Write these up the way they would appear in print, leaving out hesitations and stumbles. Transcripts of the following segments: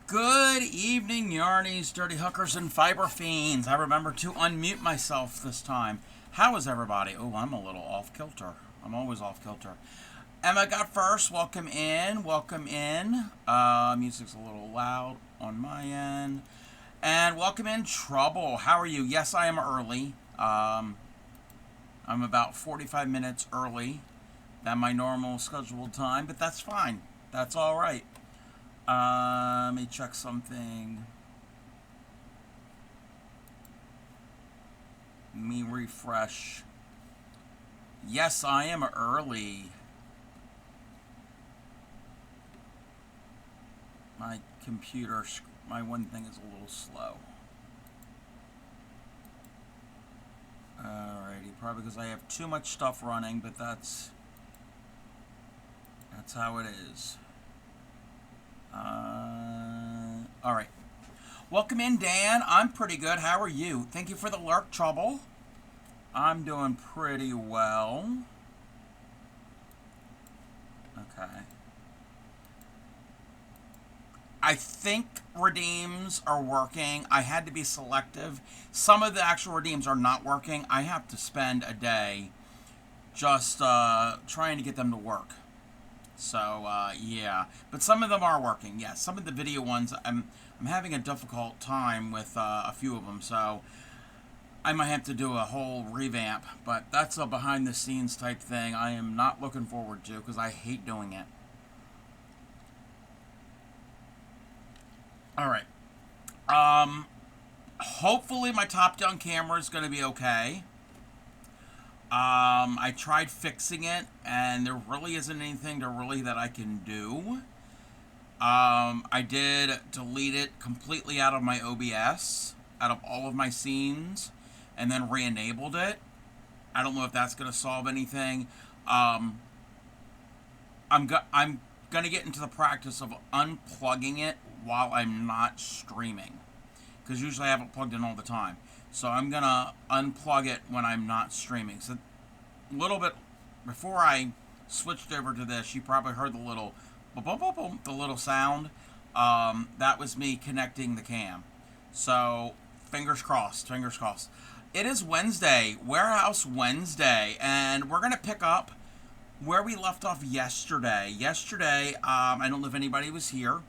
Good evening, yarnies, dirty hookers, and fiber fiends. I remember to unmute myself this time. How is everybody? Oh, I'm a little off kilter. I'm always off kilter. Emma got first. Welcome in. Welcome in. Music's a little loud on my end. And welcome in, Trouble. How are you? Yes, I am early. I'm about 45 minutes early than my normal scheduled time, but that's fine. That's all right. Let me check something. Let me refresh. Yes, I am early. My computer, my one thing is a little slow. Alrighty, probably because I have too much stuff running, but that's how it is. All right. Welcome in, Dan. I'm pretty good. How are you? Thank you for the lurk, Trouble. I'm doing pretty well. Okay. I think redeems are working. I had to be selective. Some of the actual redeems are not working. I have to spend a day just trying to get them to work. So, yeah. But some of them are working, yes. Some of the video ones, I'm having a difficult time with a few of them, so I might have to do a whole revamp. But that's a behind-the-scenes type thing I am not looking forward to, because I hate doing it. Alright. Hopefully my top-down camera is going to be okay. I tried fixing it, and there really isn't anything that I can do. I did delete it completely out of my OBS, out of all of my scenes, and then re-enabled it. I don't know if that's going to solve anything. I'm gonna get into the practice of unplugging it while I'm not streaming, because usually I have it plugged in all the time. So I'm going to unplug it when I'm not streaming. So a little bit before I switched over to this, you probably heard the little boom, boom, boom, boom, the little sound. That was me connecting the cam. So fingers crossed, fingers crossed. It is Wednesday, Warehouse Wednesday, and we're going to pick up where we left off yesterday. Yesterday, I don't know if anybody was here.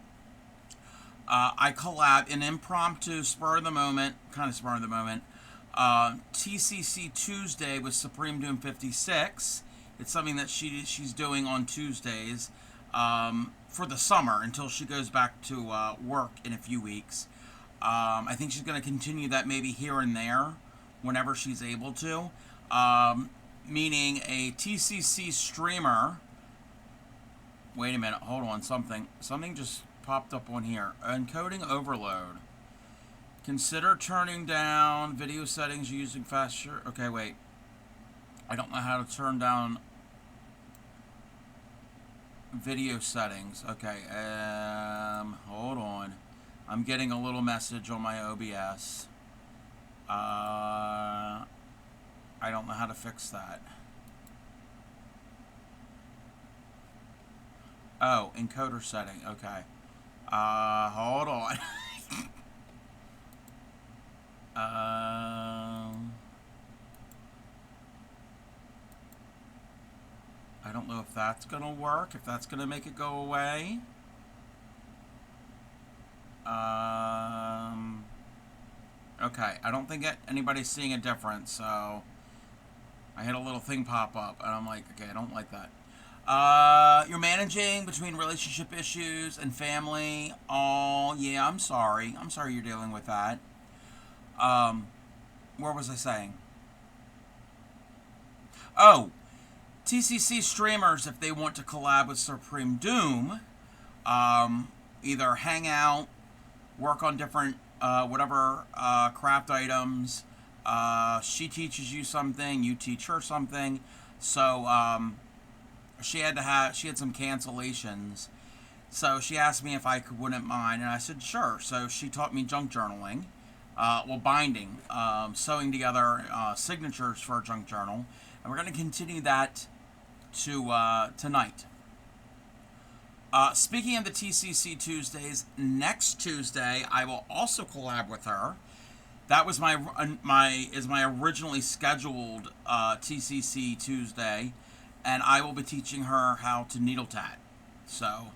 I collab an impromptu, spur of the moment, TCC Tuesday with Supreme Doom 56. It's something that she's doing on Tuesdays for the summer until she goes back to work in a few weeks. I think she's going to continue that maybe here and there whenever she's able to. Meaning a TCC streamer. Wait a minute, hold on, something just popped up on here. Encoding overload. Consider turning down video settings using faster. Okay, wait. I don't know how to turn down video settings. Okay, hold on. I'm getting a little message on my OBS. I don't know how to fix that. Oh, encoder setting. Okay. Hold on. I don't know if that's going to work, if that's going to make it go away. Okay, I don't think anybody's seeing a difference, so I had a little thing pop up, and I'm like, okay, I don't like that. You're managing between relationship issues and family. Oh, yeah, I'm sorry. I'm sorry you're dealing with that. Where was I saying? Oh, TCC streamers, if they want to collab with Supreme Doom, either hang out, work on different, whatever, craft items. She teaches you something, you teach her something. So, she had some cancellations. So she asked me if I wouldn't mind, and I said sure. So she taught me junk journaling, binding, sewing together signatures for a junk journal, and we're going to continue that to tonight. Speaking of the TCC Tuesdays, next Tuesday I will also collab with her. That was my originally scheduled TCC Tuesday, and I will be teaching her how to needle tat. So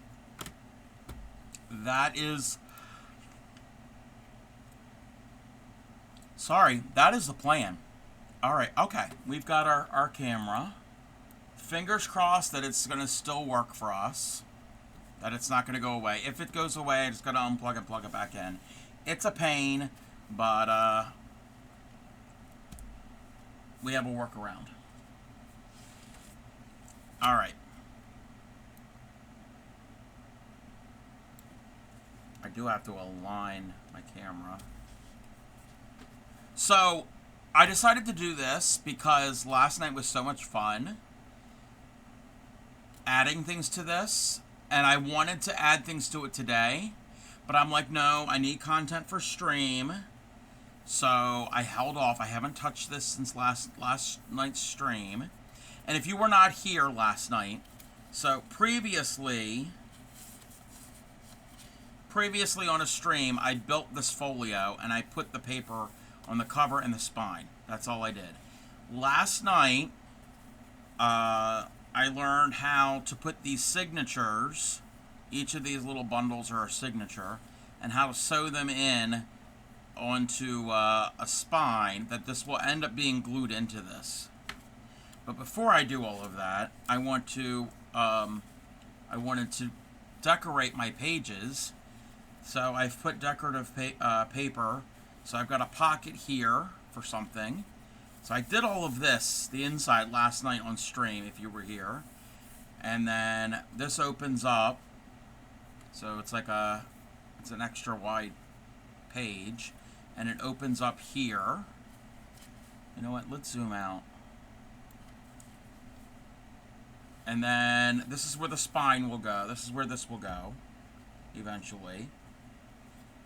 that is, that is the plan. All right, okay, we've got our camera. Fingers crossed that it's going to still work for us, that it's not going to go away. If it goes away, I just got to unplug and plug it back in. It's a pain, but we have a workaround. All right. I do have to align my camera. So, I decided to do this because last night was so much fun adding things to this, and I wanted to add things to it today, but I'm like, no, I need content for stream, so I held off. I haven't touched this since last night's stream. And if you were not here last night, so previously on a stream, I built this folio and I put the paper on the cover and the spine. That's all I did. Last night, I learned how to put these signatures, each of these little bundles are a signature, and how to sew them in onto a spine that this will end up being glued into this. But before I do all of that, I wanted to decorate my pages. So I've put decorative paper. So I've got a pocket here for something. So I did all of this, the inside, last night on stream, if you were here. And then this opens up. So it's like it's an extra wide page. And it opens up here. You know what? Let's zoom out. And then this is where the spine will go. This is where this will go eventually.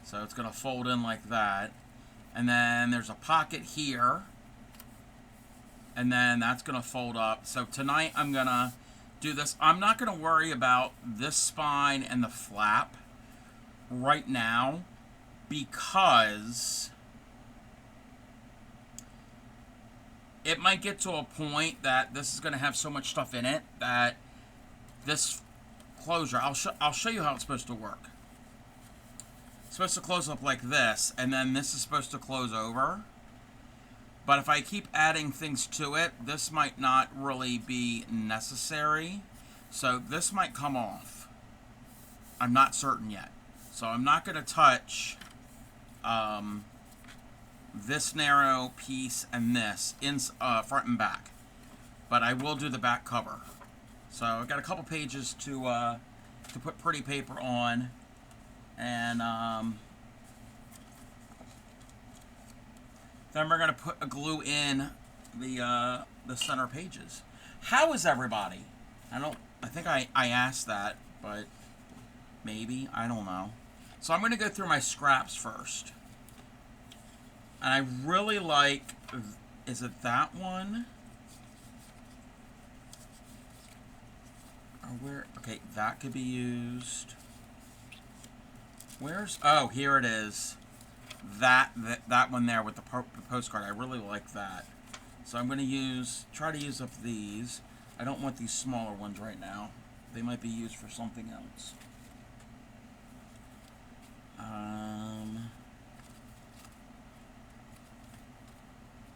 So it's going to fold in like that. And then there's a pocket here. And then that's going to fold up. So tonight I'm going to do this. I'm not going to worry about this spine and the flap right now because it might get to a point that this is going to have so much stuff in it that this closure, I'll show you how it's supposed to work. It's supposed to close up like this, and then this is supposed to close over. But if I keep adding things to it, this might not really be necessary. So this might come off. I'm not certain yet. So I'm not going to touch this narrow piece and this in front and back, but I will do the back cover. So I've got a couple pages to put pretty paper on, and then we're gonna put a glue in the center pages. How is everybody? I think I asked that, but maybe, I don't know. So I'm gonna go through my scraps first. And I really like, is it that one? Or where, okay, that could be used. Where's, oh, here it is. That one there with the postcard, I really like that. So I'm going to try to use up these. I don't want these smaller ones right now. They might be used for something else.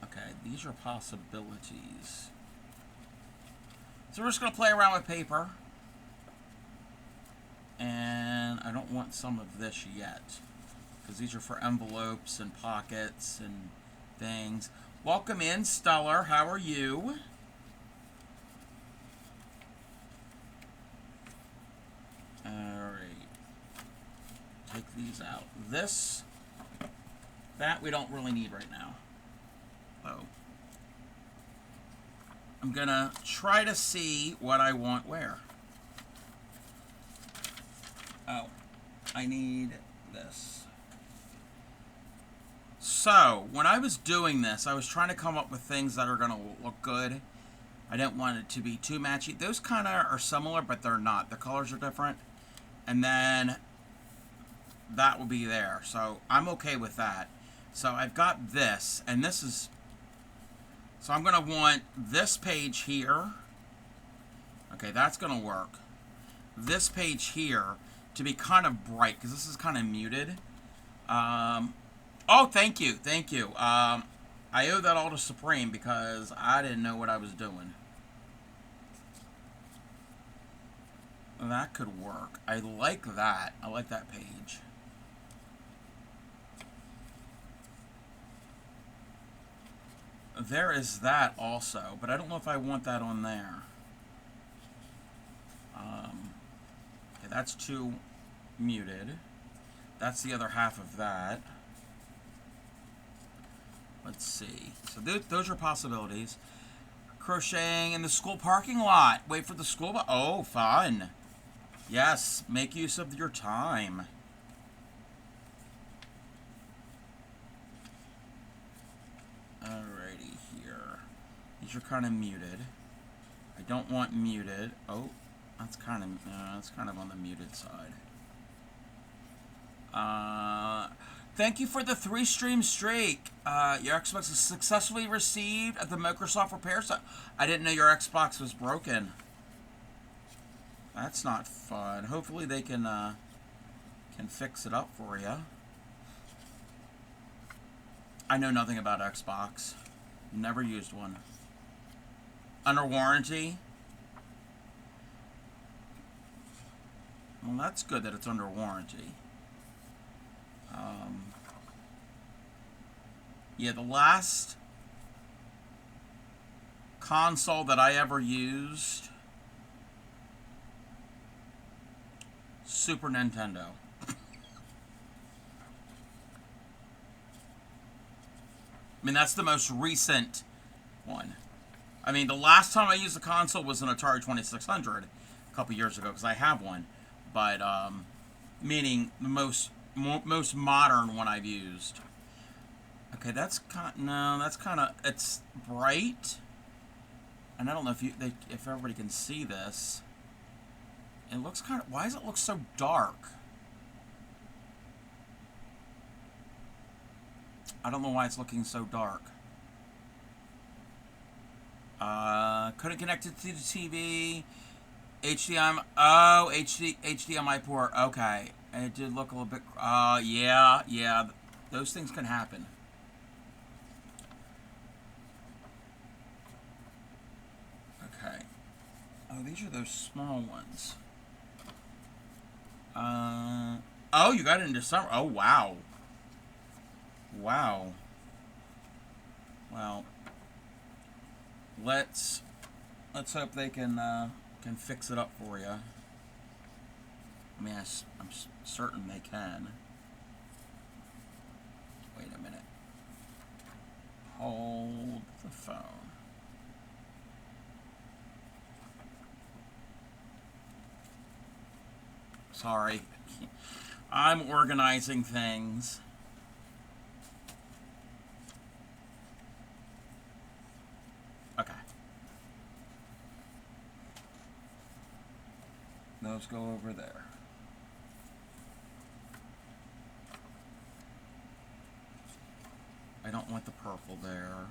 Okay, these are possibilities. So we're just going to play around with paper. And I don't want some of this yet, because these are for envelopes and pockets and things. Welcome in, Stellar. How are you? Alright. Take these out. That we don't really need right now. Oh. I'm gonna try to see what I want where. Oh, I need this. So, when I was doing this, I was trying to come up with things that are gonna look good. I didn't want it to be too matchy. Those kind of are similar, but they're not. The colors are different. And then that will be there. So I'm okay with that. So I've got this, and this is, so I'm going to want this page here. Okay, that's going to work. This page here to be kind of bright, because this is kind of muted. Oh, thank you, thank you. I owe that all to Supreme because I didn't know what I was doing. That could work. I like that. I like that page. There is that also, but I don't know if I want that on there. Okay, that's too muted. That's the other half of that. Let's see. So those are possibilities. Crocheting in the school parking lot. Wait for the school bus. Oh, fun. Yes, make use of your time. Alrighty here. These are kind of muted. I don't want muted. Oh, that's kind of on the muted side. Thank you for the 3-stream streak. Your Xbox is successfully received at the Microsoft Repair Center. I didn't know your Xbox was broken. That's not fun. Hopefully they can fix it up for you. I know nothing about Xbox. Never used one. Under warranty? Well, that's good that it's under warranty. Yeah, the last console that I ever used, Super Nintendo. I mean, that's the most recent one. I mean, the last time I used a console was an Atari 2600 a couple years ago, because I have one. But, meaning the most modern one I've used. Okay, that's kind of, it's bright. And I don't know if everybody can see this. It looks kind of, why does it look so dark? I don't know why it's looking so dark. Couldn't connect it to the TV. HDMI, oh, HDMI port, okay. And it did look a little bit, yeah, those things can happen. Okay. Oh, these are those small ones. Oh, you got it in December. Oh, wow. Wow. Well, let's hope they can fix it up for you. I mean, I'm certain they can. Wait a minute. Hold the phone. Sorry. I'm organizing things. Okay. Those go over there. I don't want the purple there.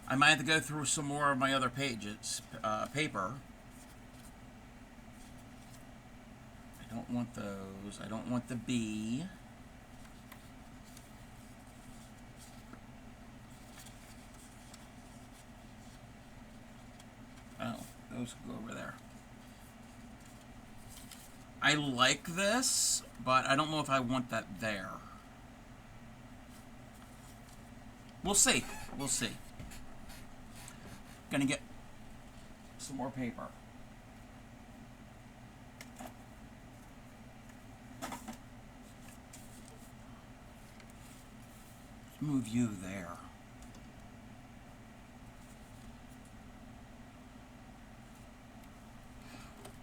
I might have to go through some more of my other pages, paper. I don't want those. I don't want the B. Oh, those go over there. I like this, but I don't know if I want that there. We'll see. We'll see. Gonna get some more paper. Let's move you there.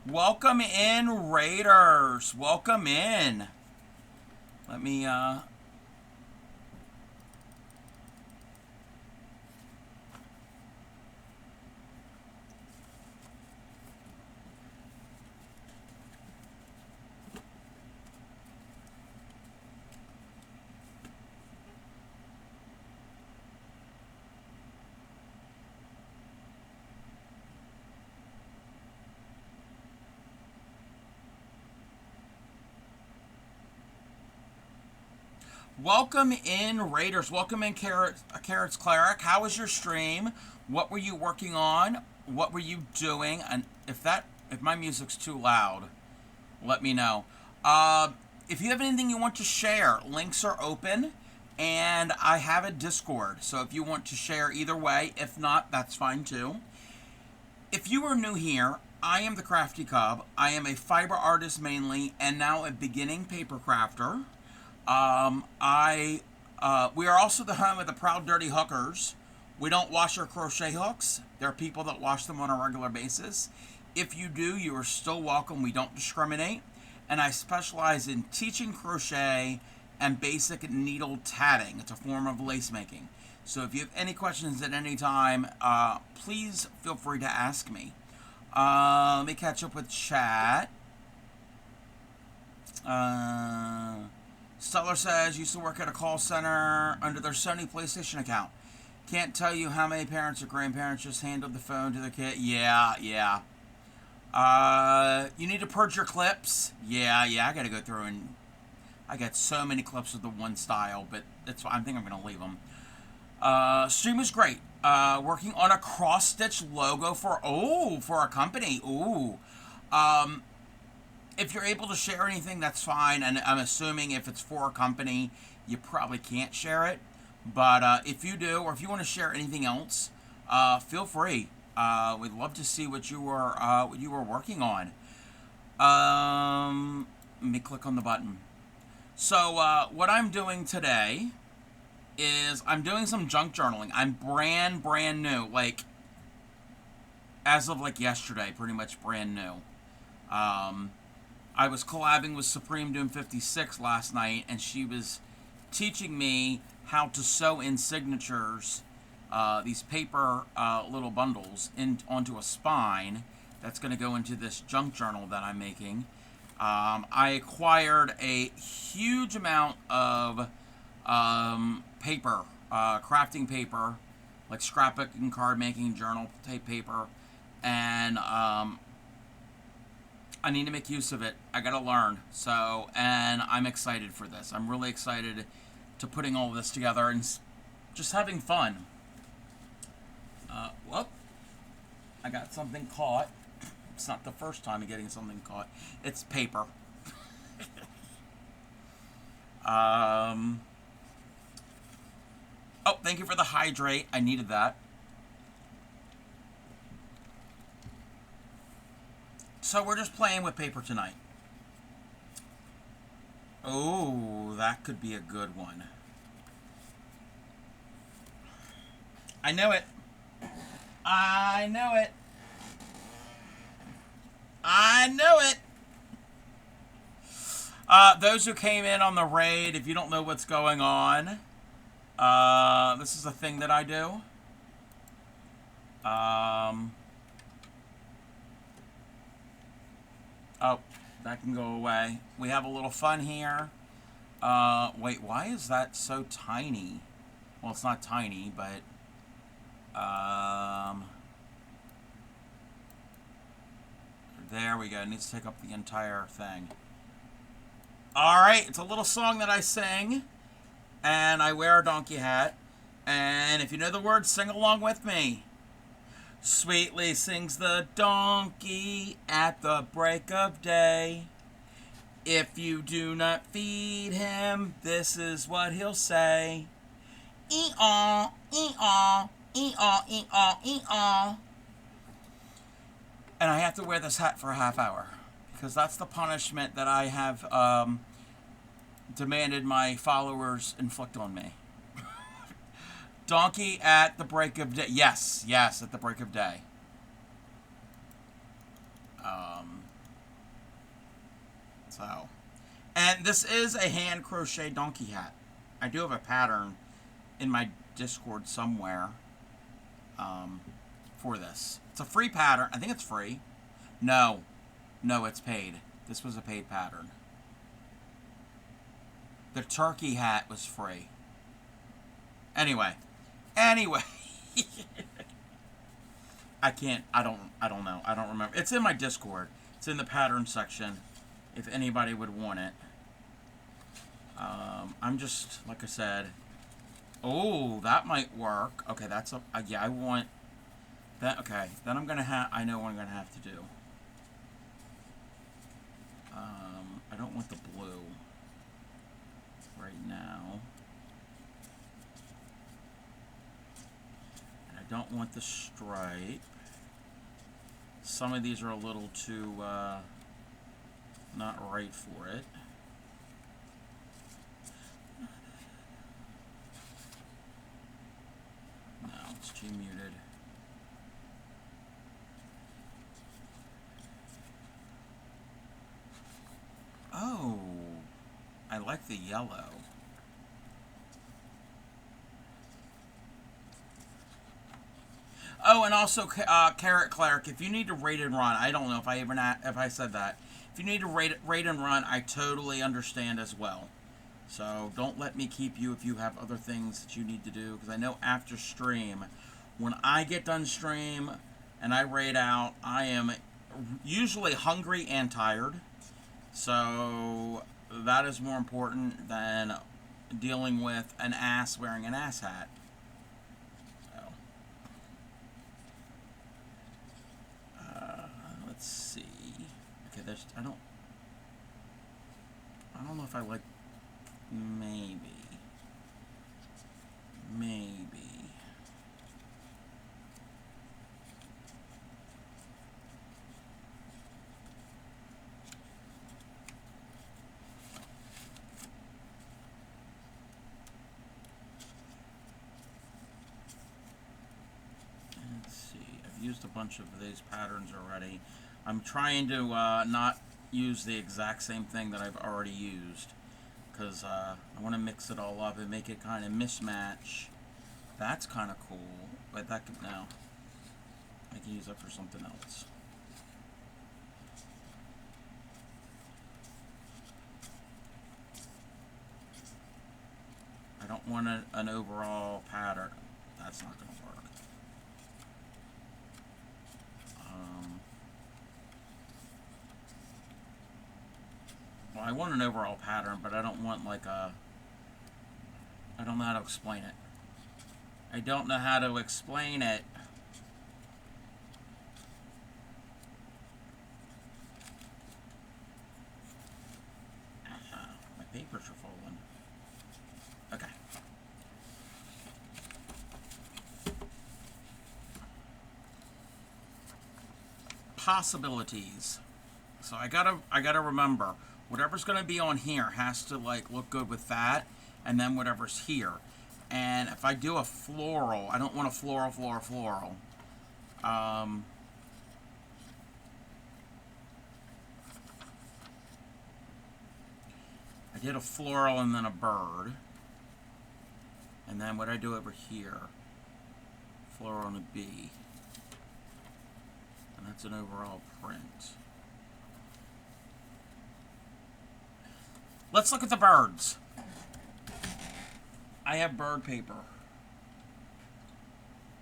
Welcome in, Raiders. Welcome in. Let me Welcome in, Raiders. Welcome in, Carrots Cleric. How was your stream? What were you working on? What were you doing? And if my music's too loud, let me know. If you have anything you want to share, links are open, and I have a Discord. So if you want to share either way, if not, that's fine too. If you are new here, I am the Crafty Cub. I am a fiber artist mainly, and now a beginning paper crafter. We are also the home of the Proud Dirty Hookers. We don't wash our crochet hooks. There are people that wash them on a regular basis. If you do, you are still welcome. We don't discriminate. And I specialize in teaching crochet and basic needle tatting. It's a form of lace making. So if you have any questions at any time, please feel free to ask me. Let me catch up with chat. Stellar says, used to work at a call center under their Sony PlayStation account. Can't tell you how many parents or grandparents just handled the phone to their kid. Yeah. You need to purge your clips. Yeah, I gotta go through and... I got so many clips of the one style, but that's fine. I think I'm gonna leave them. Stream was great. Working on a cross-stitch logo for a company. Ooh. If you're able to share anything, that's fine. And I'm assuming if it's for a company, you probably can't share it. But if you do, or if you want to share anything else, feel free. We'd love to see what you were working on. Let me click on the button. So what I'm doing today is I'm doing some junk journaling. I'm brand new, like as of like yesterday, pretty much brand new. I was collabing with Supreme Doom 56 last night, and she was teaching me how to sew in signatures, these paper little bundles onto a spine that's going to go into this junk journal that I'm making. I acquired a huge amount of paper, crafting paper, like scrapbooking, card making, journal tape paper, and I need to make use of it. I gotta learn. So, and I'm excited for this. I'm really excited to putting all of this together and just having fun. Whoop. I got something caught. It's not the first time I'm getting something caught. It's paper. Oh, thank you for the hydrate. I needed that. So we're just playing with paper tonight. Oh, that could be a good one. I know it. I know it. I know it. Those who came in on the raid, if you don't know what's going on, this is a thing that I do. Oh, that can go away. We have a little fun here. Wait, why is that so tiny? Well, it's not tiny, but... there we go. It needs to take up the entire thing. Alright, it's a little song that I sing. And I wear a donkey hat. And if you know the words, sing along with me. Sweetly sings the donkey at the break of day. If you do not feed him, this is what he'll say. Ee-aw, ee-aw, ee-aw, ee-aw, ee-aw. And I have to wear this hat for a half hour. Because that's the punishment that I have demanded my followers inflict on me. Donkey at the break of day. Yes, at the break of day. And this is a hand crochet donkey hat. I do have a pattern in my Discord somewhere for this. It's a free pattern. I think it's free. No, it's paid. This was a paid pattern. The turkey hat was free. Anyway. I don't know. I don't remember. It's in my Discord. It's in the pattern section if anybody would want it. I'm just, like I said, oh, that might work. Okay, that's a, yeah, I want that. Okay, then I'm gonna have, I know what I'm gonna have to do. I don't want the blue right now. And I don't want the stripe. Some of these are a little too, not right for it. No, it's too muted. Oh, I like the yellow. Oh, and also, Carrot Cleric, if you need to rate and run, I don't know if I even if I said that. If you need to rate and run, I totally understand as well. So don't let me keep you if you have other things that you need to do, because I know after stream, when I get done stream and I raid out, I am usually hungry and tired. So that is more important than dealing with an ass wearing an ass hat. So, let's see. Okay, there's, I don't know if I like, maybe. Let's see. I've used a bunch of these patterns already. I'm trying to not use the exact same thing that I've already used, because I want to mix it all up and make it kind of mismatch. That's kind of cool, but that could, no, I can use that for something else. I don't want an overall pattern. That's not going to work. Well, I want an overall pattern, but I don't want like a, I don't know how to explain it. I don't know how to explain it. My papers are falling. Okay. Possibilities. So I gotta remember, whatever's gonna be on here has to like look good with that, and then whatever's here. And if I do a floral, I don't want a floral. I did a floral and then a bird. And then what I do over here, floral and a bee. And that's an overall print. Let's look at the birds. I have bird paper.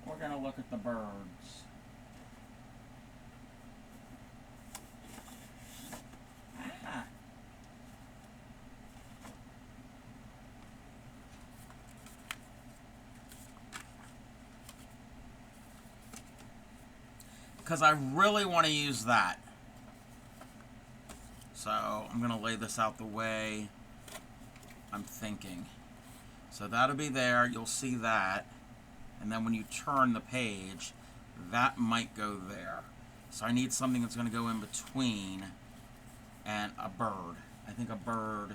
We're gonna look at the birds. Because I really want to use that. So I'm going to lay this out the way I'm thinking. So that'll be there. You'll see that. And then when you turn the page, that might go there. So I need something that's going to go in between and a bird. I think a bird.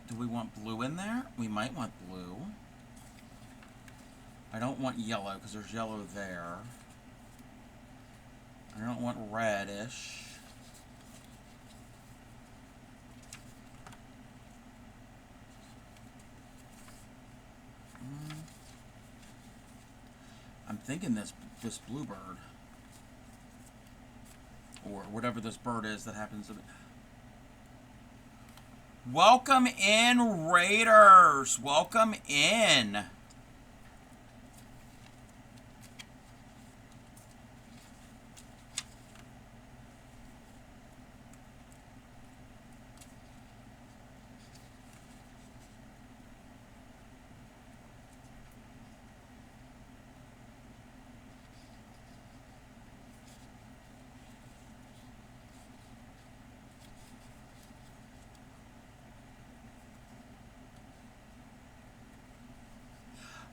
Do we want blue in there? We might want blue. I don't want yellow because there's yellow there. I don't want reddish. I'm thinking this bluebird, or whatever this bird is that happens to be. Welcome in, Raiders. Welcome in.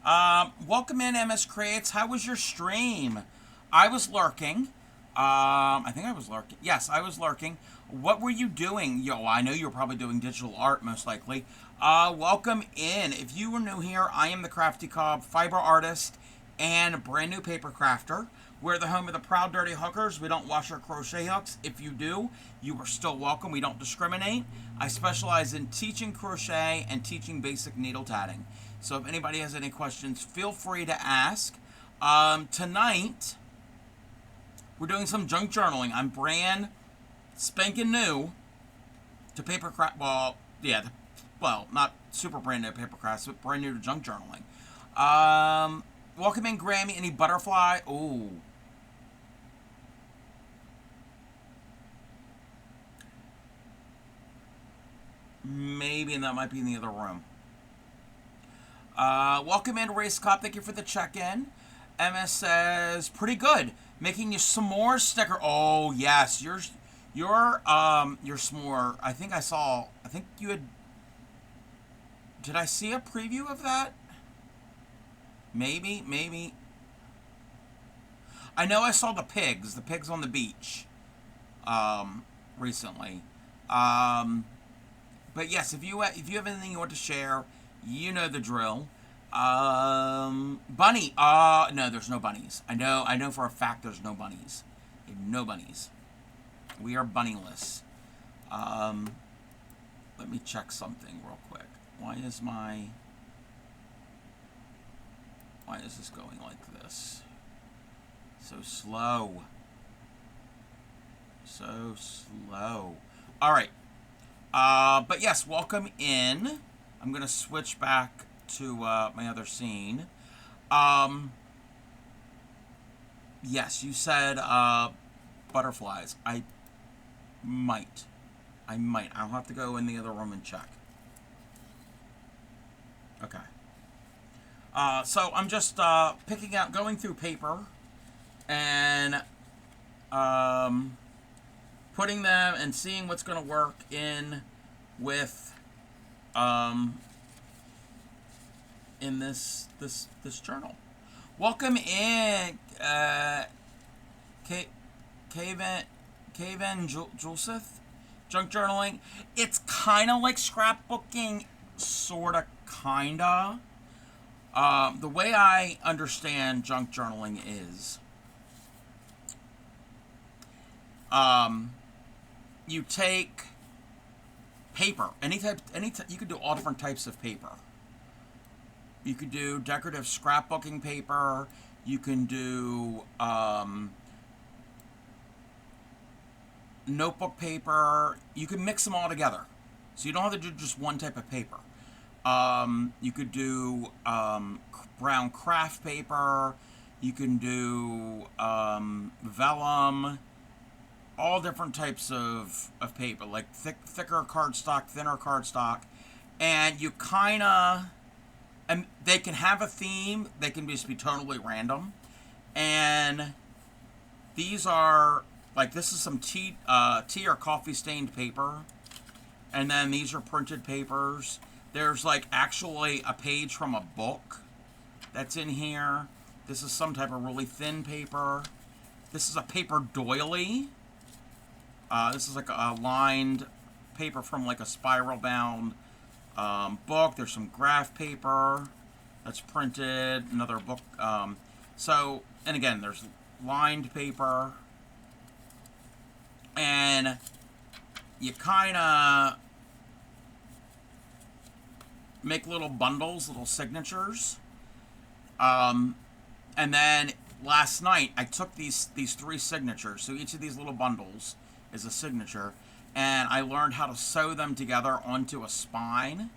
Welcome in, MS Creates. How was your stream? I was lurking. I think I was lurking. Yes, I was lurking. What were you doing? Yo, I know you were probably doing digital art, most likely. Welcome in. If you were new here, I am the Crafty Cobb, fiber artist and brand new paper crafter. We're the home of the proud, dirty hookers. We don't wash our crochet hooks. If you do, you are still welcome. We don't discriminate. I specialize in teaching crochet and teaching basic needle tatting. So if anybody has any questions, feel free to ask. Tonight, we're doing some junk journaling. I'm brand spanking new to paper craft. Well, yeah, well, not super brand new paper crafts, but brand new to junk journaling. Welcome in, Grammy. Any butterfly? Ooh. Maybe, and that might be in the other room. Welcome in, Race Cop. Thank you for the check-in. MS says, pretty good. Making you s'more sticker. Oh, yes. Your s'more. I think you had, did I see a preview of that? Maybe. I know I saw the pigs on the beach, recently. But yes, if you have anything you want to share, you know the drill. Bunny. No, there's no bunnies. I know for a fact there's no bunnies. No bunnies. We are bunnyless. Let me check something real quick. Why is this going like this? So slow. So slow. All right. But yes, welcome in. I'm going to switch back to my other scene. Yes, you said butterflies. I might. I'll have to go in the other room and check. Okay. So I'm just going through paper and putting them and seeing what's going to work in with in this journal. Welcome in, Kaven Juleseth. Junk journaling. It's kind of like scrapbooking, sort of, kind of. The way I understand junk journaling is, you take paper, any type, you could do all different types of paper. You could do decorative scrapbooking paper. You can do notebook paper. You can mix them all together, so you don't have to do just one type of paper. You could do brown craft paper. You can do vellum. All different types of paper, like thicker cardstock, thinner cardstock, and you kind of, and they can have a theme. They can just be totally random, and these are like, this is some tea or coffee stained paper, and then these are printed papers. There's like actually a page from a book that's in here. This is some type of really thin paper. This is a paper doily. This is like a lined paper from like a spiral bound book. There's some graph paper that's printed, another book. So, and again, there's lined paper. And you kind of make little bundles, little signatures. And then last night, I took these 3 signatures. So each of these little bundles is a signature, and I learned how to sew them together onto a spine,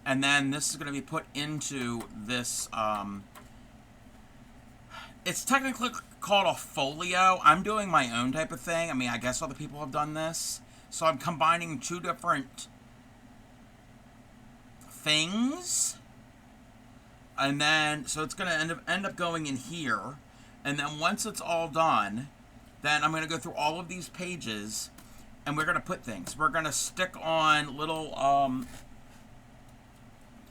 and then this is going to be put into this, it's technically called a folio. I'm doing my own type of thing. I mean, I guess other people have done this, so I'm combining 2 different things, and then, so it's going to end up going in here, and then once it's all done, then I'm going to go through all of these pages, and we're going to put things. We're going to stick on little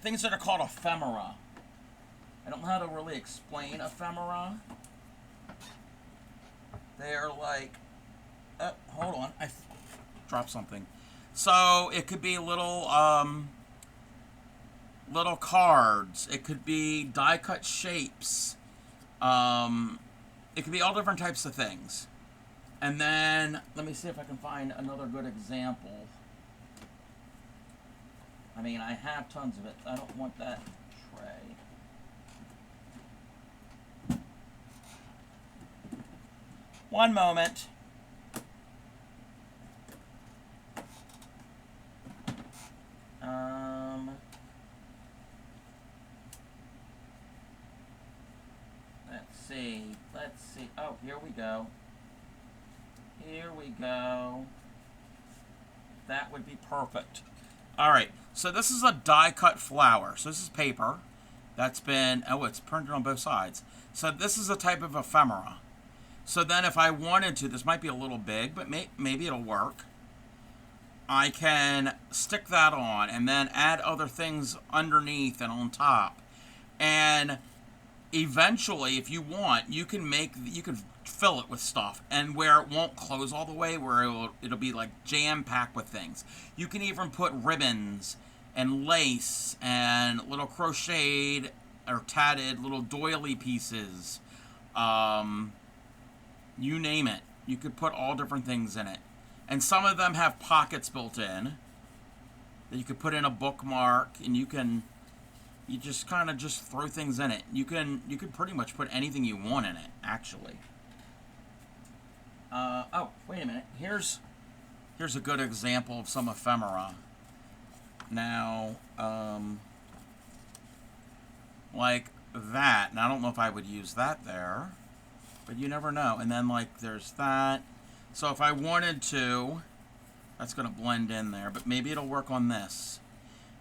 things that are called ephemera. I don't know how to really explain ephemera. They're like, hold on, I dropped something. So it could be little little cards. It could be die cut shapes. It could be all different types of things. And then let me see if I can find another good example. I mean, I have tons of it. I don't want that tray. One moment. Let's see. Oh, here we go. Here we go. That would be perfect. All right. So this is a die cut flower. So this is paper that's been, it's printed on both sides. So this is a type of ephemera. So then if I wanted to, this might be a little big, but maybe it'll work. I can stick that on and then add other things underneath and on top. And eventually, if you want, you can fill it with stuff, and where it won't close all the way, where it'll be like jam-packed with things. You can even put ribbons and lace and little crocheted or tatted little doily pieces. You name it. You could put all different things in it. And some of them have pockets built in that you could put in a bookmark, and you just kind of just throw things in it. You could pretty much put anything you want in it, actually. Oh, wait a minute. Here's a good example of some ephemera. Now, like that. Now, I don't know if I would use that there, but you never know. And then, like, there's that. So if I wanted to, that's going to blend in there, but maybe it'll work on this.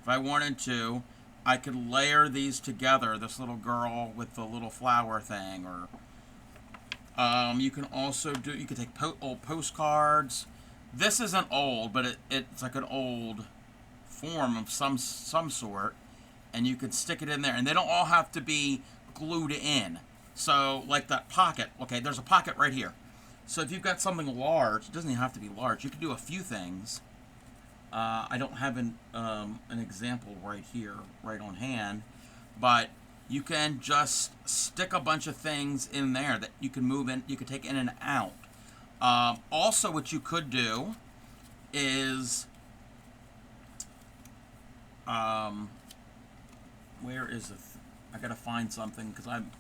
If I wanted to, I could layer these together, this little girl with the little flower thing, or you can also you could take old postcards. This isn't old, but it's like an old form of some sort, and you could stick it in there, and they don't all have to be glued in. So like that pocket, okay, there's a pocket right here. So if you've got something large, it doesn't even have to be large. You can do a few things. I don't have an example right here, right on hand, but you can just stick a bunch of things in there that you can move in, you can take in and out. Also, what you could do is, where is it? I gotta find something because I'm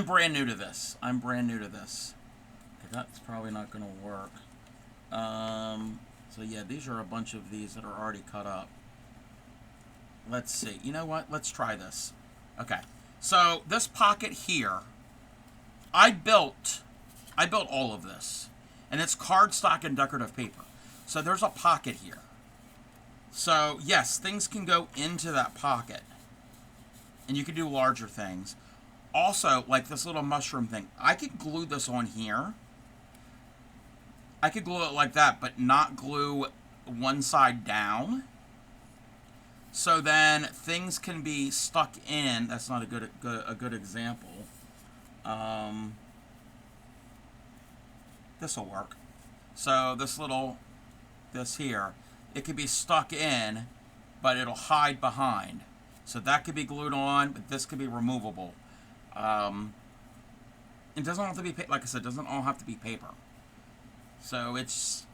brand new to this. Okay, that's probably not gonna work. So yeah, these are a bunch of these that are already cut up. Let's see. You know what? Let's try this. Okay. So this pocket here, I built all of this, and it's cardstock and decorative paper. So there's a pocket here. So yes, things can go into that pocket, and you can do larger things. Also, like this little mushroom thing, I could glue this on here. I could glue it like that, but not glue one side down. So then things can be stuck in. That's not a good example. This will work. So this here, it could be stuck in, but it'll hide behind. So that could be glued on, but this could be removable. It doesn't have to be, like I said, it doesn't all have to be paper. So it's,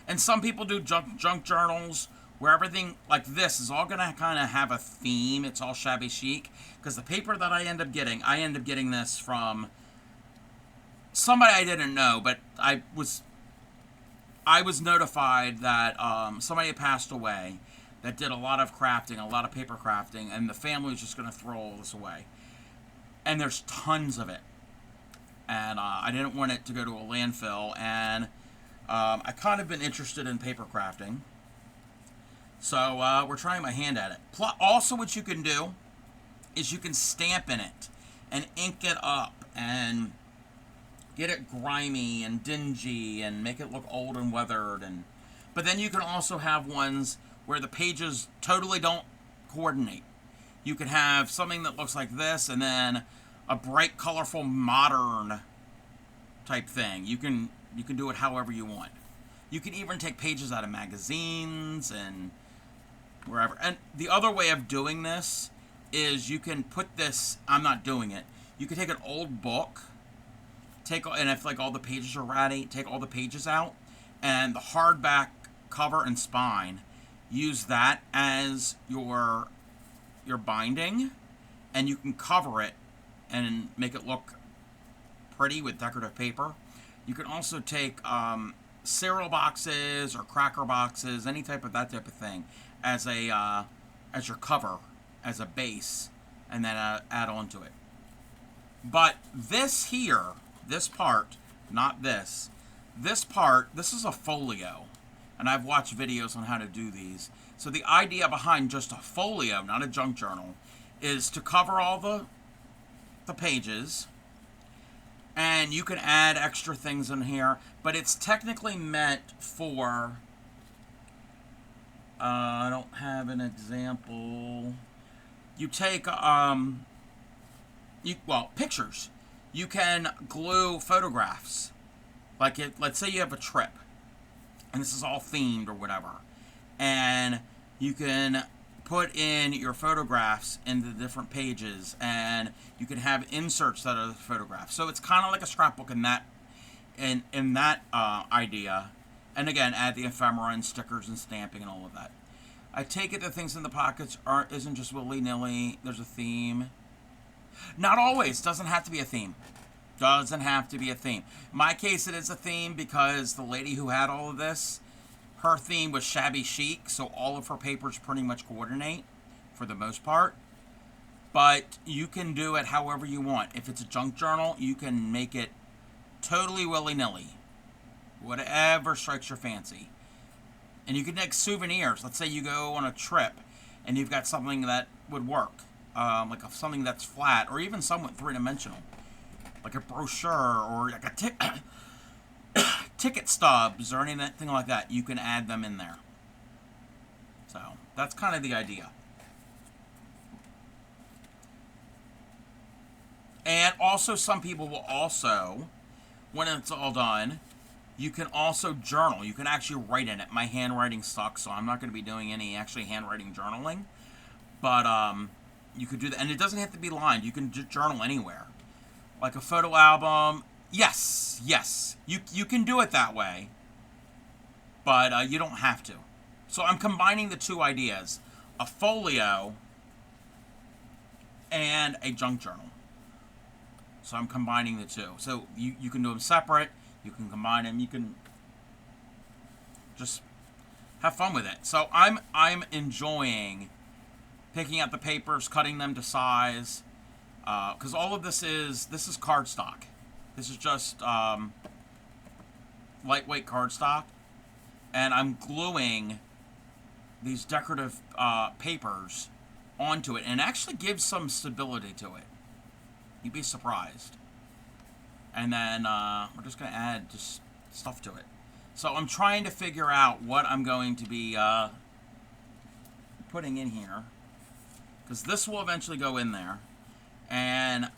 and some people do junk journals where everything like this is all gonna kind of have a theme. It's all shabby chic, because the paper that I end up getting this from somebody I didn't know, but I was notified that somebody had passed away that did a lot of crafting, a lot of paper crafting, and the family was just gonna throw all this away. And there's tons of it. And I didn't want it to go to a landfill, and I kind of been interested in paper crafting. So we're trying my hand at it. Also, what you can do is you can stamp in it and ink it up and get it grimy and dingy and make it look old and weathered. But then you can also have ones where the pages totally don't coordinate. You could have something that looks like this, and then a bright, colorful, modern type thing. You can do it however you want. You can even take pages out of magazines and wherever. And the other way of doing this is you can put this. I'm not doing it. You can take an old book, and if like all the pages are ratty, take all the pages out, and the hardback cover and spine. Use that as your binding, and you can cover it and make it look pretty with decorative paper. You can also take cereal boxes or cracker boxes, any type of that type of thing, as a as your cover, as a base, and then add on to it. But this here, this part, not this. This part, this is a folio, and I've watched videos on how to do these. So the idea behind just a folio, not a junk journal, is to cover all the pages, and you can add extra things in here, but it's technically meant for, I don't have an example. You take, pictures. You can glue photographs. Like, let's say you have a trip, and this is all themed or whatever, and you can put in your photographs in the different pages, and you can have inserts that are the photographs. So it's kind of like a scrapbook in that idea. And again, add the ephemera and stickers and stamping and all of that. I take it that things in the pockets isn't just willy-nilly. There's a theme. Not always. Doesn't have to be a theme. Doesn't have to be a theme. In my case, it is a theme because the lady who had all of this, her theme was shabby chic, so all of her papers pretty much coordinate for the most part. But you can do it however you want. If it's a junk journal, you can make it totally willy-nilly. Whatever strikes your fancy. And you can make souvenirs. Let's say you go on a trip and you've got something that would work. Like something that's flat or even somewhat three-dimensional. Like a brochure or like a ticket stubs or anything like that. You can add them in there. So that's kind of the idea. And also some people will also, when it's all done, you can also journal. You can actually write in it. My handwriting sucks, so I'm not going to be doing any actually handwriting journaling. But you could do that. And it doesn't have to be lined. You can journal anywhere. Like a photo album. Yes. You can do it that way. But you don't have to. So I'm combining the two ideas. A folio and a junk journal. So I'm combining the two. So you can do them separate. You can combine them. You can just have fun with it. So I'm enjoying picking out the papers, cutting them to size, because all of this is cardstock. This is just lightweight cardstock, and I'm gluing these decorative papers onto it, and it actually gives some stability to it. You'd be surprised. And then we're just going to add just stuff to it. So I'm trying to figure out what I'm going to be putting in here. Because this will eventually go in there. And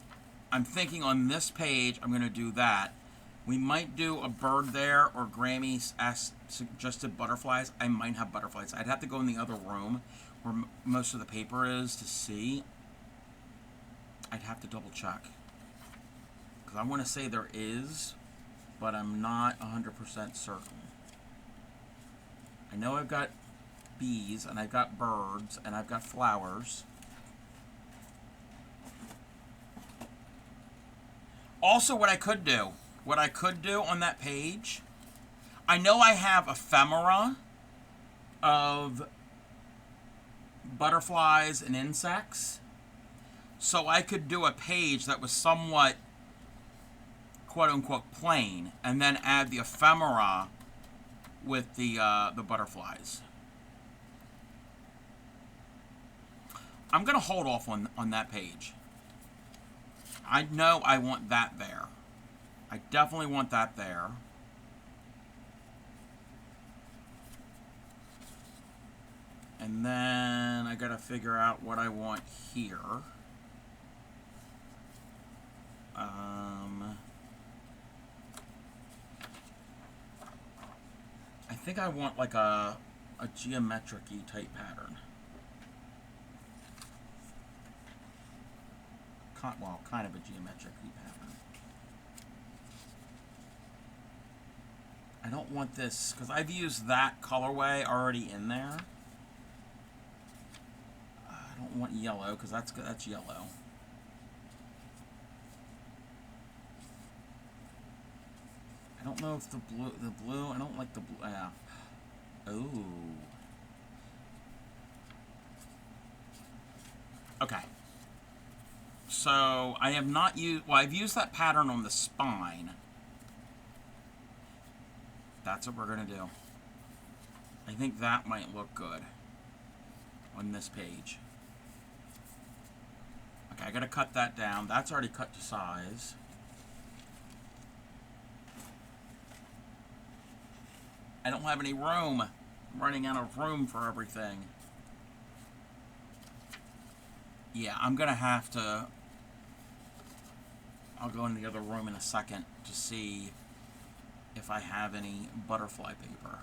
I'm thinking on this page, I'm going to do that. We might do a bird there, or Grammy suggested butterflies. I might have butterflies. I'd have to go in the other room where most of the paper is to see. I'd have to double check. I want to say there is, but I'm not 100% certain. I know I've got bees, and I've got birds, and I've got flowers. Also, what I could do on that page, I know I have ephemera of butterflies and insects, so I could do a page that was somewhat quote-unquote plain, and then add the ephemera with the butterflies. I'm going to hold off on that page. I know I want that there. I definitely want that there. And then I gotta figure out what I want here. I think I want like a geometric-y type pattern. Well, kind of a geometric-y pattern. I don't want this, because I've used that colorway already in there. I don't want yellow, because that's yellow. I don't know if the blue, I don't like the blue, yeah. Oh. Okay. So, I have not used, well, I've used that pattern on the spine. That's what we're going to do. I think that might look good on this page. Okay, I got to cut that down. That's already cut to size. I don't have any room. I'm running out of room for everything. Yeah, I'm going to have to... I'll go in the other room in a second to see if I have any butterfly paper.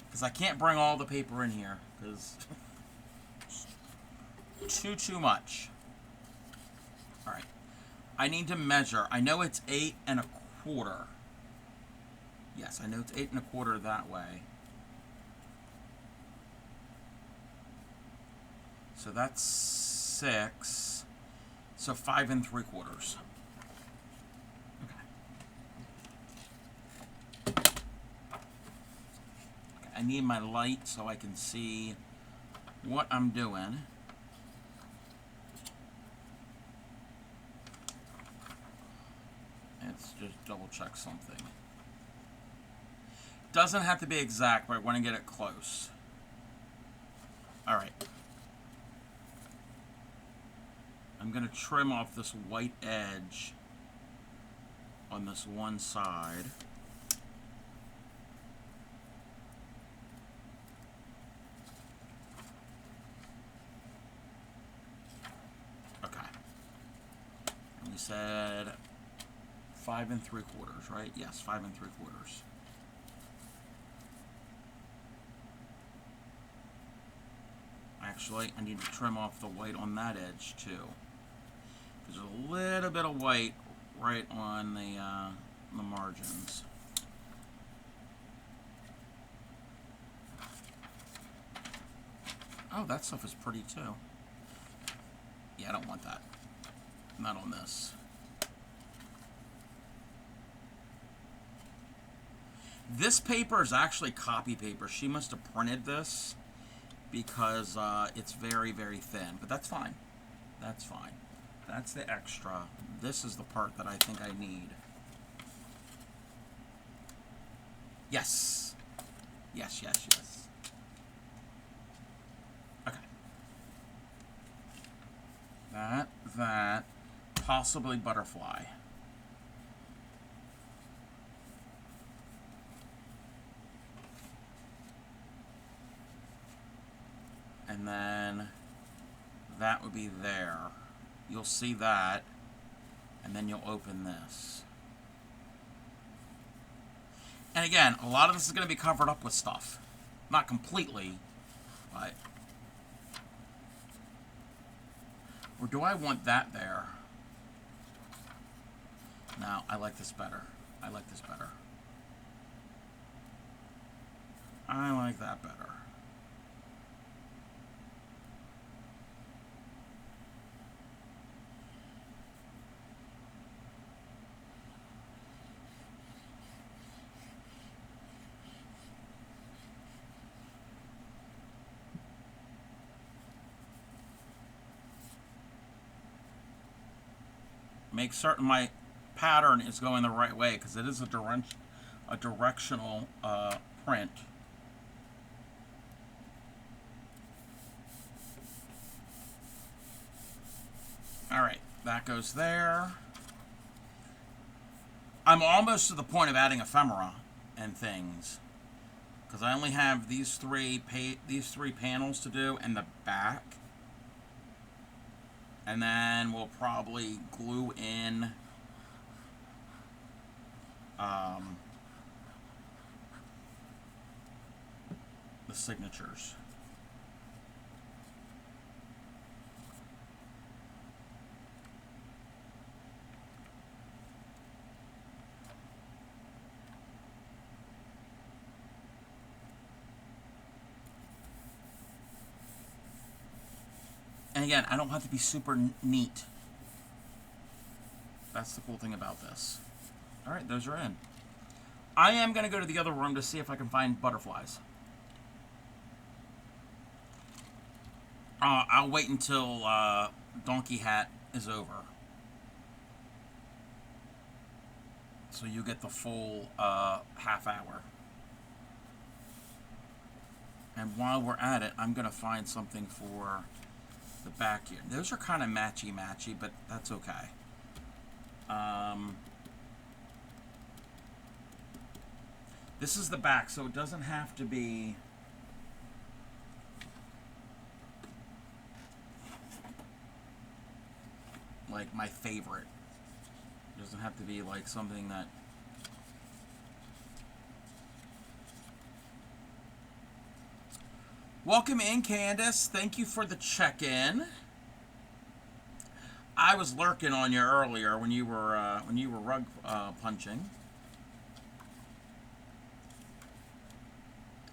Because I can't bring all the paper in here, because too much. Alright. I need to measure. I know it's 8 1/4. Yes, I know it's 8 1/4 that way. So that's 6. So 5 3/4. I need my light so I can see what I'm doing. Let's just double check something. Doesn't have to be exact, but I want to get it close. Alright. I'm going to trim off this white edge on this one side. We said 5 3/4, right? Yes, 5 3/4. Actually, I need to trim off the white on that edge too. There's a little bit of white right on the margins. Oh, that stuff is pretty too. Yeah, I don't want that. Not on this. This paper is actually copy paper. She must have printed this because it's very, very thin. But that's fine. That's fine. That's the extra. This is the part that I think I need. Yes. Yes, yes, yes. Okay. That. Possibly butterfly. And then that would be there. You'll see that, and then you'll open this. And again, a lot of this is going to be covered up with stuff. Not completely, but... Or do I want that there? No, I like this better. I like this better. I like that better. Make certain my pattern is going the right way, because it is a directional print. Alright, that goes there. I'm almost to the point of adding ephemera and things, because I only have these three panels to do and the back, and then we'll probably glue in the signatures. And again, I don't have to be super neat. That's the cool thing about this. All right, those are in. I am going to go to the other room to see if I can find butterflies. I'll wait until Donkey Hat is over. So you get the full half hour. And while we're at it, I'm going to find something for the back here. Those are kind of matchy-matchy, but that's okay. This is the back, so it doesn't have to be... like my favorite. It doesn't have to be like something that... Welcome in, Candace. Thank you for the check-in. I was lurking on you earlier when you were rug punching.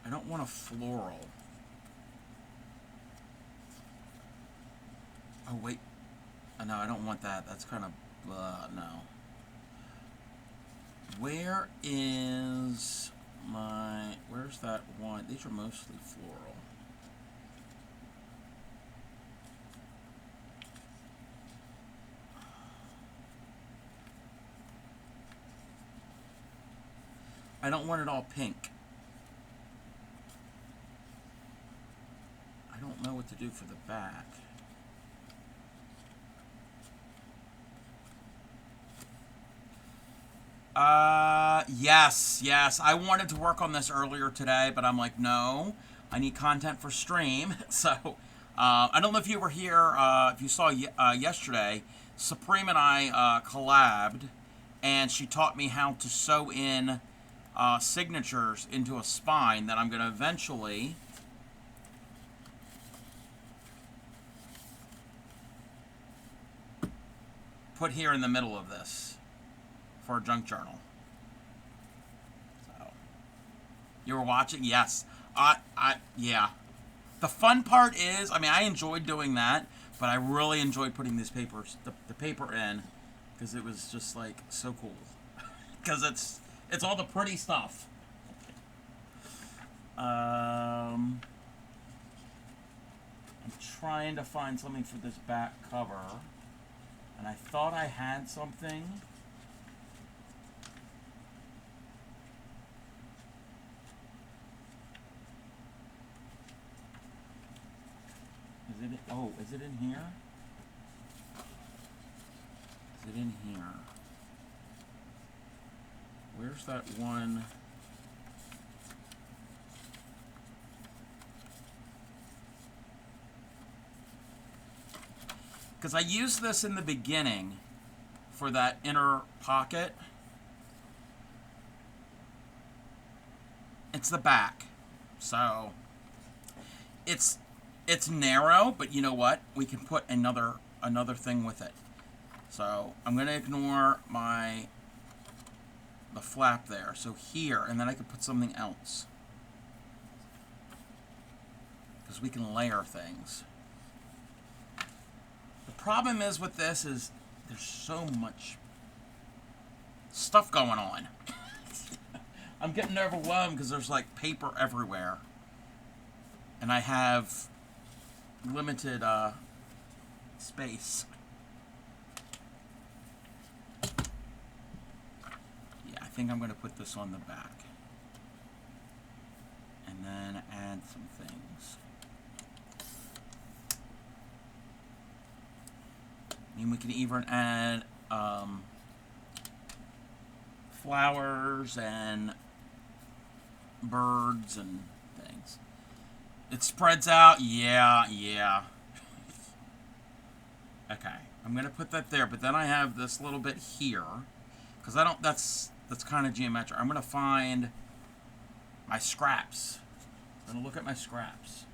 I don't want a floral. Oh wait, no, I don't want that. That's kind of no. Where is my? Where's that one? These are mostly floral. I don't want it all pink. I don't know what to do for the back. Yes. I wanted to work on this earlier today, but I'm like, no, I need content for stream. So, I don't know if you were here, if you saw yesterday, Supreme and I collabed, and she taught me how to sew in signatures into a spine that I'm going to eventually put here in the middle of this for a junk journal. So, you were watching? Yes. Yeah. The fun part is, I mean, I enjoyed doing that, but I really enjoyed putting these papers, the paper in, because it was just like so cool. Because it's all the pretty stuff. I'm trying to find something for this back cover, and I thought I had something. Is it in here? Is it in here? Where's that one? Because I used this in the beginning for that inner pocket. It's the back. So it's narrow, but you know what? We can put another thing with it. So I'm going to ignore the flap there. So here, and then I could put something else. Because we can layer things. The problem is with this is there's so much stuff going on. I'm getting overwhelmed because there's like paper everywhere. And I have limited space. Yeah, I think I'm going to put this on the back. And then add some things. And we can even add flowers and birds and things. It spreads out. Yeah, yeah. Okay, I'm gonna put that there, but then I have this little bit here because I don't. That's kind of geometric. I'm gonna find my scraps. I'm gonna look at my scraps.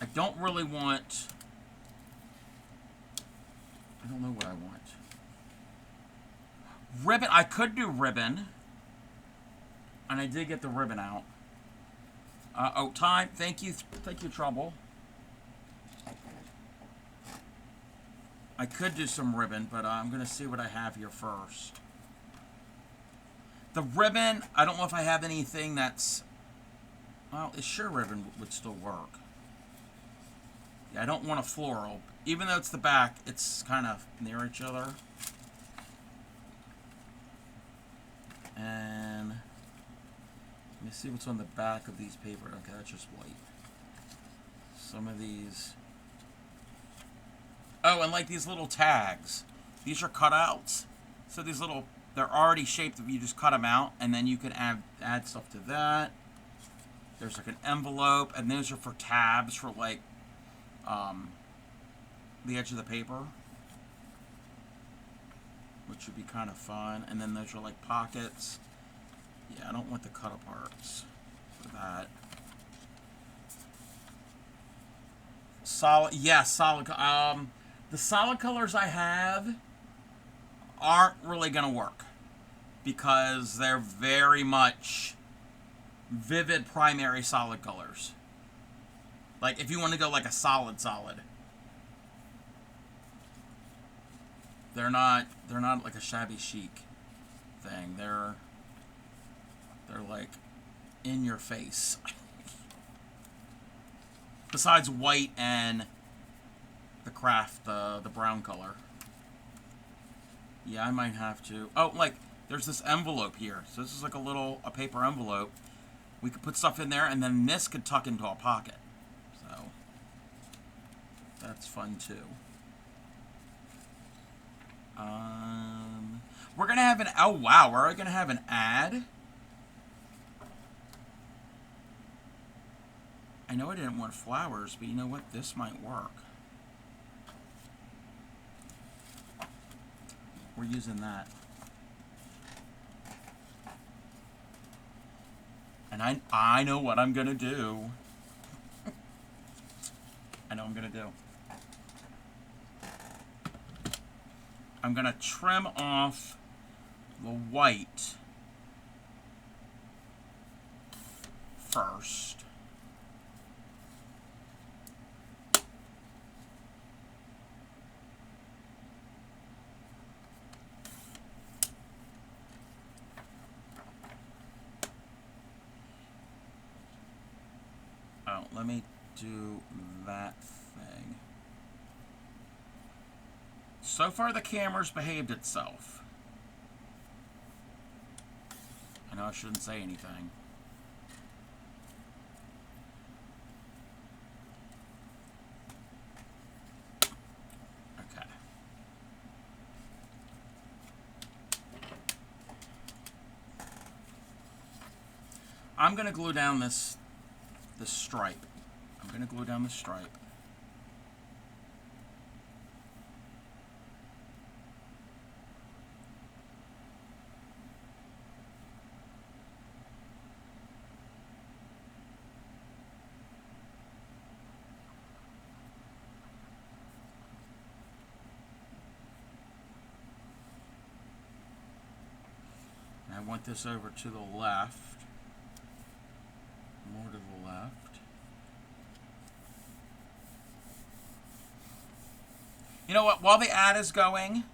I don't really want. I don't know what I want. Ribbon. I could do ribbon, and I did get the ribbon out. Oh, time. Thank you, Trouble. I could do some ribbon, but I'm gonna see what I have here first. The ribbon. I don't know if I have anything that's. Well, it's sure ribbon would still work. Yeah, I don't want a floral. Even though it's the back, it's kind of near each other. And let me see what's on the back of these paper. Okay, that's just white. Some of these. Oh, and like these little tags. These are cutouts. So these little, they're already shaped. You just cut them out, and then you can add stuff to that. There's like an envelope, and those are for tabs for like the edge of the paper, which would be kind of fun. And then those are like pockets. Yeah, I don't want the cut aparts for that. Solid, yeah, solid. The solid colors I have aren't really gonna work because they're very much vivid primary solid colors. Like if you want to go like a solid, they're not like a shabby chic thing. They're like in your face. Besides white and the craft, the brown color. Yeah, I might have to. Oh, like there's this envelope here. So this is like a paper envelope. We could put stuff in there, and then this could tuck into a pocket. So that's fun too. We're gonna have an. Oh wow, we're gonna have an ad. I know I didn't want flowers, but you know what? This might work. We're using that. And I know what I'm gonna do. I know what I'm gonna do. I'm gonna trim off the white first. Oh, let me do that thing. So far, the camera's behaved itself. I know I shouldn't say anything. Okay. I'm gonna glue down this stripe. I'm gonna glue down the stripe. And I want this over to the left. More to the left. You know what? While the ad is going,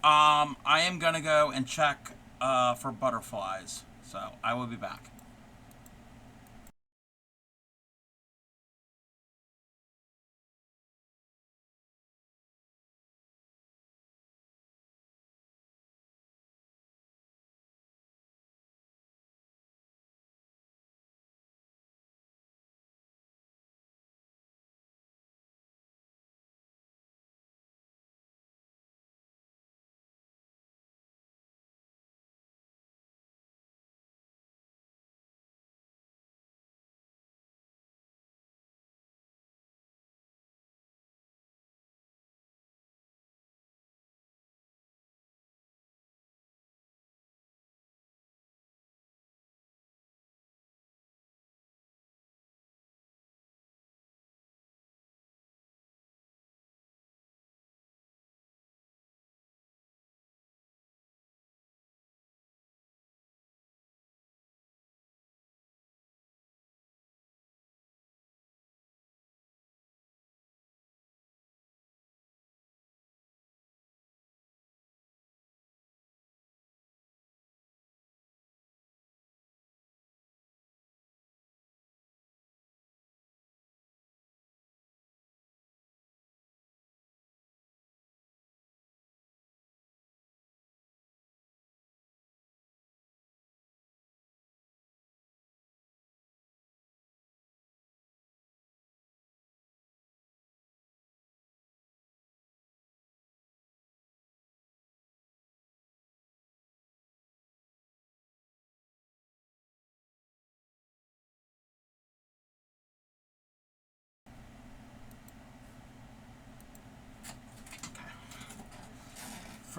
I am gonna go and check for butterflies. So I will be back.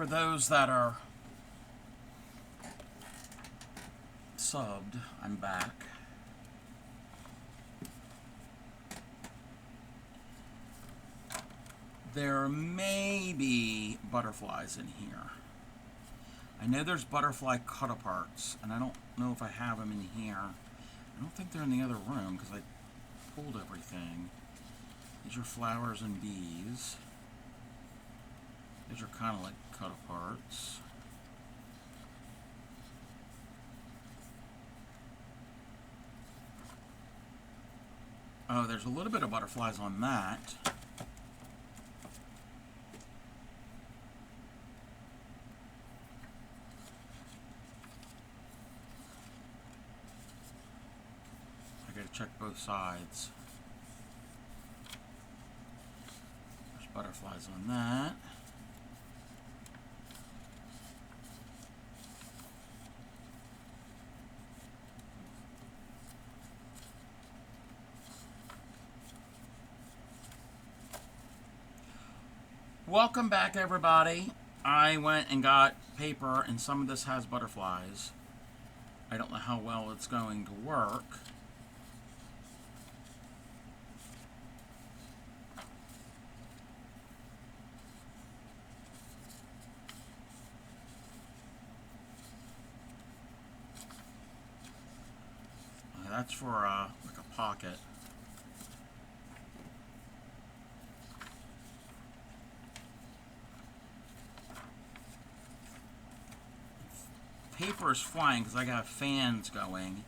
for those that are subbed, I'm back. There may be butterflies in here. I know there's butterfly cut-aparts, and I don't know if I have them in here. I don't think they're in the other room, because I pulled everything. These are flowers and bees. These are kind of like cut-aparts. Oh, there's a little bit of butterflies on that. I gotta check both sides. There's butterflies on that. Welcome back, everybody. I went and got paper, and some of this has butterflies. I don't know how well it's going to work. That's for like a pocket. Paper is flying because I got fans going,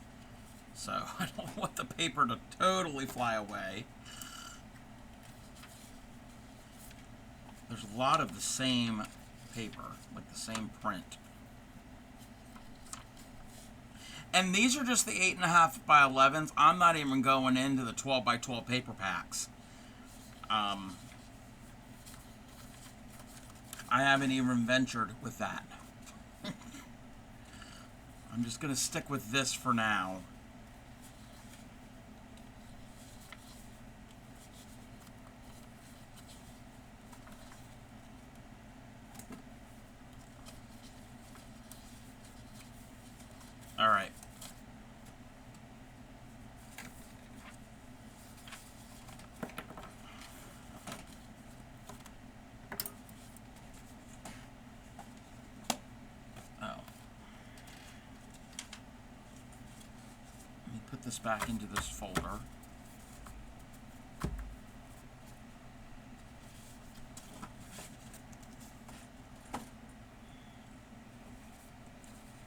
so I don't want the paper to totally fly away. There's a lot of the same paper, like the same print. And these are just the 8.5 by 11s. I'm not even going into the 12 by 12 paper packs. I haven't even ventured with that. I'm just going to stick with this for now. All right. This back into this folder.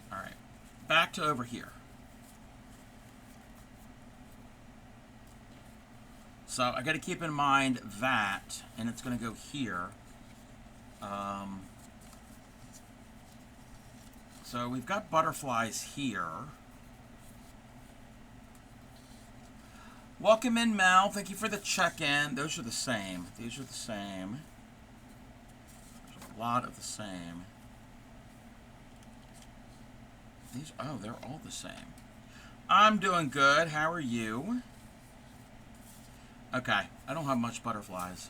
All right, back to over here. So I got to keep in mind that, and it's going to go here. So we've got butterflies here. Welcome in, Mel. Thank you for the check-in. Those are the same. These are the same. There's a lot of the same. These, oh, they're all the same. I'm doing good. How are you? Okay, I don't have much butterflies.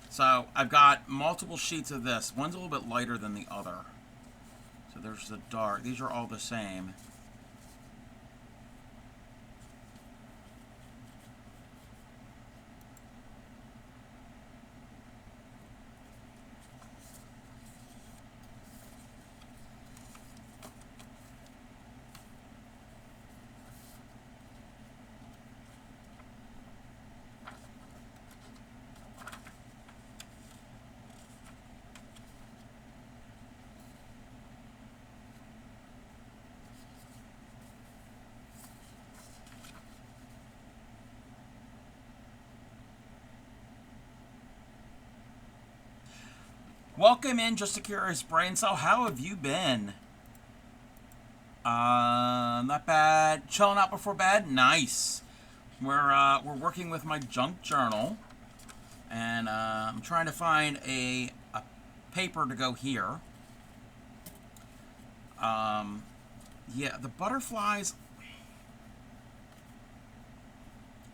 So I've got multiple sheets of this. One's a little bit lighter than the other. So there's the dark. These are all the same. Welcome in, Just a Curious Brain Cell. How have you been? Not bad. Chilling out before bed? Nice. We're working with my junk journal, and I'm trying to find a paper to go here. Yeah, the butterflies.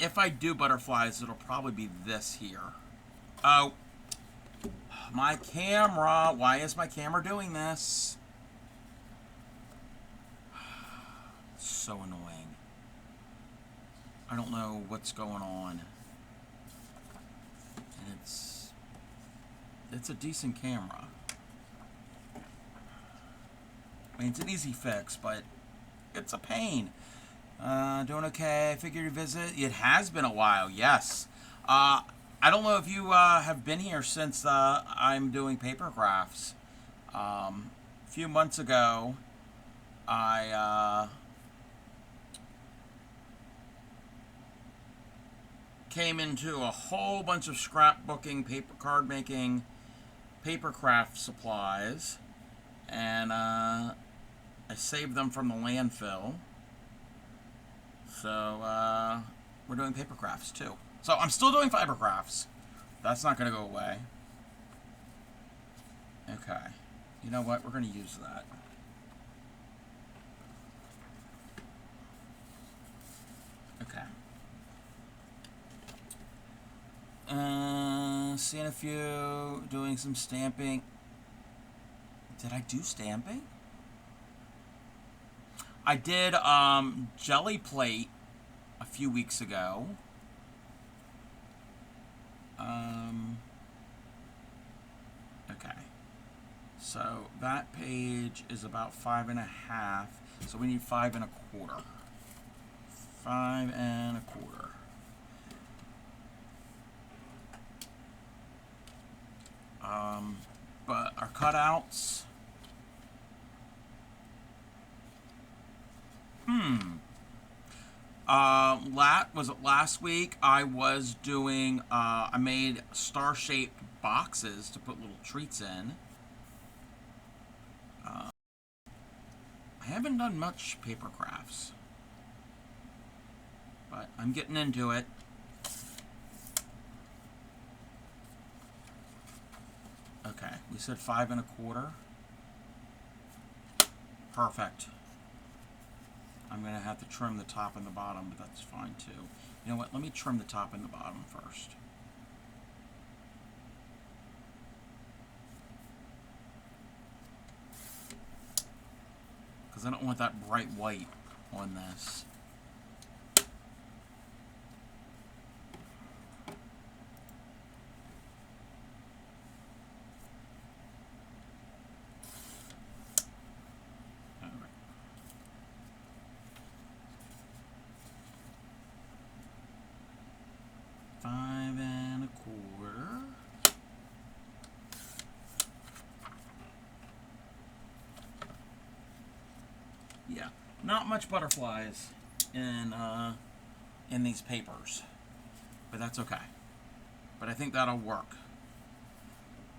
If I do butterflies, it'll probably be this here. Oh. My camera. Why is my camera doing this? So annoying. I don't know what's going on. And it's a decent camera. I mean, it's an easy fix, but it's a pain. Doing okay. I figured you'd visit. It has been a while, yes. I don't know if you have been here since I'm doing paper crafts. A few months ago, I came into a whole bunch of scrapbooking, paper card making, paper craft supplies, and I saved them from the landfill. So we're doing paper crafts too. So I'm still doing fiber crafts. That's not going to go away. Okay. You know what? We're going to use that. Okay. Seeing a few, doing some stamping. Did I do stamping? I did jelly plate a few weeks ago. Okay. So that page is about 5.5. So we need 5.25. 5.25. But our cutouts. Was it last week? I was doing. I made star-shaped boxes to put little treats in. I haven't done much paper crafts, but I'm getting into it. Okay, we said 5.25. Perfect. I'm going to have to trim the top and the bottom, but that's fine too. You know what? Let me trim the top and the bottom first. Because I don't want that bright white on this. Yeah, not much butterflies in these papers, but that's okay. But I think that'll work.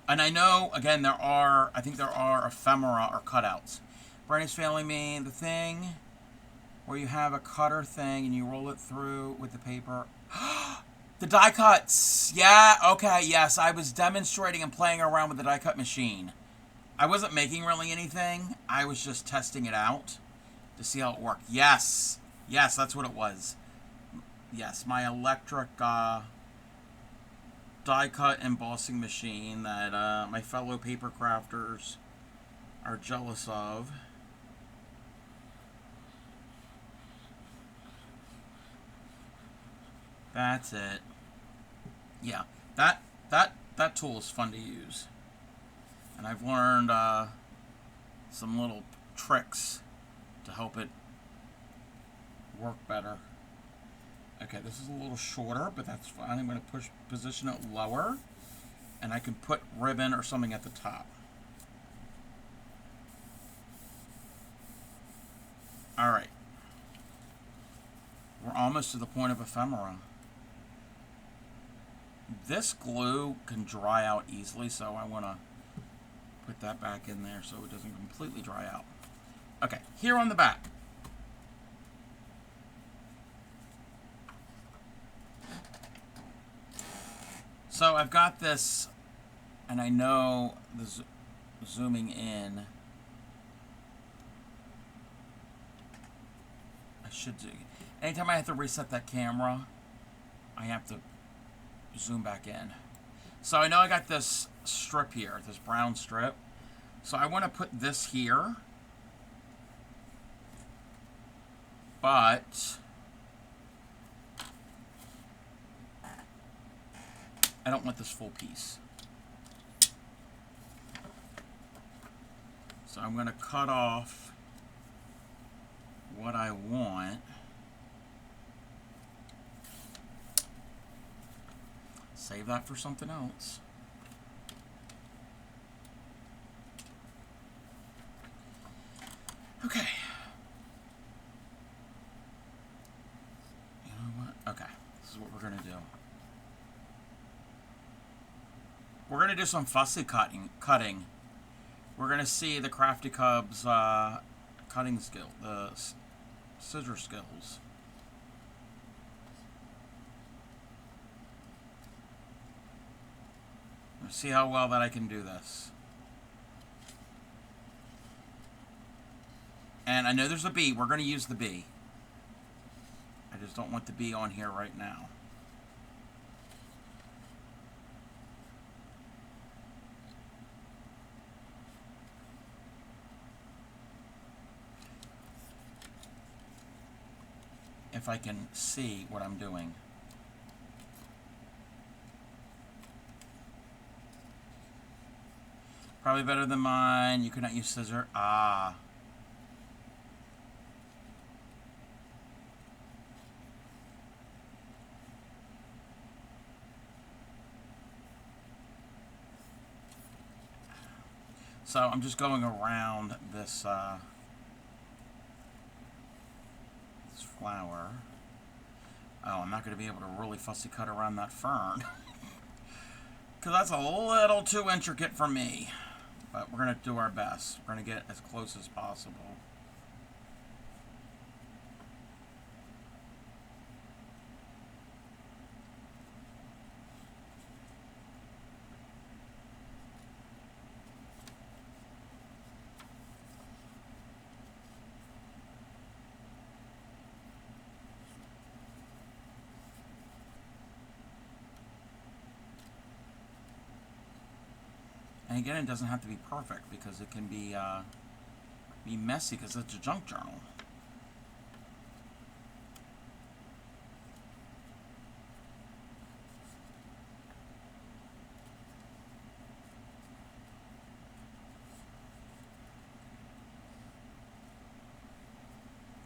And I know, again, I think there are ephemera or cutouts. Bernie's failing me. The thing where you have a cutter thing and you roll it through with the paper. The die cuts. Yeah, okay, yes. I was demonstrating and playing around with the die cut machine. I wasn't making really anything. I was just testing it out to see how it worked. Yes. Yes, that's what it was. Yes, my electric die cut embossing machine that my fellow paper crafters are jealous of. That's it. Yeah, that tool is fun to use, and I've learned some little tricks to help it work better. Okay, this is a little shorter, but that's fine. I'm going to position it lower, and I can put ribbon or something at the top. All right, we're almost to the point of ephemera. This glue can dry out easily, so I want to put that back in there so it doesn't completely dry out. Okay, here on the back. So I've got this, and I know the zooming in. I should do. Anytime I have to reset that camera, I have to zoom back in. So I know I got this strip here, this brown strip. So I want to put this here. But I don't want this full piece. So I'm going to cut off what I want. Save that for something else. Okay. You know what? Okay. This is what we're going to do. We're going to do some fussy cutting. We're going to see the Crafty Cub's cutting skill, the scissor skills. Let's see how well that I can do this. And I know there's a bee. We're going to use the bee. I just don't want the bee on here right now. If I can see what I'm doing. Probably better than mine. You cannot use scissor. Ah. So I'm just going around this this flower. Oh, I'm not going to be able to really fussy cut around that fern. Because that's a little too intricate for me. But we're going to do our best. We're going to get as close as possible. And again, it doesn't have to be perfect because it can be messy because it's a junk journal.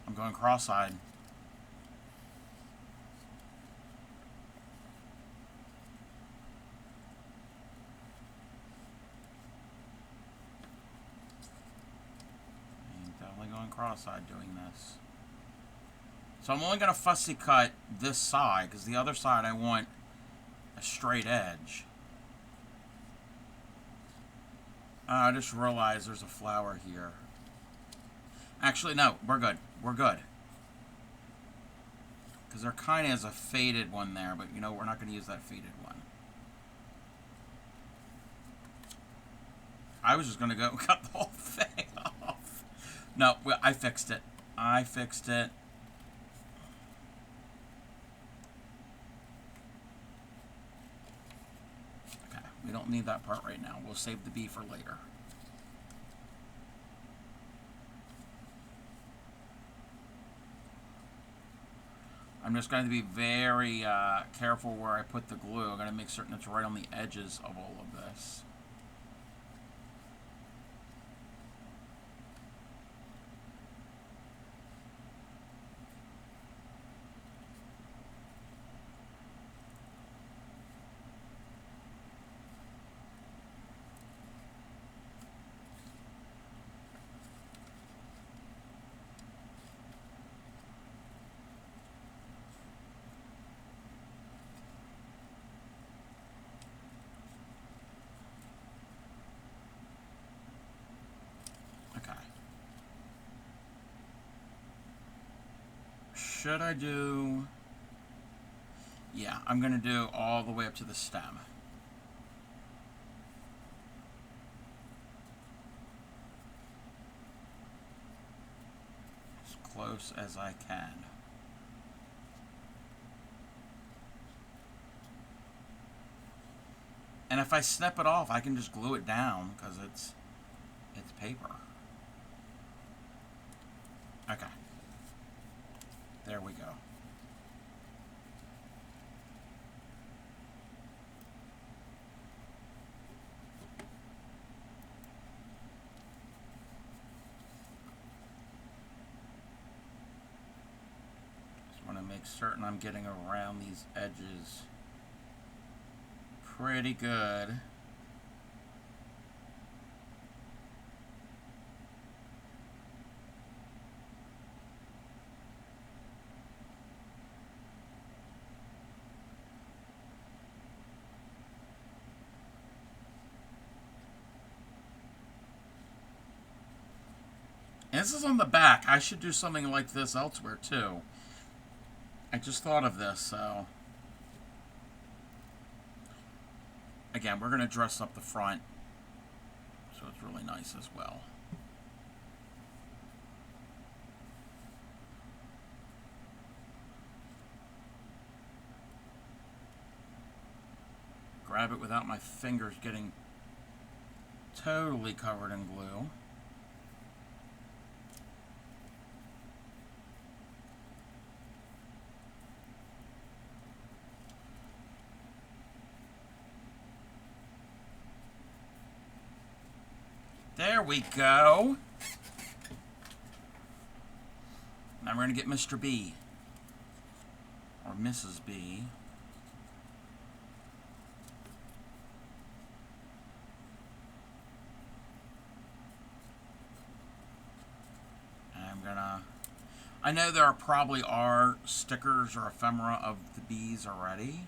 I'm going cross-eyed. Cross-eyed doing this. So I'm only going to fussy cut this side because the other side I want a straight edge. I just realized there's a flower here. Actually, no, we're good. We're good. Because there kind of is a faded one there, but you know, we're not going to use that faded one. I was just going to go cut the whole thing off. No, I fixed it. I fixed it. Okay, we don't need that part right now. We'll save the bee for later. I'm just going to be very careful where I put the glue. I'm going to make certain it's right on the edges of all of this. Should I do... Yeah, I'm going to do all the way up to the stem. As close as I can. And if I snip it off, I can just glue it down because it's paper. Okay. There we go. Just want to make certain I'm getting around these edges pretty good. And this is on the back. I should do something like this elsewhere too. I just thought of this, so again, we're going to dress up the front so it's really nice as well. Grab it without my fingers getting totally covered in glue. There we go. Now we're going to get Mr. B. Or Mrs. B. And I'm going to... I know there probably are stickers or ephemera of the bees already.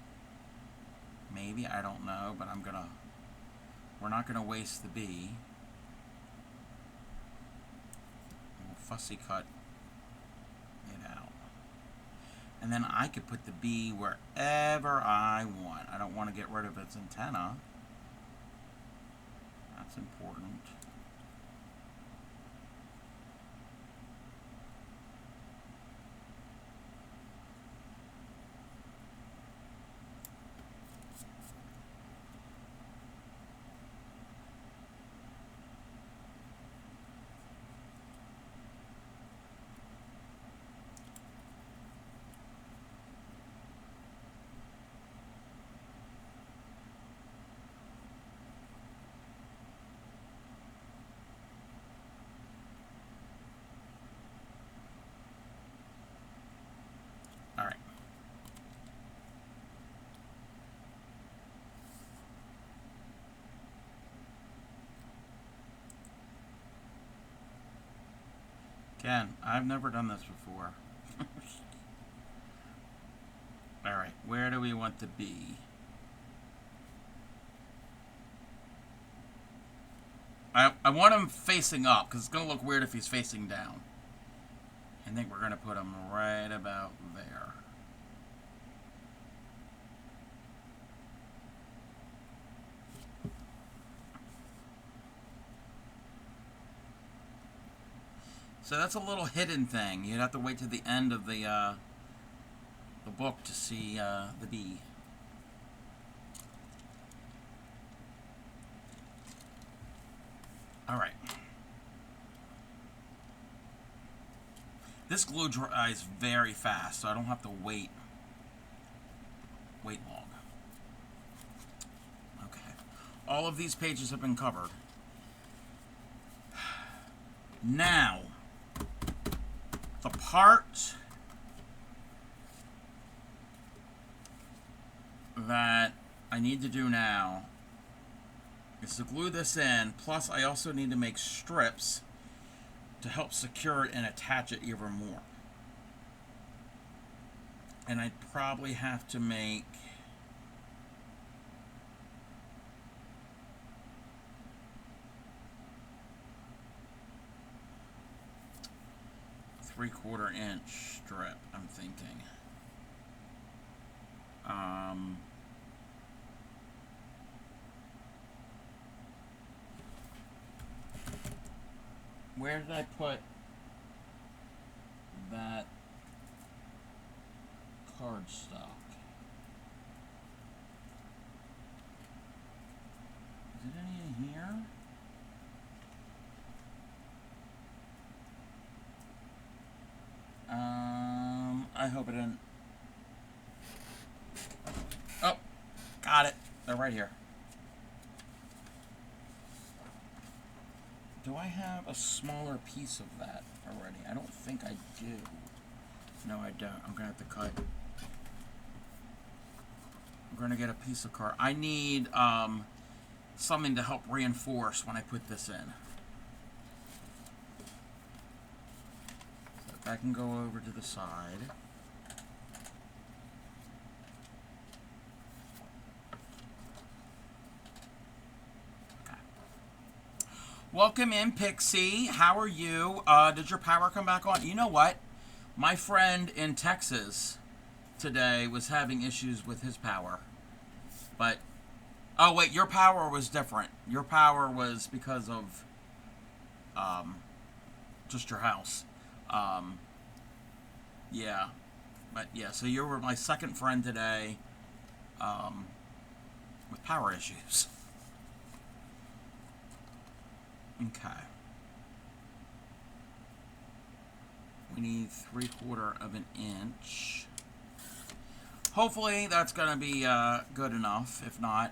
Maybe, I don't know, but I'm going to... We're not going to waste the bee. Fussy cut it out. And then I could put the bee wherever I want. I don't want to get rid of its antenna. That's important. All right. Again, I've never done this before. All right, where do we want the bee? I want him facing up because it's going to look weird if he's facing down. I think we're going to put him right about there. So that's a little hidden thing. You'd have to wait to the end of the book to see the bee. All right. This glue dries very fast, so I don't have to wait long. Okay. All of these pages have been covered. Now, the part that I need to do now is to glue this in, plus I also need to make strips to help secure it and attach it even more. And I'd probably have to make a 3/4 inch strip, I'm thinking. Where did I put that cardstock? I hope it didn't. Oh, got it. They're right here. Do I have a smaller piece of that already? I don't think I do. No, I don't. I'm going to have to cut. I'm going to get a piece of card. I need something to help reinforce when I put this in. So that can go over to the side. Welcome in, Pixie. How are you? Did your power come back on? You know what? My friend in Texas today was having issues with his power. But, oh wait, your power was different. Your power was because of just your house. Yeah. But yeah, so you were my second friend today with power issues. Okay. We need 3/4 of an inch. Hopefully that's going to be good enough. If not,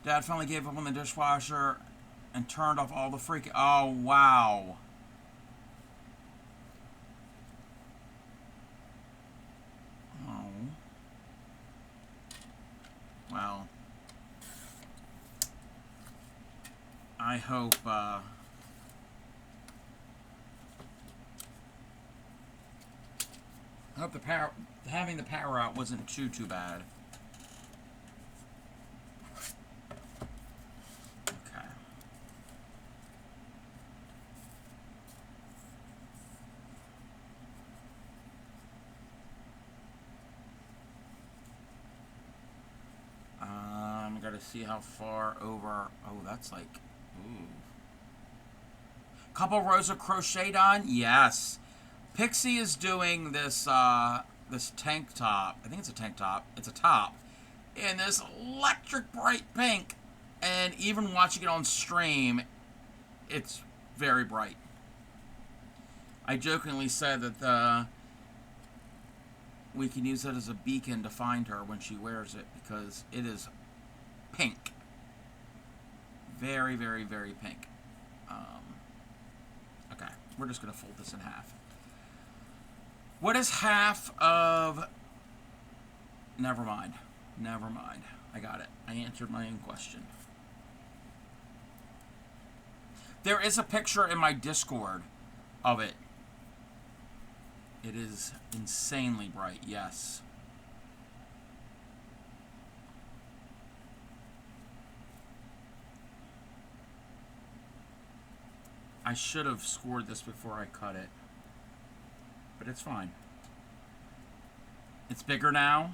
Dad finally gave up on the dishwasher and turned off all the freaking... Oh, wow. Oh. Well. I hope... I hope the power, having the power out wasn't too bad. Okay. Gotta see how far over. Oh, that's like, ooh. Couple rows of crochet done. Yes. Pixie is doing this this tank top. I think it's a tank top. It's a top in this electric bright pink, and even watching it on stream, it's very bright. I jokingly said that we can use it as a beacon to find her when she wears it because it is pink. Very, very, very pink. Okay, we're just gonna fold this in half. What is half of... Never mind. Never mind. I got it. I answered my own question. There is a picture in my Discord of it. It is insanely bright, yes. I should have scored this before I cut it. But it's fine. It's bigger now.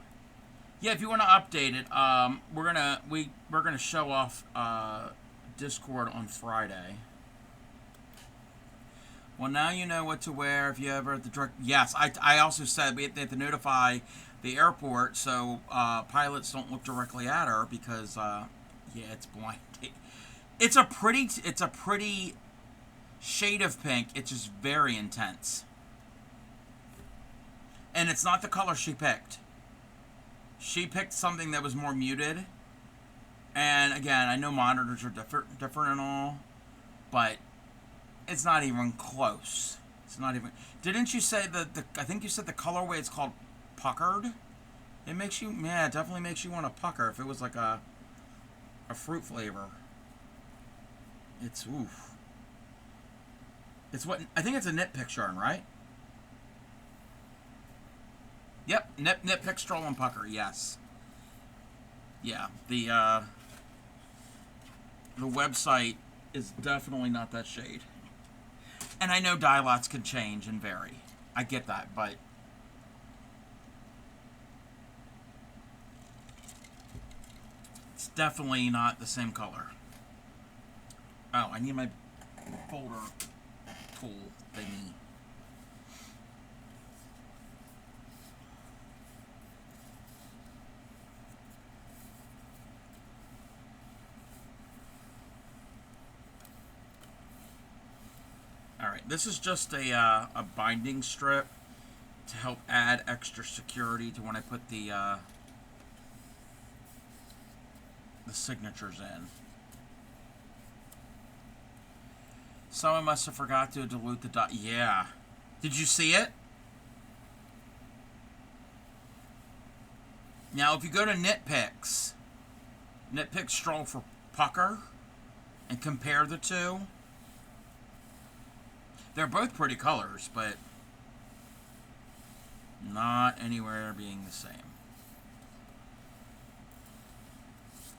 Yeah, if you want to update it, we're gonna show off Discord on Friday. Well, now you know what to wear if you ever at the direct. Yes, I also said we have to notify the airport so pilots don't look directly at her because yeah, it's blinding. It's a pretty shade of pink. It's just very intense. And it's not the color she picked. She picked something that was more muted. And again, I know monitors are different and all, but it's not even close. It's not even... Didn't you say that I think you said the colorway is called puckered? It makes you... Yeah, it definitely makes you want to pucker if it was like a fruit flavor. It's... Oof. It's what... I think it's a Knit Pick yarn, right? Yep, Knit Pick, Stroll, and Pucker, yes. Yeah, the website is definitely not that shade. And I know dye lots can change and vary. I get that, but... It's definitely not the same color. Oh, I need my folder tool thingy. Alright, this is just a binding strip to help add extra security to when I put the signatures in. Someone must have forgot to dilute the dot. Yeah. Did you see it? Now, if you go to nitpicks stroll for pucker, and compare the two, they're both pretty colors, but not anywhere being the same.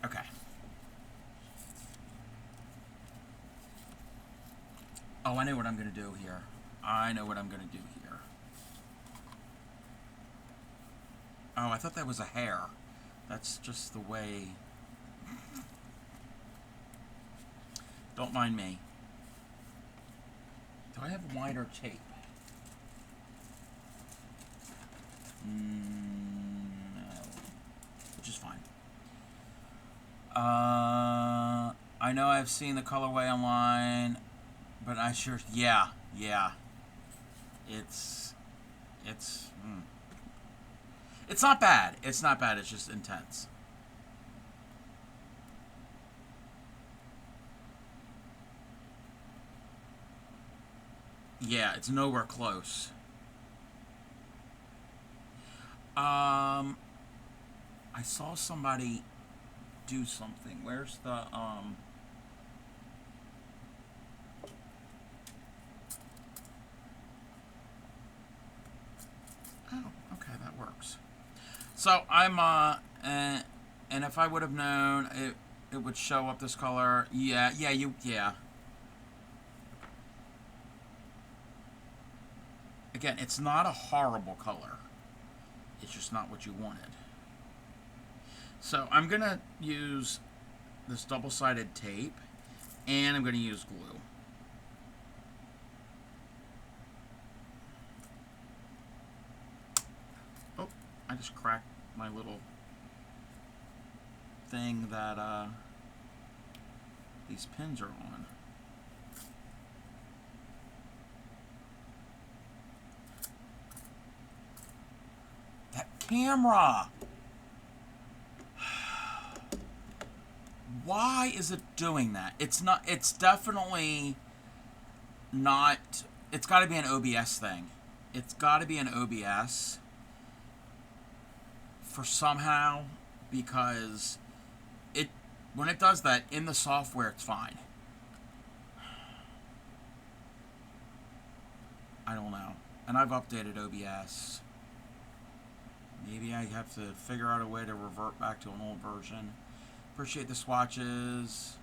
Okay. Oh, I know what I'm going to do here. I know what I'm going to do here. Oh, I thought that was a hair. That's just the way... Don't mind me. Do I have wider tape? No. Which is fine. I know I've seen the colorway online, but I sure... Yeah. It's not bad. It's not bad. It's just intense. Yeah, it's nowhere close. I saw somebody do something. Where's the Oh, okay, that works. So I'm and if I would have known it would show up this color. Yeah. Again, it's not a horrible color. It's just not what you wanted. So I'm going to use this double-sided tape, and I'm going to use glue. Oh, I just cracked my little thing that these pins are on. That camera! Why is it doing that? It's definitely not, it's got to be an OBS thing. It's got to be an OBS for somehow, because when it does that in the software, it's fine. I don't know. And I've updated OBS. Maybe I have to figure out a way to revert back to an old version. Appreciate the swatches.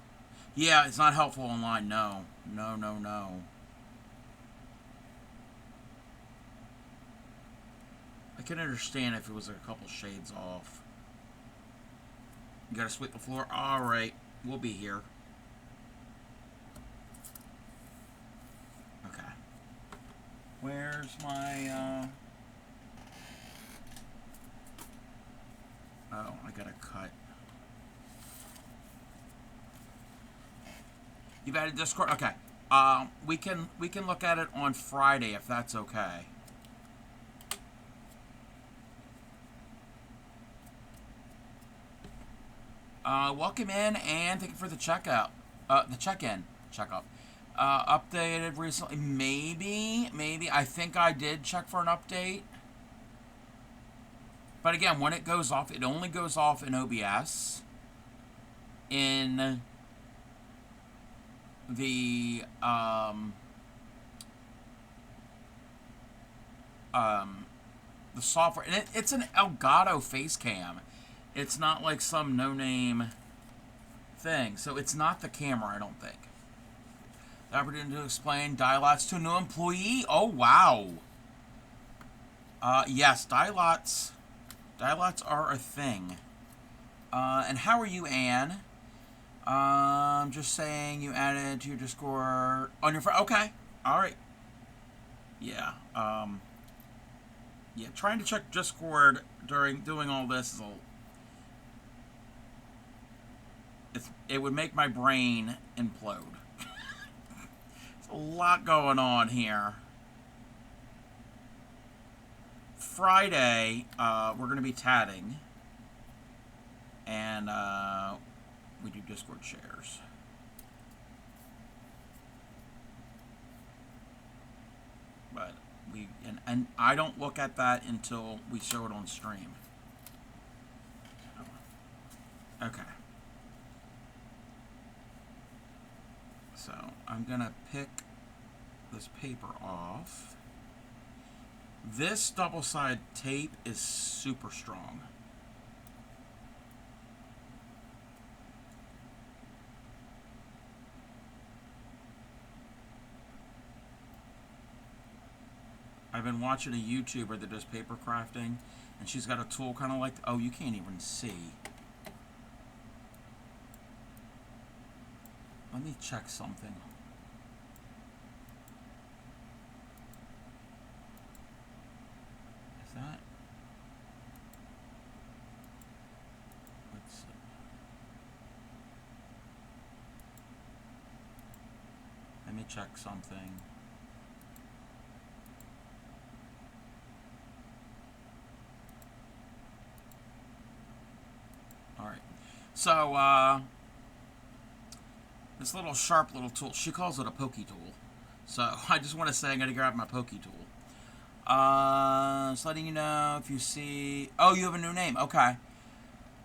Yeah, it's not helpful online. No. I can understand if it was a couple shades off. You gotta sweep the floor? Alright, we'll be here. Okay. Where's my, Oh, I gotta cut. You've added Discord? Okay. We can look at it on Friday if that's okay. Welcome in, and thank you for the checkout. The check-in. Checkup. Updated recently. Maybe. I think I did check for an update. But again, when it goes off, it only goes off in OBS. In the software, and it's an Elgato face cam. It's not like some no-name thing, so it's not the camera, I don't think. The opportunity to explain dialots to a new employee. Oh wow. Yes, dialots are a thing. And how are you, Anne? Just saying you added to your Discord on your phone. Okay. Alright. Yeah. Yeah, trying to check Discord during doing all this is it would make my brain implode. There's a lot going on here. Friday, we're going to be tatting. And we do Discord shares. But and I don't look at that until we show it on stream. Okay. So I'm gonna pick this paper off. This double-sided tape is super strong. I've been watching a YouTuber that does paper crafting, and she's got a tool kind of like, oh, you can't even see. Let me check something. Is that? Let's see. Let me check something. Alright. So, this little sharp little tool, she calls it a pokey tool. So, I just want to say I'm going to grab my pokey tool. Just letting you know if you see... Oh, you have a new name. Okay.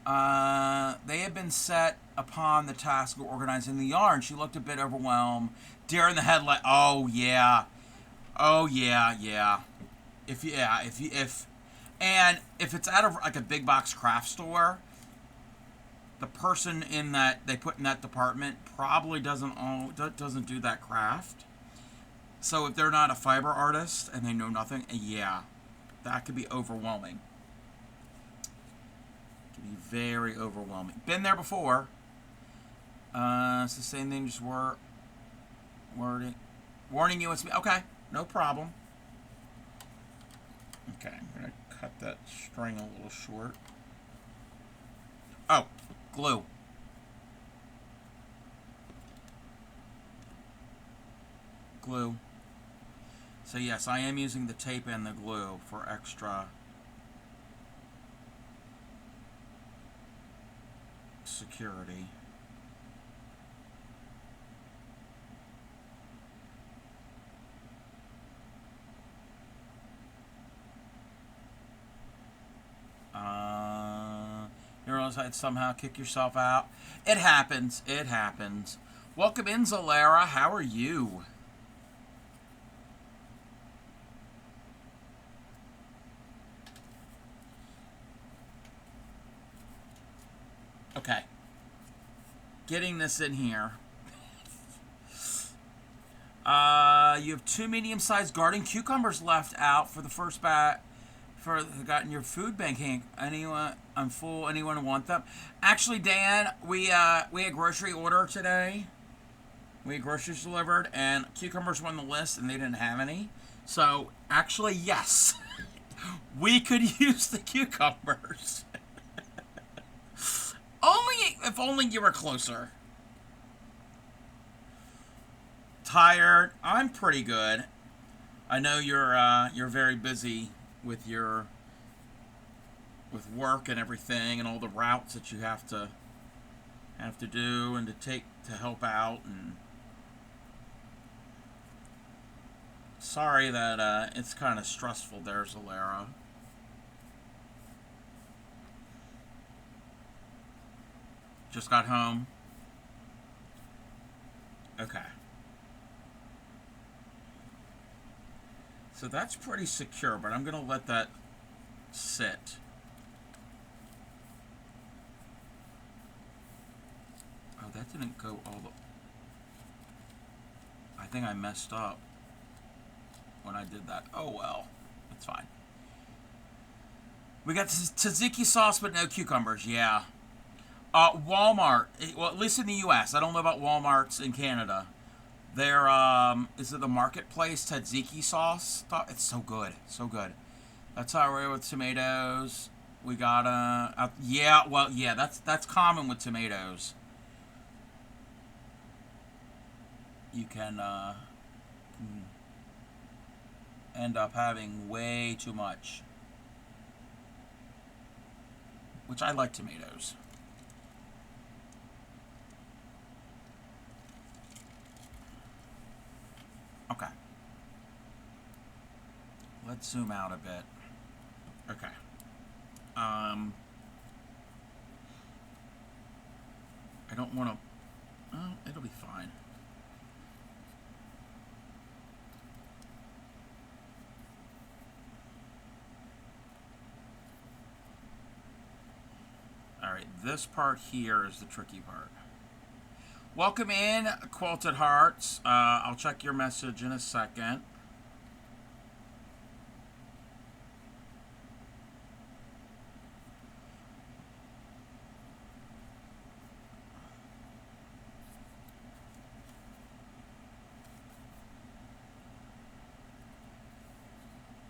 They have been set upon the task of organizing the yarn. She looked a bit overwhelmed. Deer in the headlight. Oh, yeah. Oh, yeah, yeah. If it's at like a big box craft store, the person in that they put in that department probably doesn't do that craft. So if they're not a fiber artist and they know nothing, yeah, that could be overwhelming. It could be very overwhelming. Been there before. It's the same thing, just warning you it's me. Okay, no problem. Okay, I'm gonna cut that string a little short. Oh, glue. Glue. So yes, I am using the tape and the glue for extra security. You realize I'd somehow kick yourself out? It happens. It happens. Welcome in, Zalera. How are you? Okay. Getting this in here. You have 2 medium-sized garden cucumbers left out for the first bat. For got in your food bank. Anyone? I'm full. Anyone want them? Actually, Dan, we had grocery order today. We had groceries delivered, and cucumbers were on the list, and they didn't have any. So actually, yes, we could use the cucumbers. If only you were closer. Tired. I'm pretty good. I know you're very busy with work and everything, and all the routes that you have to do and to help out. And sorry that it's kind of stressful there, Zalera. Just got home. Okay. So that's pretty secure, but I'm going to let that sit. Oh, that didn't go all the... I think I messed up when I did that. Oh, well. It's fine. We got tzatziki sauce, but no cucumbers. Yeah. Walmart. Well, at least in the U.S. I don't know about Walmarts in Canada. Their, is it the Marketplace tzatziki sauce? It's so good. So good. That's how we're with tomatoes. We got, yeah, well, yeah, that's common with tomatoes. You can, end up having way too much. which I like tomatoes. Okay. Let's zoom out a bit. Okay. I don't want to... Oh, it'll be fine. Alright, this part here is the tricky part. Welcome in, Quilted Hearts. I'll check your message in a second.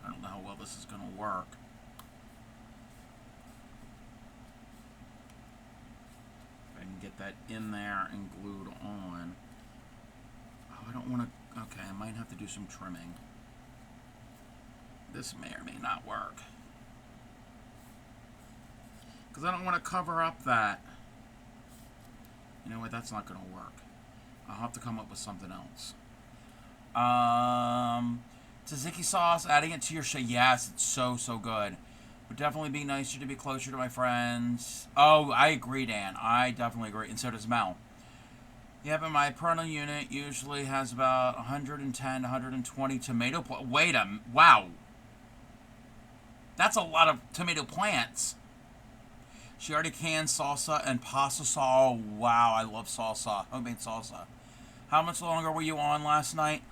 I don't know how well this is going to work. If I can get that in there and glued on. Oh, I don't want to... Okay, I might have to do some trimming. This may or may not work. Because I don't want to cover up that. You know what? That's not going to work. I'll have to come up with something else. Tzatziki sauce, adding it to your yes, it's so, so good. Would definitely be nicer to be closer to my friends. Oh, I agree, Dan. I definitely agree. And so does Mel. Yeah, but my parental unit usually has about 110 to 120 tomato plants. Wait a... Wow. That's a lot of tomato plants. She already canned salsa and pasta sauce. Oh, wow, I love salsa. Homemade salsa. How much longer were you on last night?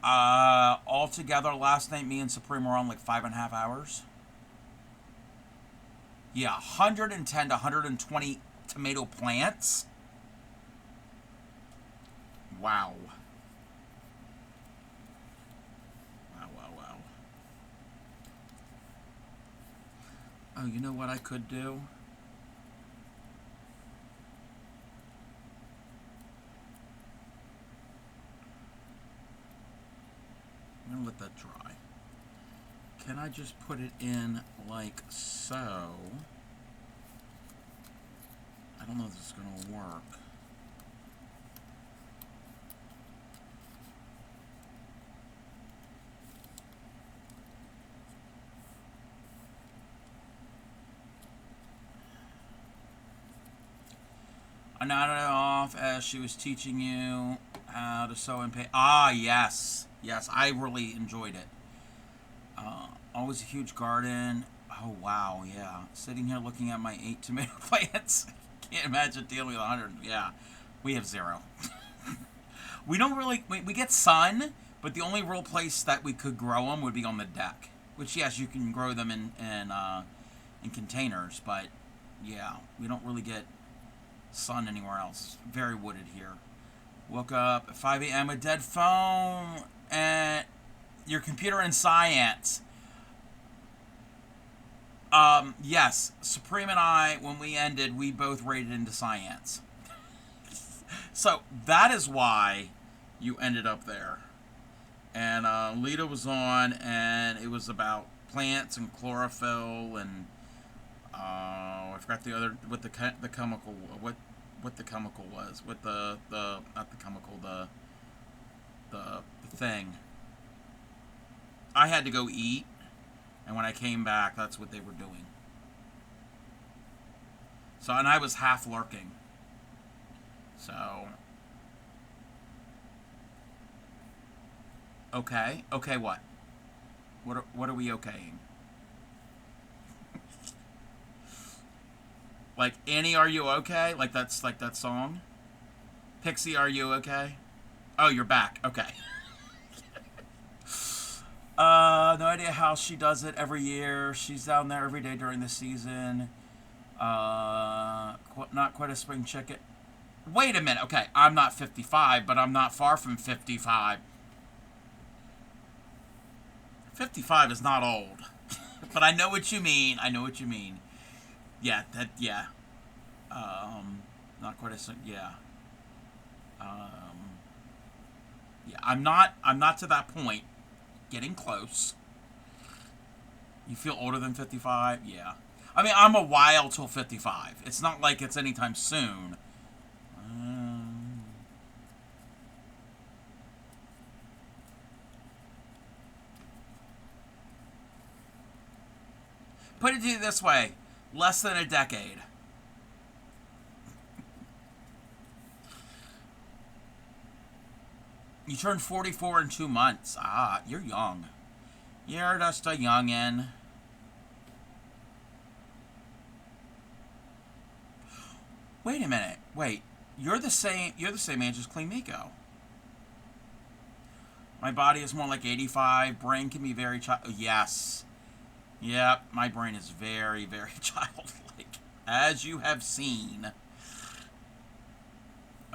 Altogether, last night, me and Supreme were on like 5.5 hours. Yeah, 110 to 120 tomato plants. Wow. Wow, wow, wow. Oh, you know what I could do? I'm going to let that dry. Can I just put it in like so? I don't know if this is going to work. I nodded it off as she was teaching you how to sew and paint. Ah, yes. Yes, I really enjoyed it. Always a huge garden. Oh, wow, yeah. Sitting here looking at my 8 tomato plants. Can't imagine dealing with 100. Yeah, we have 0. We don't really... We get sun, but the only real place that we could grow them would be on the deck. Which, yes, you can grow them in containers, but, yeah, we don't really get sun anywhere else. Very wooded here. Woke up at 5 a.m. a dead phone and your computer in science. Yes, Supreme and I, when we ended, we both rated into science. So that is why you ended up there. And Lita was on, and it was about plants and chlorophyll and I forgot the other what the chemical what the chemical was, what the not the chemical, the thing. I had to go eat, and when I came back, that's what they were doing. So, and I was half lurking. So, okay, okay, what? What are we okaying? Like, Annie, are you okay? Like that's like that song. Pixie, are you okay? Oh, you're back. Okay. No idea how she does it every year. She's down there every day during the season. Not quite a spring chicken. Wait a minute. Okay, I'm not 55, but I'm not far from 55. 55 is not old. But I know what you mean. I know what you mean. Yeah, yeah. Not quite a, yeah. Yeah, I'm not to that point. Getting close. You feel older than 55? Yeah. I mean, I'm a while till 55. It's not like it's anytime soon. Put it to you this way. Less than a decade. You turned 44 in 2 months. Ah, you're young. You're just a youngin'. Wait a minute. Wait. You're the same age as Clean Miko. My body is more like 85. Brain can be very yes. Yep, my brain is very, very childlike. As you have seen.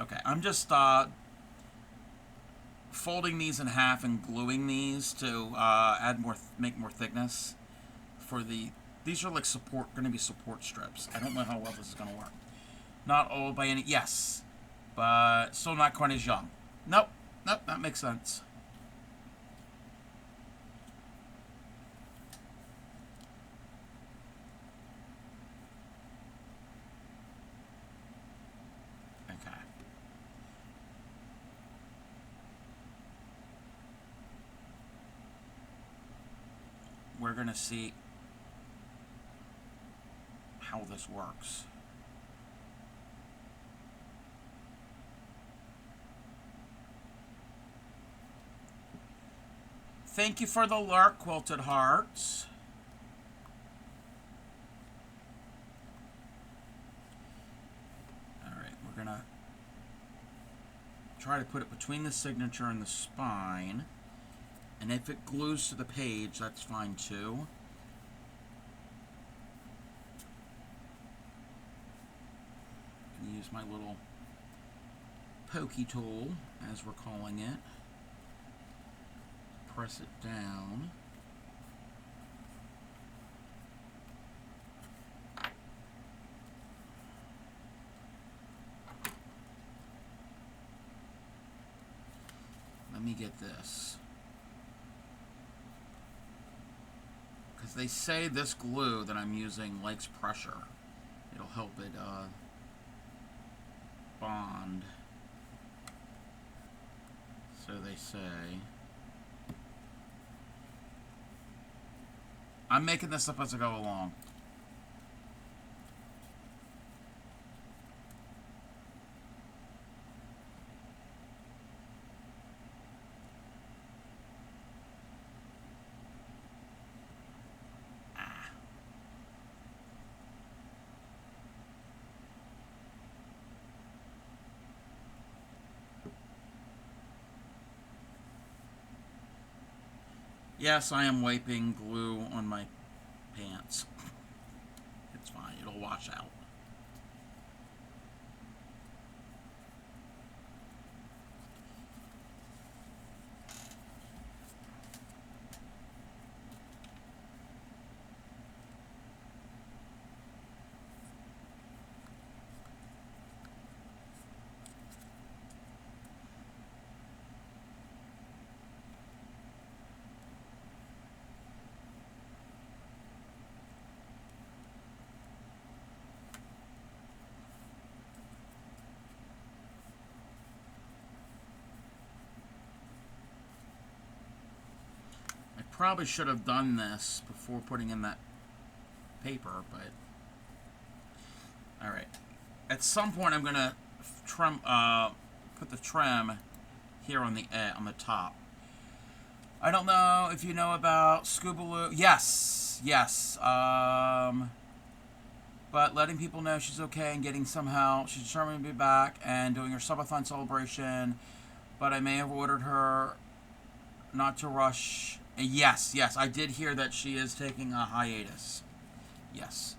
Okay, I'm just folding these in half and gluing these to make more thickness for the. These are like going to be support strips. I don't know how well this is going to work. Not old by any. Yes, but still not quite as young. Nope, that makes sense. Okay. We're going to see how this works. Thank you for the lurk, Quilted Hearts. Alright, we're going to try to put it between the signature and the spine. And if it glues to the page, that's fine too. I'm going to use my little pokey tool, as we're calling it. Press it down. Let me get this. Because they say this glue that I'm using likes pressure. It'll help it bond. So they say. I'm making this up as I go along. Yes, I am wiping glue on my pants. It's fine. It'll wash out. Probably should have done this before putting in that paper, but all right. At some point, I'm gonna trim, put the trim here on the top. I don't know if you know about Scoobaloo. Yes, yes. But letting people know she's okay and getting some help. She's determined to be back and doing her subathon celebration. But I may have ordered her not to rush. Yes, yes, I did hear that she is taking a hiatus. Yes.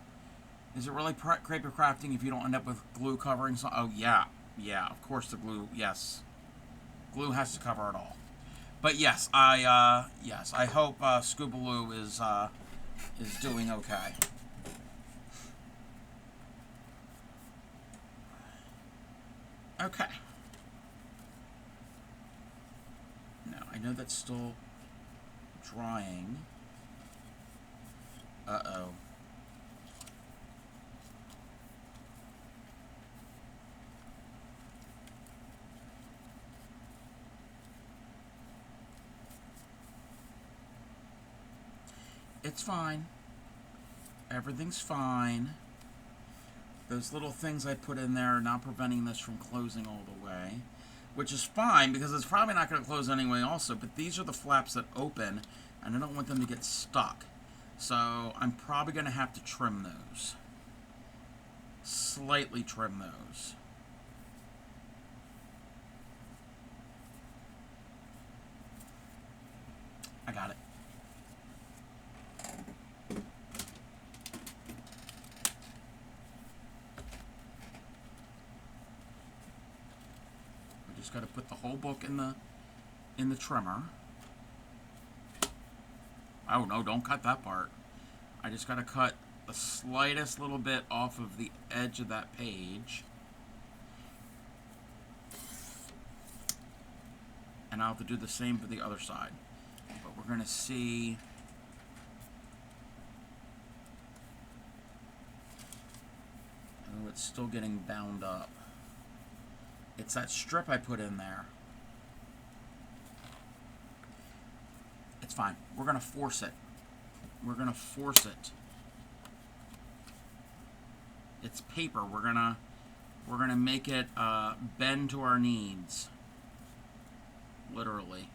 Is it really crepe crafting if you don't end up with glue covering something? Oh, yeah. Yeah, of course the glue, yes. Glue has to cover it all. But yes, I hope Scoobaloo is doing okay. Okay. Now, I know that's still drying. Uh-oh. It's fine. Everything's fine. Those little things I put in there are not preventing this from closing all the way, which is fine because it's probably not going to close anyway also, but these are the flaps that open, and I don't want them to get stuck. So I'm probably going to have to trim those. Slightly trim those. I got it. Just got to put the whole book in the trimmer. Oh no, don't cut that part. I just got to cut the slightest little bit off of the edge of that page. And I'll have to do the same for the other side. But we're going to see. Oh, it's still getting bound up. It's that strip I put in there. It's fine. We're going to force it. We're going to force it. It's paper. We're going to make it bend to our needs. Literally.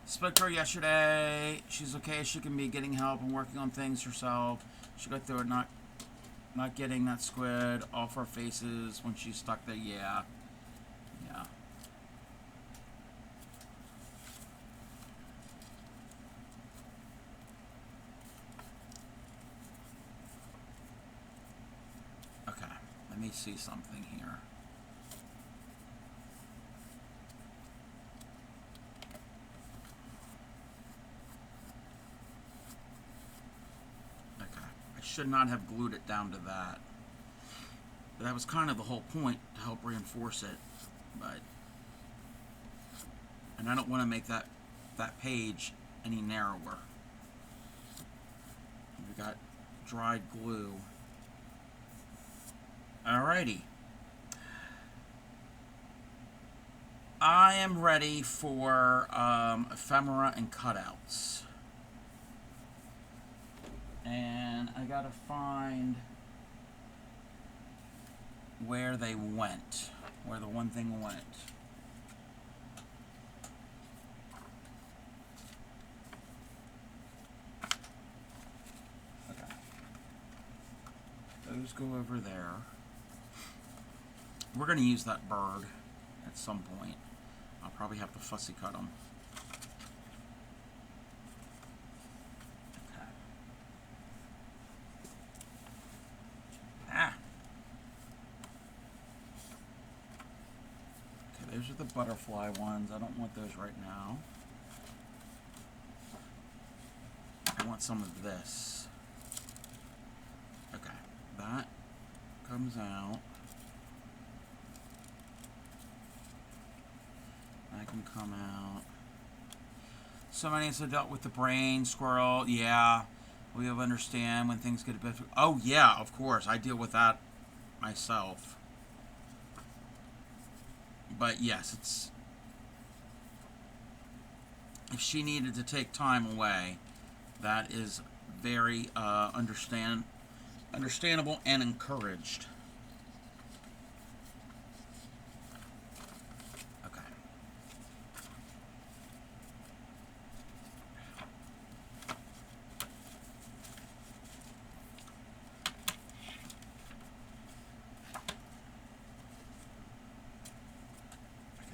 Spoke to her yesterday. She's okay. She can be getting help and working on things herself. She got through it not getting that squid off our faces when she's stuck there. Yeah. Yeah. Okay. Let me see something here. Should not have glued it down to that. But that was kind of the whole point, to help reinforce it. But and I don't want to make that page any narrower. We got dried glue. Alrighty. I am ready for ephemera and cutouts. And I gotta find where they went, where the one thing went. Okay. Those go over there. We're gonna use that bird at some point. I'll probably have to fussy cut them. Those are the butterfly ones. I don't want those right now. I want some of this. Okay, that comes out. That can come out. Somebody has dealt with the brain squirrel. Yeah, we have understand when things get a bit. Oh yeah, of course, I deal with that myself. But yes, it's if she needed to take time away, that is very understandable and encouraged. Okay.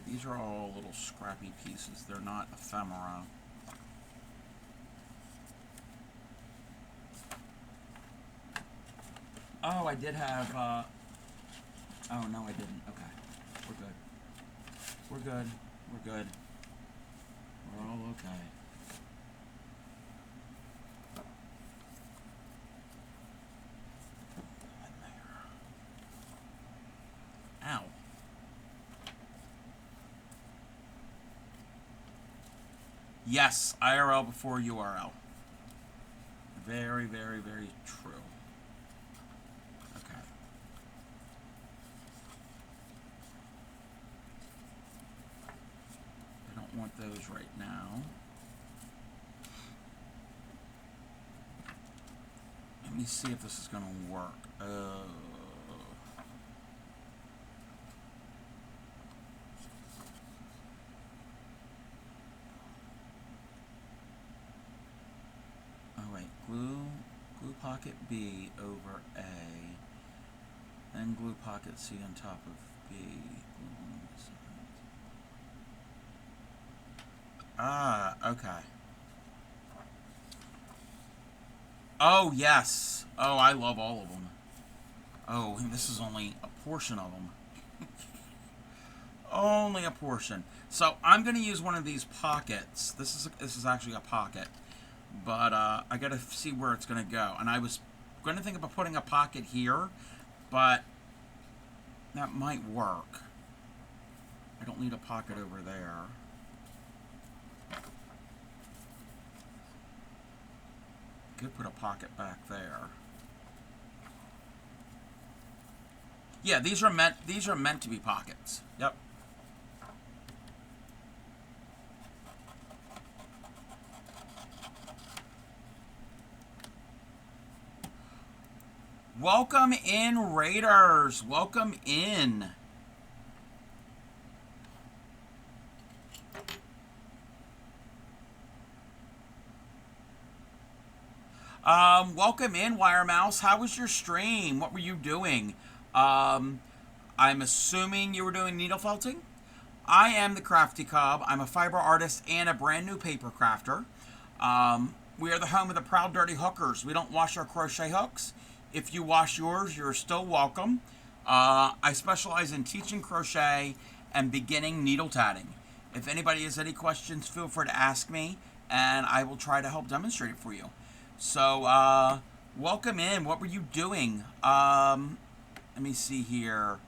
These are all little scrappy pieces. They're not ephemera. Oh, I did have, oh, no, I didn't. Okay. We're good. We're good. We're good. We're all okay. Ow. Yes, IRL before URL. Very, very, very true. Okay. I don't want those right now. Let me see if this is going to work. Oh wait, glue pocket B over A, then glue pocket C on top of B. Ah, okay. Oh, yes. Oh, I love all of them. Oh, and this is only a portion of them. Only a portion. So I'm going to use one of these pockets. This is actually a pocket, but I got to see where it's going to go. And I was going to think about putting a pocket here, but that might work. I don't need a pocket over there. Could put a pocket back there. Yeah, these are meant to be pockets. Yep. Welcome in, Raiders. Welcome in. Welcome in, Wire Mouse. How was your stream? What were you doing? I'm assuming you were doing needle felting. I am the Crafty Cub. I'm a fiber artist and a brand new paper crafter. We are the home of the proud dirty hookers. We don't wash our crochet hooks. If you wash yours, you're still welcome. I specialize in teaching crochet and beginning needle tatting. If anybody has any questions, feel free to ask me, and I will try to help demonstrate it for you. So, welcome in. What were you doing? Let me see here.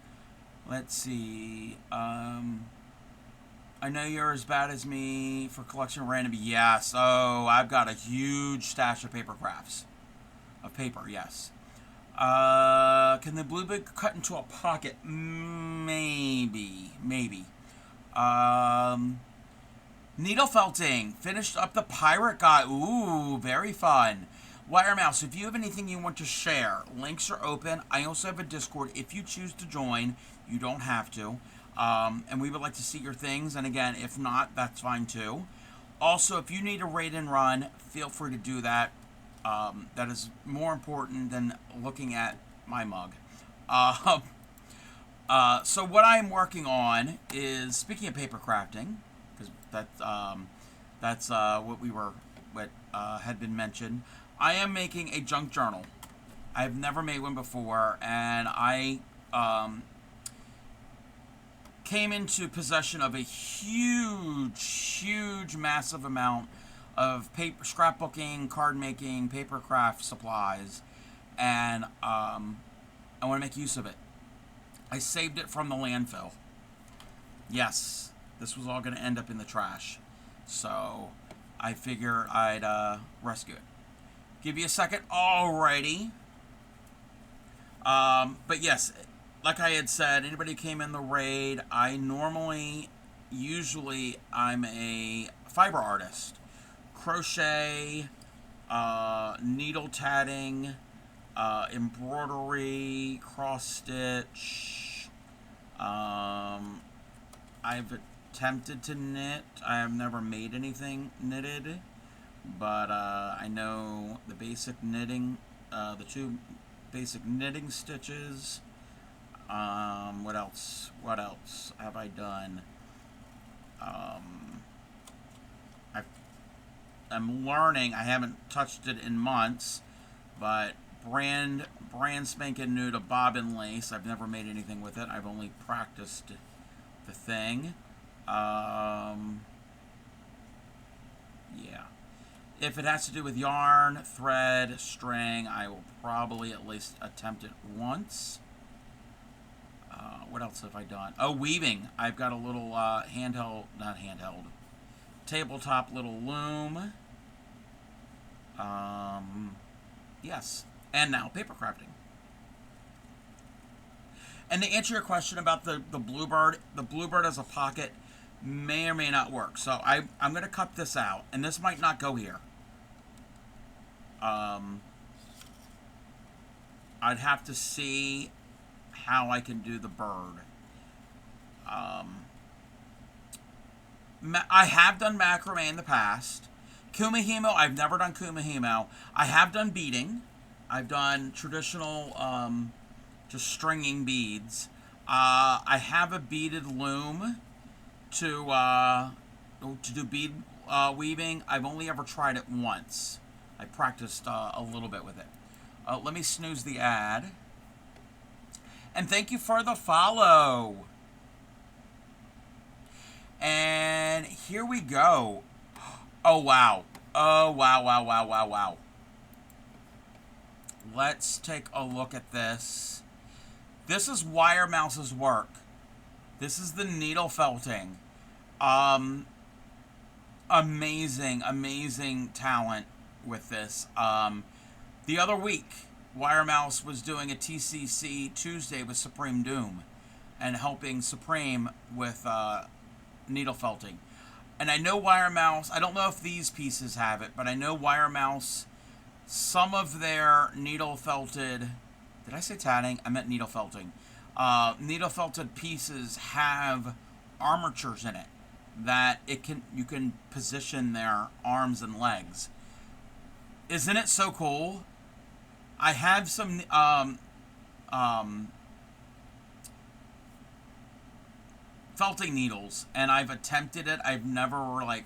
Let's see. I know you're as bad as me for collection of random. Yes. Oh, I've got a huge stash of paper crafts. Of paper, yes. Can the blue bit cut into a pocket? Maybe. Needle felting. Finished up the pirate guy. Ooh, very fun. Wire Mouse, if you have anything you want to share, links are open. I also have a Discord. If you choose to join, you don't have to. And we would like to see your things. And again, if not, that's fine too. Also, if you need a raid and run, feel free to do that. That is more important than looking at my mug. So what I'm working on is, speaking of paper crafting, because that's what had been mentioned. I am making a junk journal. I've never made one before, and I came into possession of a huge, massive amount of paper, scrapbooking, card making, paper craft supplies, and I want to make use of it. I saved it from the landfill. Yes, this was all going to end up in the trash, so I figure I'd rescue it. Give you a second. Alrighty. But yes, like I had said, anybody who came in the raid, usually I'm a fiber artist. Crochet, needle tatting, embroidery, cross stitch. I've attempted to knit. I have never made anything knitted, but I know the basic knitting, the two basic knitting stitches. What else? What else have I done? I'm learning. I haven't touched it in months, but brand spanking new to bobbin lace. I've never made anything with it. I've only practiced the thing. Yeah. If it has to do with yarn, thread, string, I will probably at least attempt it once. What else have I done? Oh, weaving. I've got a little tabletop little loom. Yes. And now paper crafting. And to answer your question about the bluebird as a pocket may or may not work. So I'm going to cut this out, and this might not go here. I'd have to see how I can do the bird. I have done macrame in the past. Kumihimo, I've never done Kumihimo. I have done beading. I've done traditional, just stringing beads. I have a beaded loom to do bead weaving. I've only ever tried it once. I practiced a little bit with it. Let me snooze the ad. And thank you for the follow. And here we go. Oh, wow. Oh, wow, wow, wow, wow, wow. Let's take a look at this. This is Wire Mouse's work. This is the needle felting. Amazing, amazing talent with this. The other week, Wire Mouse was doing a TCC Tuesday with Supreme Doom and helping Supreme with needle felting. And I know Wire Mouse, I don't know if these pieces have it, but I know Wire Mouse, some of their needle felted, did I say tatting? I meant needle felting. Needle felted pieces have armatures in it that you can position their arms and legs. Isn't it so cool? I have some felting needles, and I've attempted it. I've never really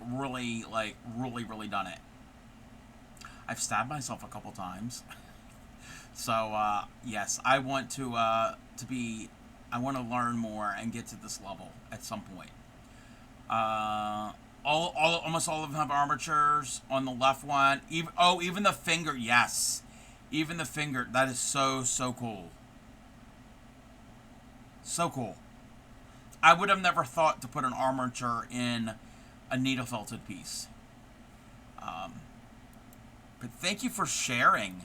done it. I've stabbed myself a couple times. So yes, I want to learn more and get to this level at some point. Almost all of them have armatures on the left one. Even the finger, yes. Even the finger, that is so cool. So cool. I would have never thought to put an armature in a needle felted piece. But thank you for sharing.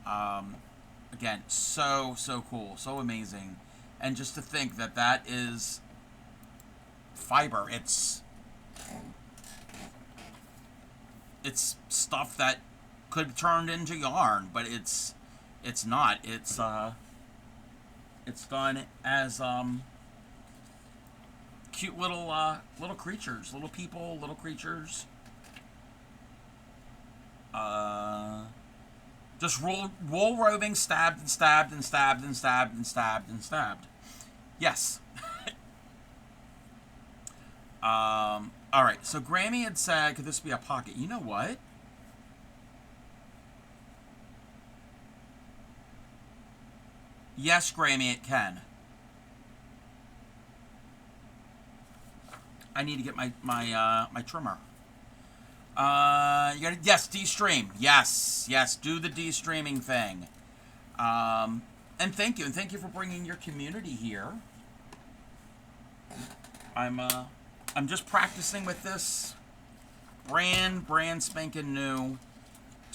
Again, so cool, so amazing. And just to think that is fiber. It's stuff that could be turned into yarn, but it's not. It's done as cute little creatures, little people, little creatures. Just wool roving, stabbed and stabbed and stabbed and stabbed and stabbed and stabbed. Yes. Alright, so Grammy had said, could this be a pocket? You know what? Yes, Grammy, it can. I need to get my trimmer. You gotta, yes, de-stream. Yes, do the de-streaming thing. And thank you for bringing your community here. I'm just practicing with this. Brand spanking new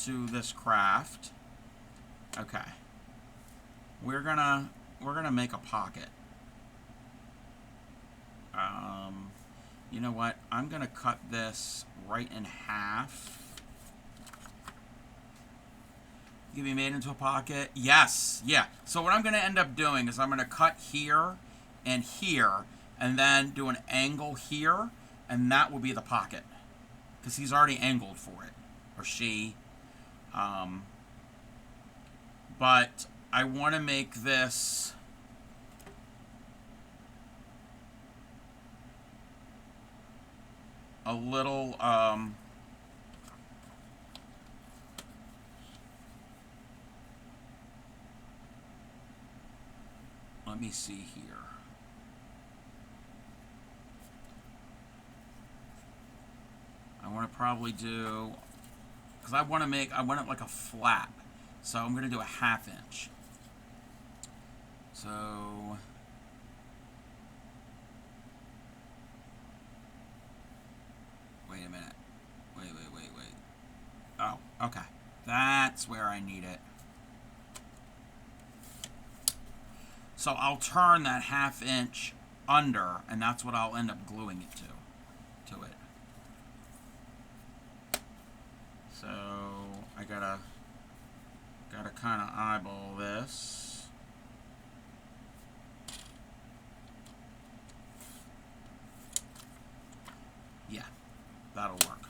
to this craft. Okay. We're gonna make a pocket. You know what? I'm gonna cut this right in half. Can be made into a pocket? Yes. Yeah. So what I'm gonna end up doing is I'm gonna cut here and here, and then do an angle here, and that will be the pocket. Because he's already angled for it. Or she. But I want to make this a little, let me see here. I want to probably do, because I want it like a flap. So I'm going to do a 1/2 inch. So wait a minute. Wait. Oh, okay. That that's where I need it. So I'll turn that 1/2 inch under, and that's what I'll end up gluing it to it. So I gotta kind of eyeball this. Yeah, that'll work.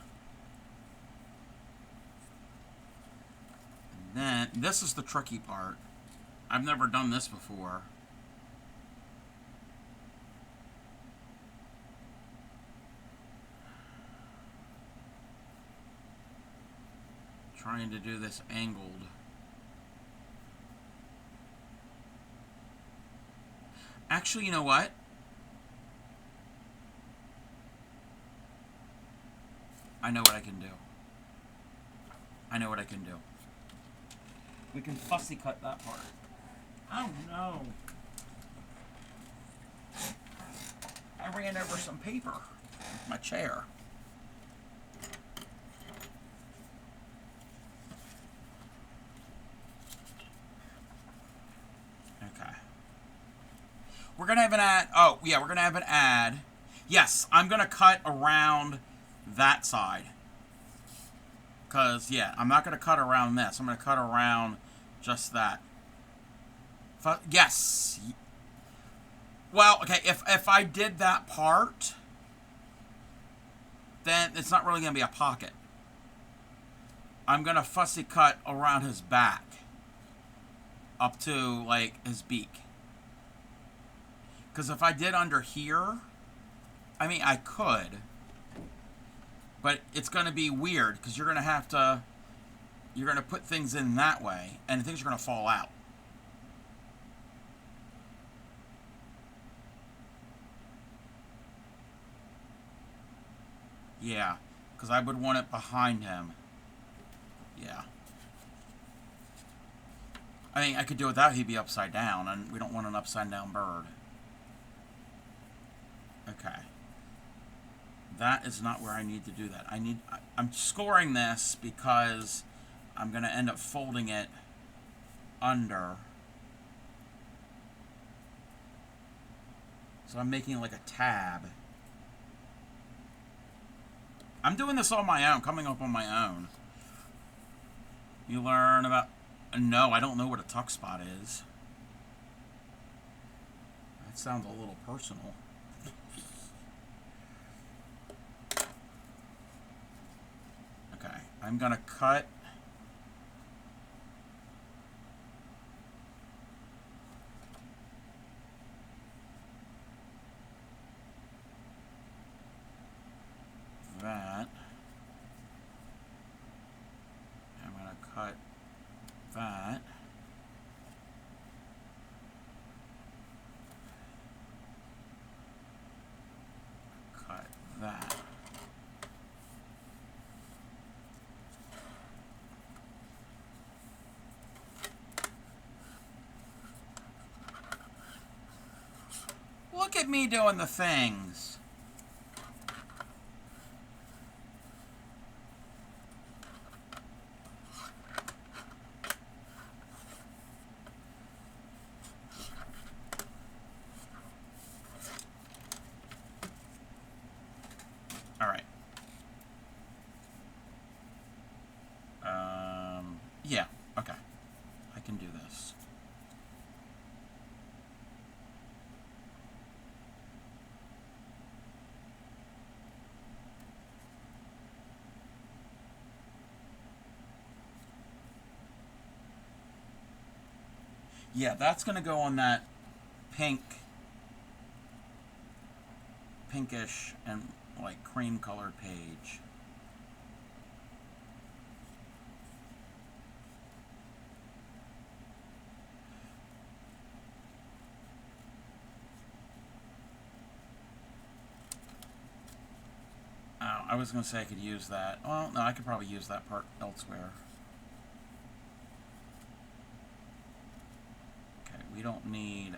And then this is the tricky part. I've never done this before. Trying to do this angled. Actually, you know what? I know what I can do. We can fussy cut that part. Oh no. I ran over some paper with my chair. Okay. We're going to have an ad. Oh, yeah, we're going to have an ad. Yes, I'm going to cut around that side. Because, yeah, I'm not going to cut around this. I'm going to cut around just that. Yes. Well, okay, if I did that part, then it's not really going to be a pocket. I'm going to fussy cut around his back up to, like, his beak. Because if I did under here, I mean, I could, but it's going to be weird because you're going to have to, you're going to put things in that way, and things are going to fall out. Yeah, because I would want it behind him. Yeah. I mean, I could do it without he'd be upside down, and we don't want an upside down bird. Okay. That is not where I need to do that. I'm scoring this because I'm going to end up folding it under. So I'm making like a tab. I'm doing this on my own, coming up on my own. You learn about... No, I don't know what a tuck spot is. That sounds a little personal. Okay, I'm going to cut... that. I'm going to cut that. Cut that. Look at me doing the things. All right. Yeah, okay. I can do this. Yeah, that's going to go on that pinkish and like cream colored page. Oh, I was going to say I could use that. Well, no, I could probably use that part elsewhere. Okay, we don't need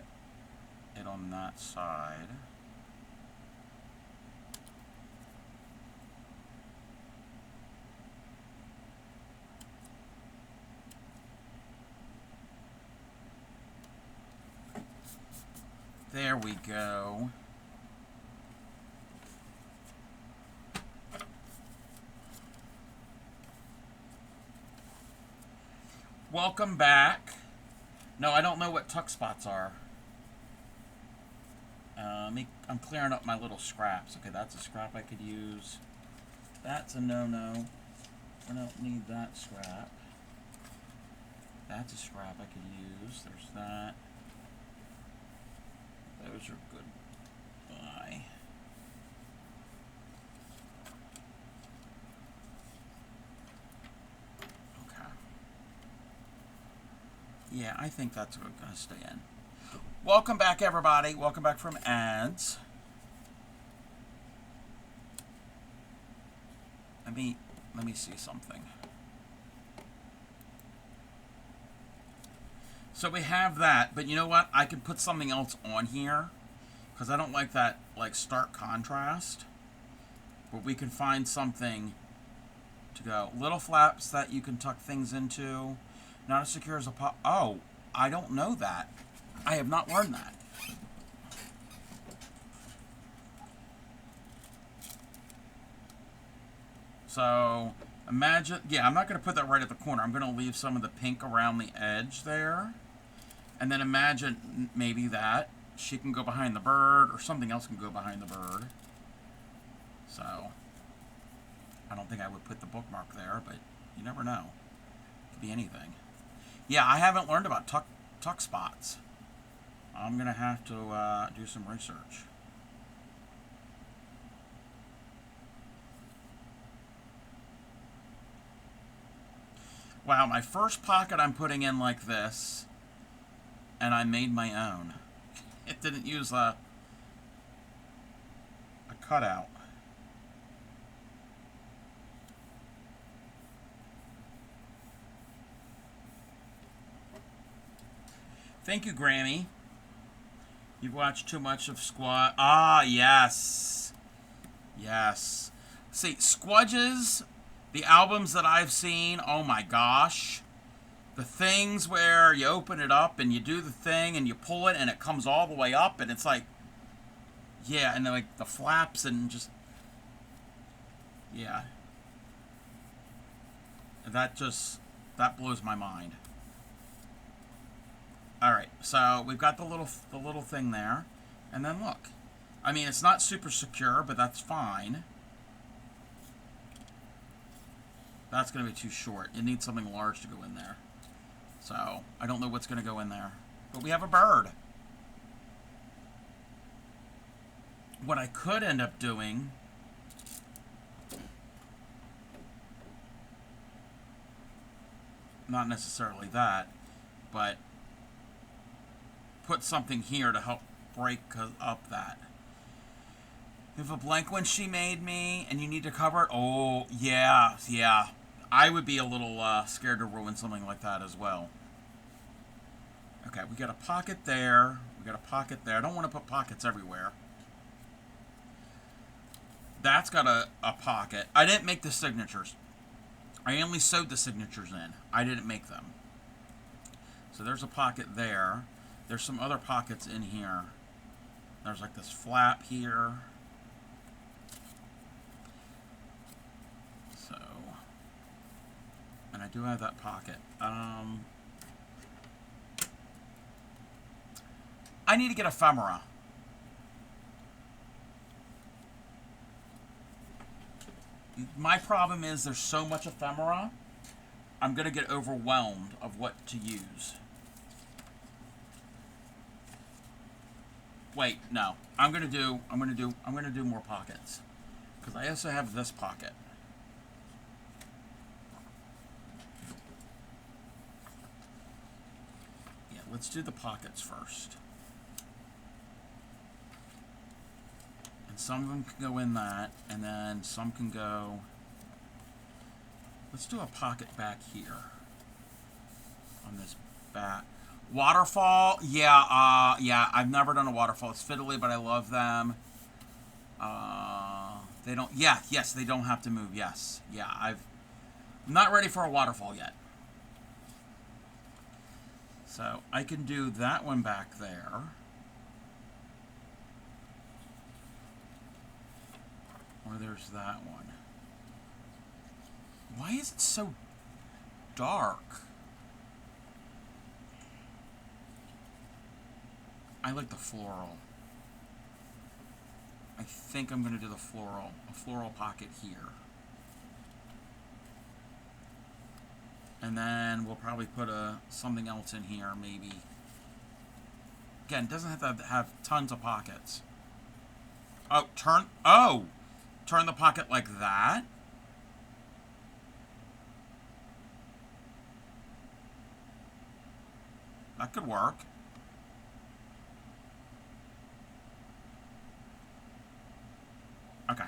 it on that side. There we go. Welcome back. No, I don't know what tuck spots are. I'm clearing up my little scraps. Okay, that's a scrap I could use. That's a no-no. I don't need that scrap. That's a scrap I could use. There's that. Those are good. Bye. Okay. Yeah, I think that's going to stay in. Welcome back, everybody. Welcome back from ads. Let me see something. So we have that, but you know what? I can put something else on here because I don't like that stark contrast. But we can find something to go. Little flaps that you can tuck things into. Not as secure as a pop. Oh, I don't know that. I have not learned that. So imagine, yeah, I'm not going to put that right at the corner. I'm going to leave some of the pink around the edge there. And then imagine maybe that she can go behind the bird or something else can go behind the bird. So I don't think I would put the bookmark there, but you never know. It could be anything. Yeah, I haven't learned about tuck spots. I'm going to have to do some research. Wow, my first pocket I'm putting in like this, and I made my own. It didn't use a cutout. Thank you, Grammy. You've watched too much of Squad. Ah, yes. Yes. See, Squudges, the albums that I've seen, oh my gosh. The things where you open it up and you do the thing and you pull it and it comes all the way up and it's like, yeah, and then like the flaps and just, yeah. That blows my mind. All right, so we've got the little thing there, and then look. I mean, it's not super secure, but that's fine. That's going to be too short. You need something large to go in there. So I don't know what's going to go in there, but we have a bird. What I could end up doing, not necessarily that, but put something here to help break up that. You have a blank one she made me, and you need to cover it? Oh, yeah, yeah. I would be a little scared to ruin something like that as well. Okay, we got a pocket there. We got a pocket there. I don't want to put pockets everywhere. That's got a pocket. I didn't make the signatures. I only sewed the signatures in. I didn't make them. So there's a pocket there. There's some other pockets in here. There's like this flap here. So, and I do have that pocket. I need to get ephemera. My problem is there's so much ephemera, I'm going to get overwhelmed of what to use. Wait, no. I'm going to do more pockets. Because I also have this pocket. Yeah, let's do the pockets first. And some of them can go in that, and then some can go... Let's do a pocket back here. On this back. Waterfall, yeah, yeah, I've never done a waterfall. It's fiddly, but I love them. They don't, yeah, yes, they don't have to move, yes. Yeah, I'm not ready for a waterfall yet. So, I can do that one back there. Or there's that one. Why is it so dark? I like the floral. I think I'm going to do the floral. A floral pocket here. And then we'll probably put something else in here, maybe. Again, it doesn't have to have tons of pockets. Oh, turn the pocket like that. That could work. Okay.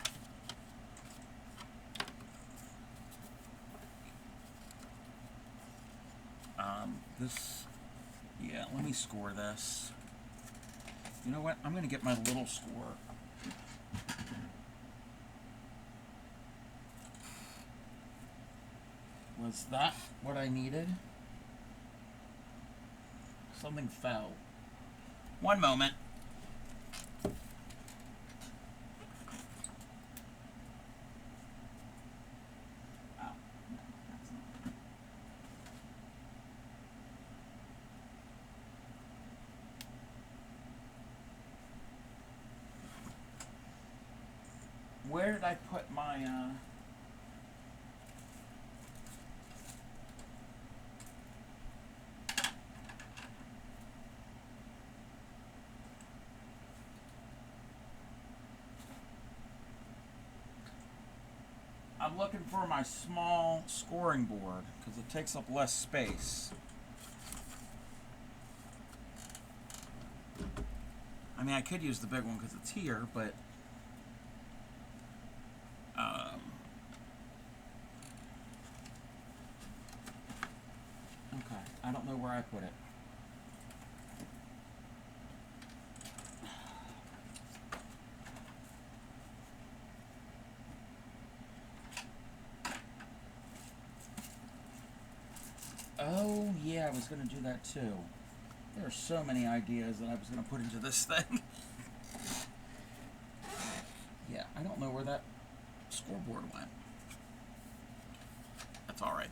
Yeah, let me score this. You know what? I'm going to get my little score. Was that what I needed? Something fell. One moment. Where did I put my, I'm looking for my small scoring board because it takes up less space. I mean, I could use the big one because it's here, but okay, I don't know where I put it. Oh, yeah, I was going to do that too. There are so many ideas that I was going to put into this thing. Yeah, I don't know where that scoreboard went. That's all right.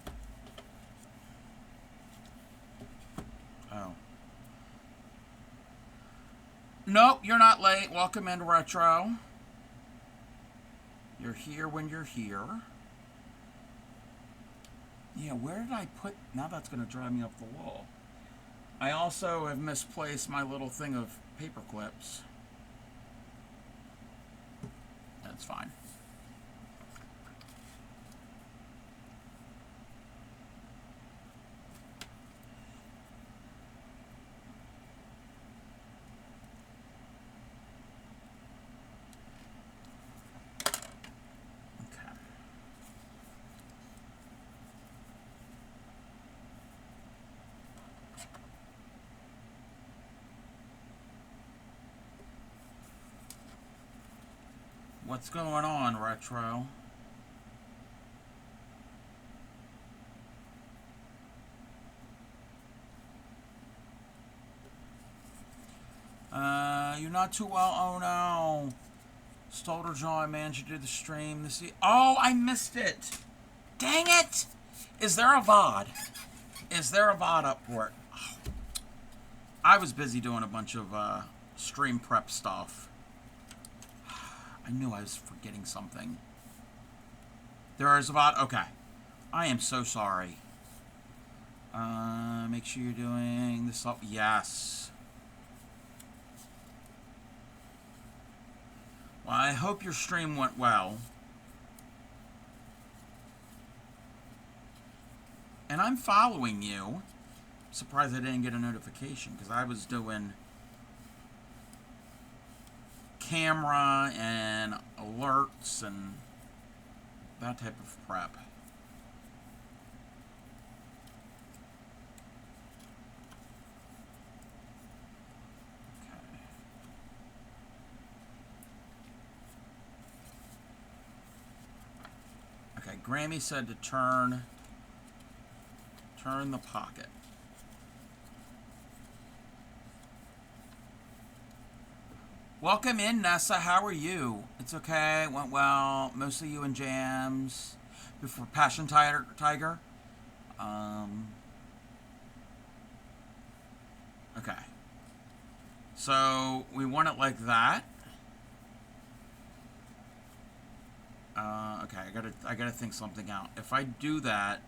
Oh. Nope, you're not late. Welcome into Retro. You're here when you're here. Yeah, where did I put... Now that's going to drive me up the wall. I also have misplaced my little thing of paper clips. That's fine. What's going on, Retro? You're not too well. Oh no. Stolder John managed to do the stream this Oh, I missed it. Dang it. Is there a VOD? Is there a VOD up for it? Oh. I was busy doing a bunch of stream prep stuff. I knew I was forgetting something. There is a VOD? Okay. I am so sorry. Make sure you're doing this up. Yes. Well, I hope your stream went well. And I'm following you. Surprised I didn't get a notification because I was doing camera and alerts and that type of prep. Okay, Grammy said to turn the pocket. Welcome in, Nessa. How are you? It's okay. Went well. Mostly you and Jams. Before Passion Tiger. Um, okay. So we want it like that. Okay, I gotta think something out. If I do that,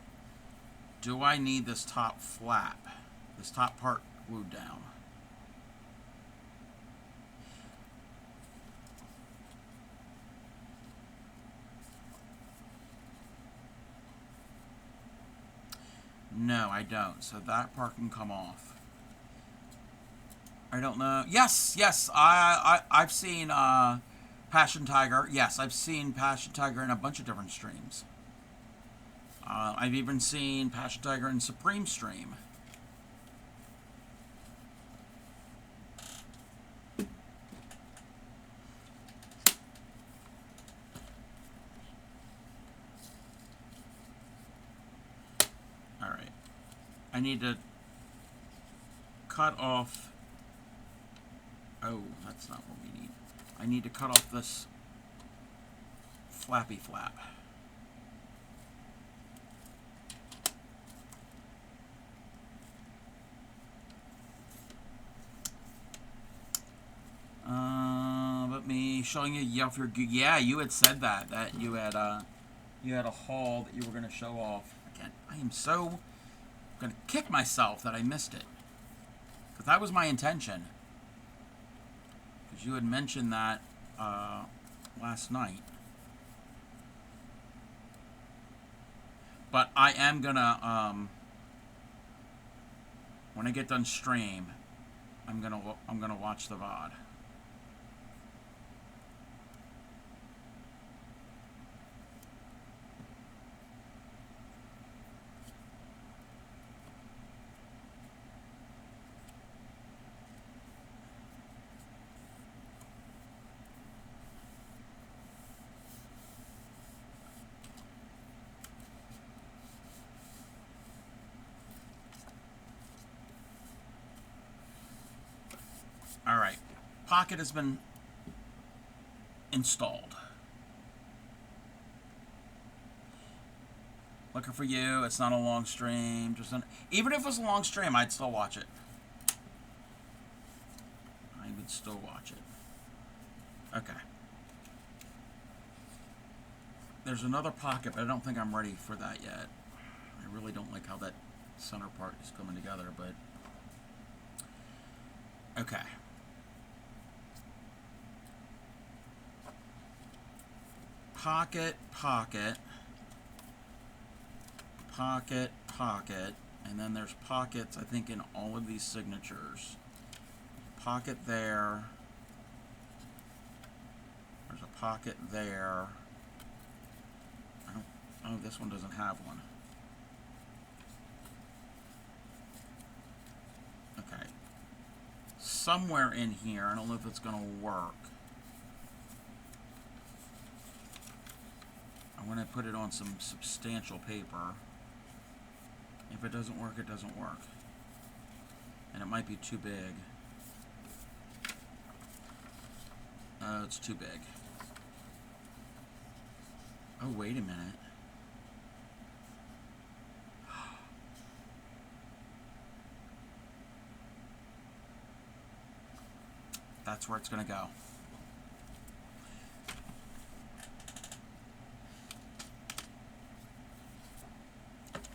do I need this top flap? This top part glued down? No, I don't. So that part can come off. I don't know. Yes, yes. I've seen Passion Tiger. Yes, I've seen Passion Tiger in a bunch of different streams. I've even seen Passion Tiger in Supreme Stream. All right. I need to cut off. Oh, that's not what we need. I need to cut off this flappy flap. But me showing you yeah, you had said that you had a haul that you were gonna show off. Again, I am so gonna kick myself that I missed it, because that was my intention. Because you had mentioned that last night. But I am gonna when I get done stream, I'm gonna watch the VOD. All right, pocket has been installed. Looking for you. It's not a long stream. Even if it was a long stream, I'd still watch it. I would still watch it. Okay. There's another pocket, but I don't think I'm ready for that yet. I really don't like how that center part is coming together, but okay. Pocket, pocket, pocket, pocket, and then there's pockets, I think, in all of these signatures. Pocket there. There's a pocket there. Oh, this one doesn't have one. Okay. Somewhere in here, I don't know if it's going to work. I want to put it on some substantial paper. If it doesn't work, it doesn't work. And it might be too big. It's too big. Oh, wait a minute. That's where it's going to go.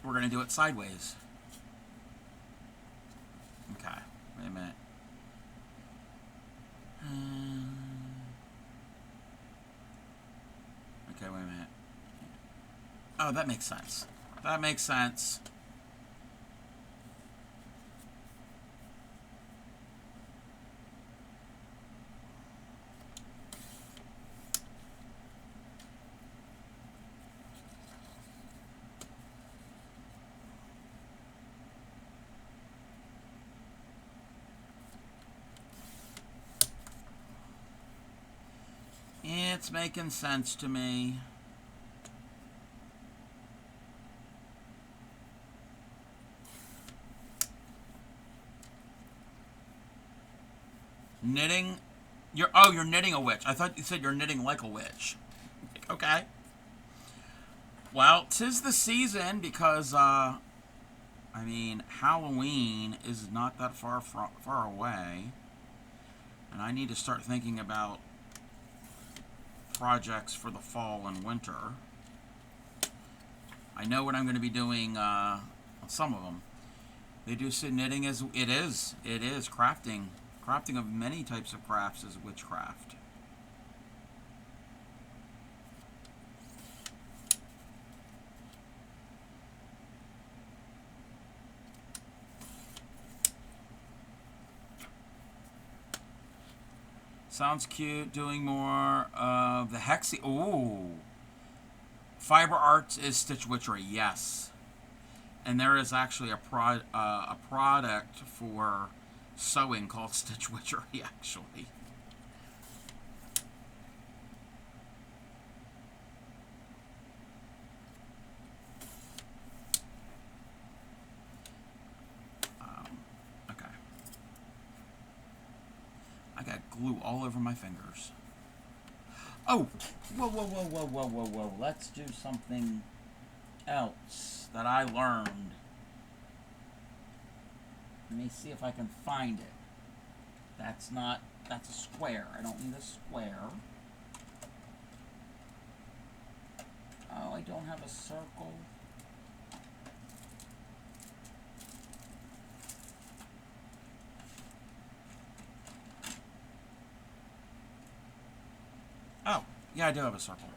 We're going to do it sideways. Okay, wait a minute. Okay, wait a minute. Oh, that makes sense. That makes sense. It's making sense to me. Knitting You're knitting a witch. I thought you said you're knitting like a witch. Okay. Well, 'tis the season because I mean, Halloween is not that far away, and I need to start thinking about projects for the fall and winter. I know what I'm going to be doing. Some of them. They do say knitting is crafting. Crafting of many types of crafts is witchcraft. Sounds cute. Doing more of the hexy. Ooh. Fiber arts is stitch witchery. Yes. And there is actually a product for sewing called stitch witchery, actually. Okay. I got glue all over my fingers. Oh! Whoa, whoa, whoa, whoa, whoa, whoa, whoa. Let's do something else that I learned. Let me see if I can find it. That's a square. I don't need a square. Oh, I don't have a circle. Oh, yeah, I do have a circle.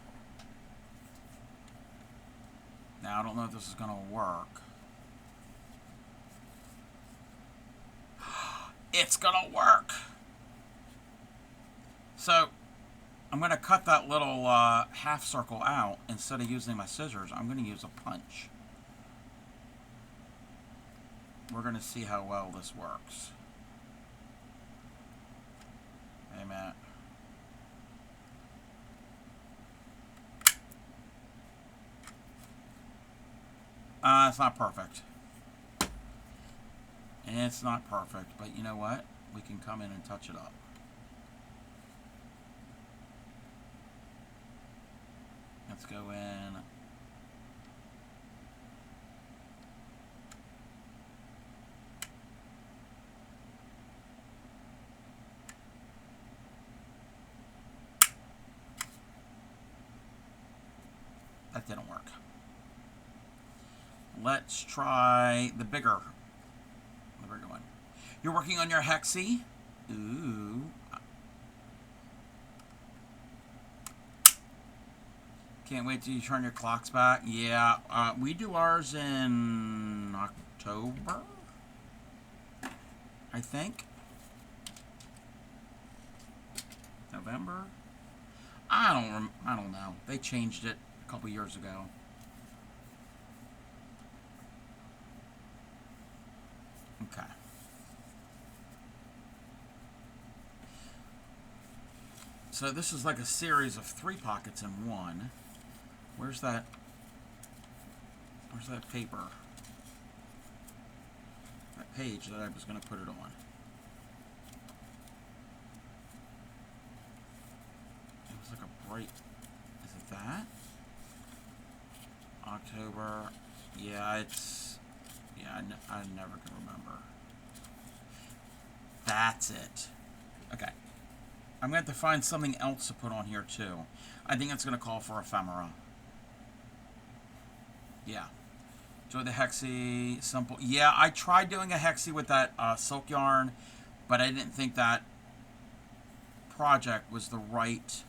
Now, I don't know if this is going to work. It's going to work! So, I'm going to cut that little half circle out. Instead of using my scissors, I'm going to use a punch. We're going to see how well this works. Wait a minute. It's not perfect. And it's not perfect, but you know what? We can come in and touch it up. Let's go in. That didn't work. Let's try the bigger one. You're working on your hexie? Ooh. Can't wait till you turn your clocks back. Yeah, we do ours in October, I think. November? I don't know. They changed it a couple years ago. Okay. So this is like a series of 3 pockets in one. Where's that paper? That page that I was going to put it on. It was like a bright... Is it that? October... Yeah, it's... Yeah, I never can remember. That's it. Okay. I'm going to have to find something else to put on here, too. I think it's going to call for ephemera. Yeah. Enjoy the hexie. Simple. Yeah, I tried doing a hexie with that silk yarn, but I didn't think that project was the right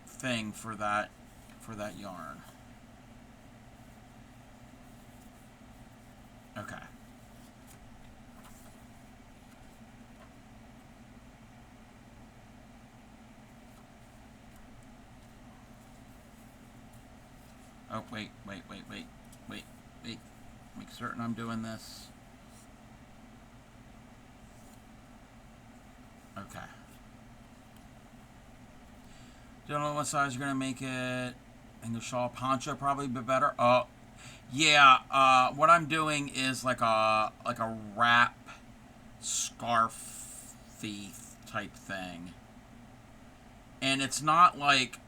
thing for that yarn. Okay. Oh, wait. Make certain I'm doing this. Okay. Don't know what size you're going to make it. I think the shawl poncho probably be better. Yeah, what I'm doing is like a wrap scarfy type thing. And it's not like,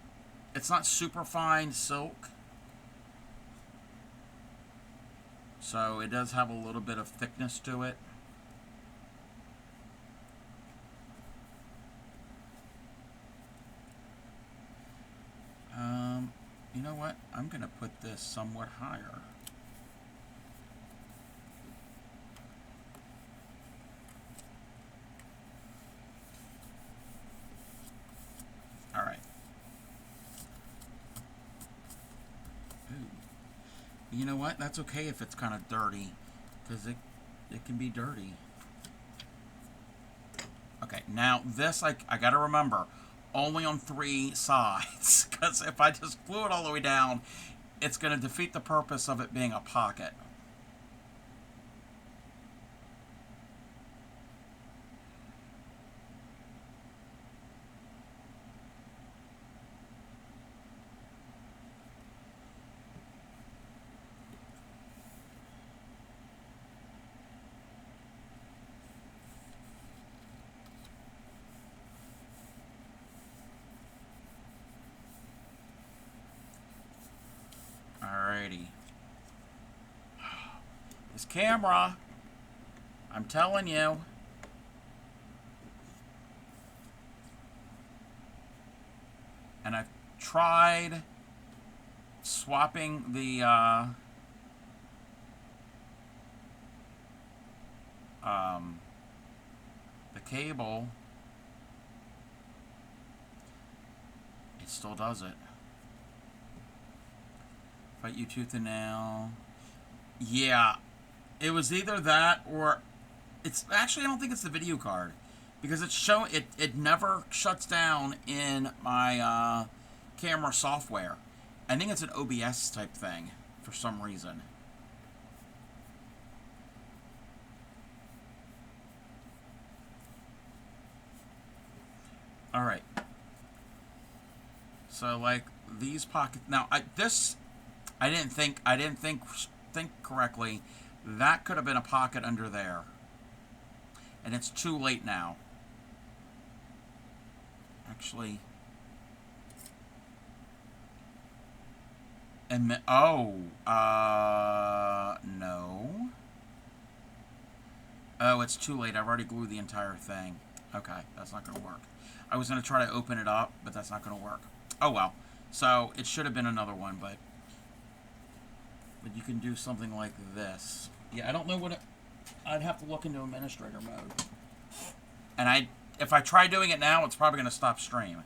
it's not super fine silk. So it does have a little bit of thickness to it. You know what? I'm going to put this somewhat higher. All right. Ooh. You know what? That's okay if it's kind of dirty, because it can be dirty. Okay, now this I got to remember, only on 3 sides, because if I just glue it all the way down, it's going to defeat the purpose of it being a pocket. Alrighty. This camera, I'm telling you. And I've tried swapping the cable. It still does it. Fight you tooth and nail. Yeah, it was either that or it's actually, I don't think it's the video card, because it's it never shuts down in my camera software. I think it's an OBS type thing for some reason. All right. So like these pockets. Now I didn't think correctly. That could have been a pocket under there. And it's too late now. Actually. And no. Oh, it's too late. I've already glued the entire thing. Okay, that's not going to work. I was going to try to open it up, but that's not going to work. Oh, well. So, it should have been another one, but you can do something like this. Yeah, I don't know what it... I'd have to look into administrator mode. And if I try doing it now, it's probably going to stop stream.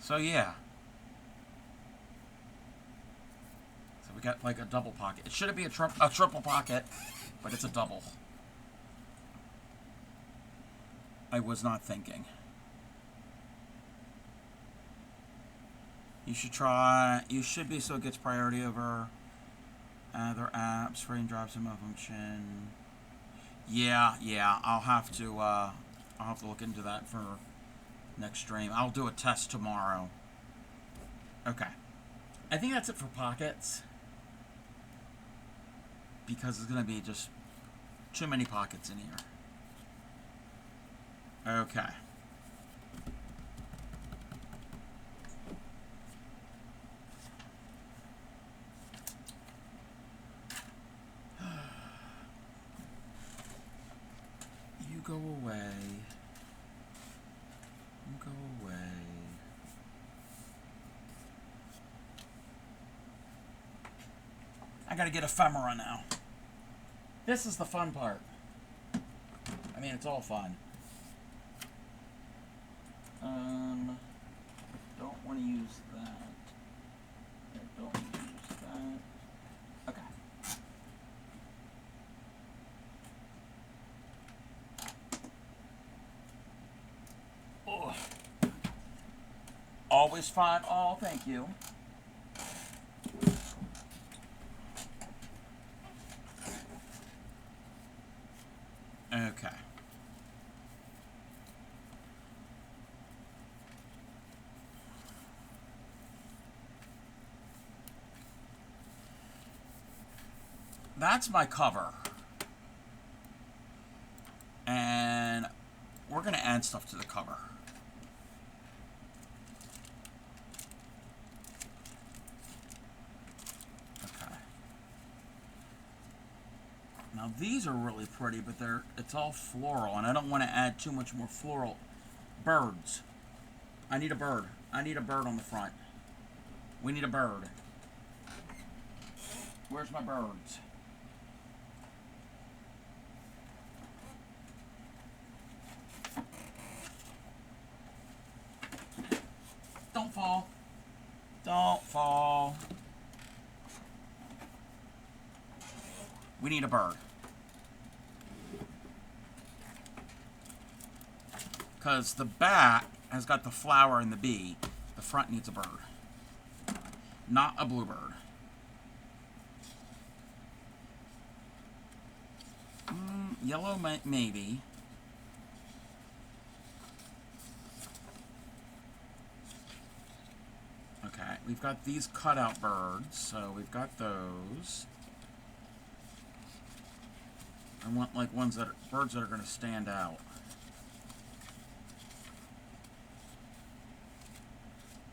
So, yeah. So, we got like a double pocket. It shouldn't be a triple pocket, but it's a double. I was not thinking. You should try. You should be, so it gets priority over other apps. Frame drops and malfunction. Yeah. I'll have to look into that for next stream. I'll do a test tomorrow. Okay. I think that's it for pockets, because it's gonna be just too many pockets in here. Okay. You go away. You go away. I gotta get ephemera now. This is the fun part. I mean, it's all fun. Don't want to use that. I don't use that. Okay. Oh. Always fun. Oh, thank you. Okay. that's my cover. And we're going to add stuff to the cover. Okay. Now these are really pretty, but it's all floral, and I don't want to add too much more floral. Birds. I need a bird. I need a bird on the front. We need a bird. Where's my birds? Don't fall. Don't fall. We need a bird. Because the back has got the flower and the bee. The front needs a bird. Not a bluebird. Yellow, maybe. Okay, we've got these cutout birds, so we've got those. I want like birds that are going to stand out.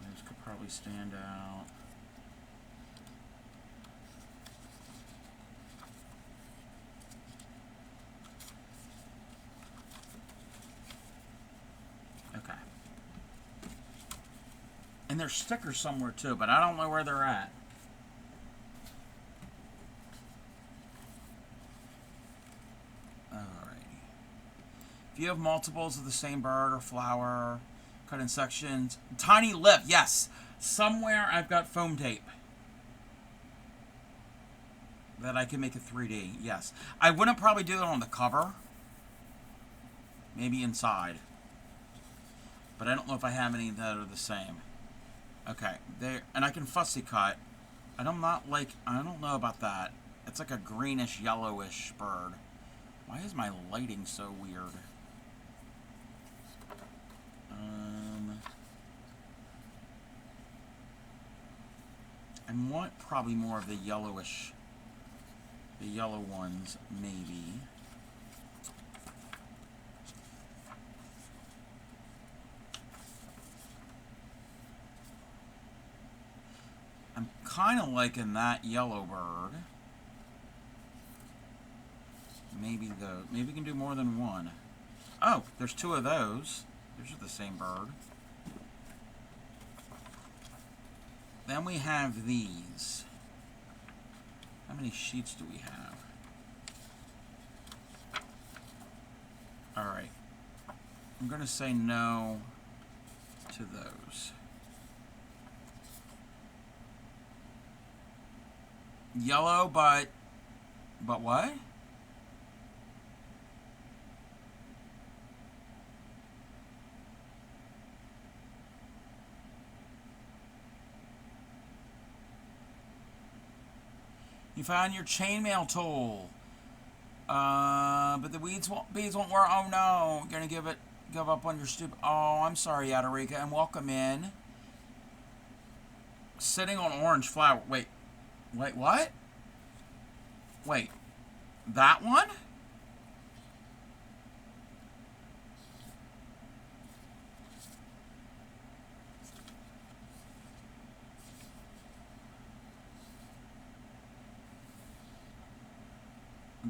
Those could probably stand out. Okay. And there's stickers somewhere too, but I don't know where they're at. If you have multiples of the same bird or flower, cut in sections. Tiny lip, yes. Somewhere I've got foam tape that I can make a 3D, yes. I wouldn't probably do it on the cover. Maybe inside. But I don't know if I have any that are the same. Okay, there, and I can fussy cut. I don't know about that. It's like a greenish, yellowish bird. Why is my lighting so weird? I want probably more of the yellowish, the yellow ones, maybe. I'm kind of liking that yellow bird. Maybe we can do more than one. Oh, there's two of those. Those are the same bird. Then we have these. How many sheets do we have? Alright. I'm going to say no to those. Yellow, but what? You found your chainmail tool. But the beads won't work. Oh no, you're gonna give up on your stupid. Oh, I'm sorry, Yadarika, and welcome in. Sitting on orange flower. Wait, what? Wait, that one?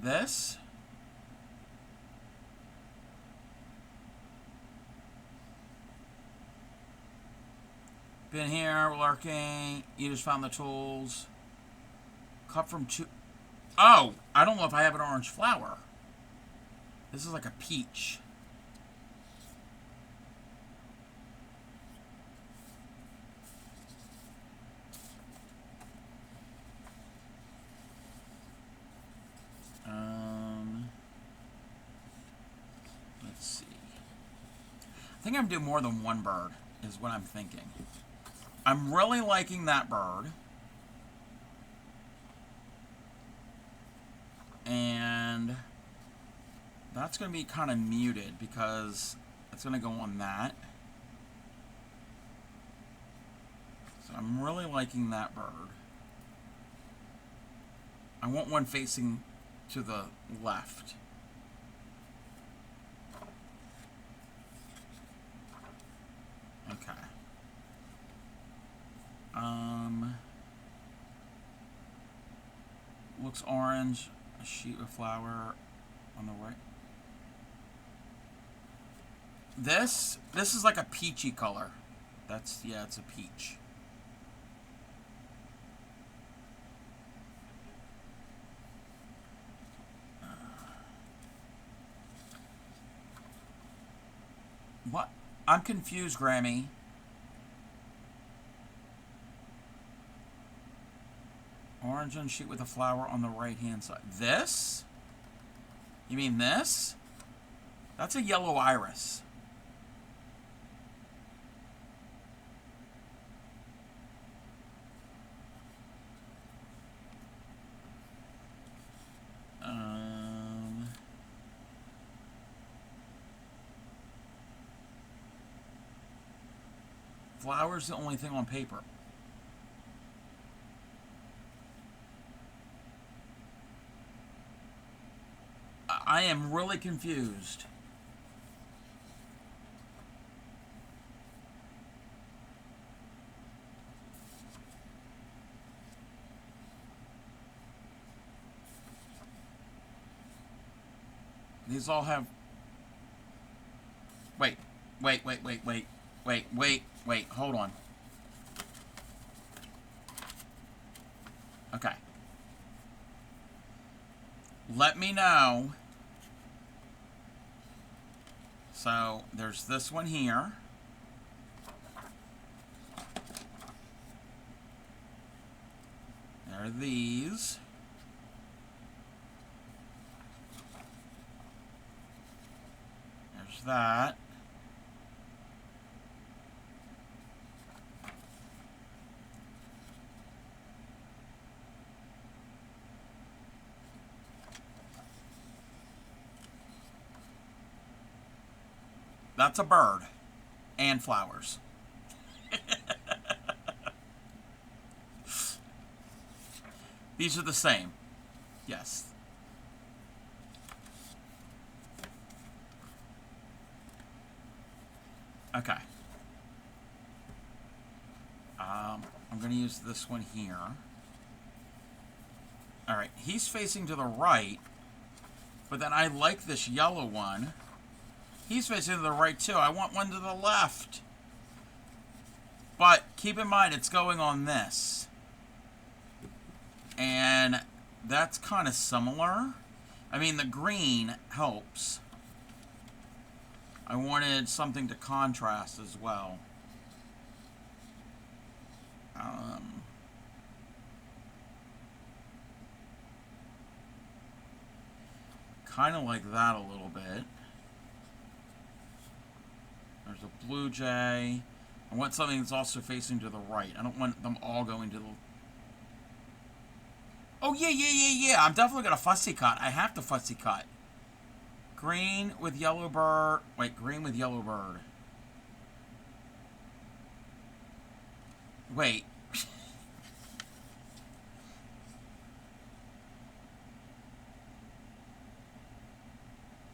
This? Been here, lurking. You just found the tools. Cut from two. Oh, I don't know if I have an orange flower. This is like a peach. Let's see. I think I'm gonna do more than one bird, is what I'm thinking. I'm really liking that bird. And that's going to be kind of muted because it's going to go on that. So I'm really liking that bird. I want one facing to the left. Okay. Looks orange. A sheet with flower on the right. This is like a peachy color. Yeah, it's a peach. What? I'm confused, Grammy. Orange on sheet with a flower on the right-hand side. This? You mean this? That's a yellow iris. Flower's the only thing on paper. I am really confused. These all have... Wait, hold on. Okay. Let me know. So, there's this one here. There are these. There's that. That's a bird. And flowers. These are the same. Yes. Okay. I'm going to use this one here. Alright, he's facing to the right, but then I like this yellow one. He's facing to the right too. I want one to the left. But keep in mind, it's going on this. And that's kind of similar. I mean, the green helps. I wanted something to contrast as well. Kind of like that a little bit. There's a blue jay. I want something that's also facing to the right. I don't want them all going to the... Oh, yeah. I'm definitely going to fussy cut. I have to fussy cut. Green with yellow bird. Wait, green with yellow bird. Wait.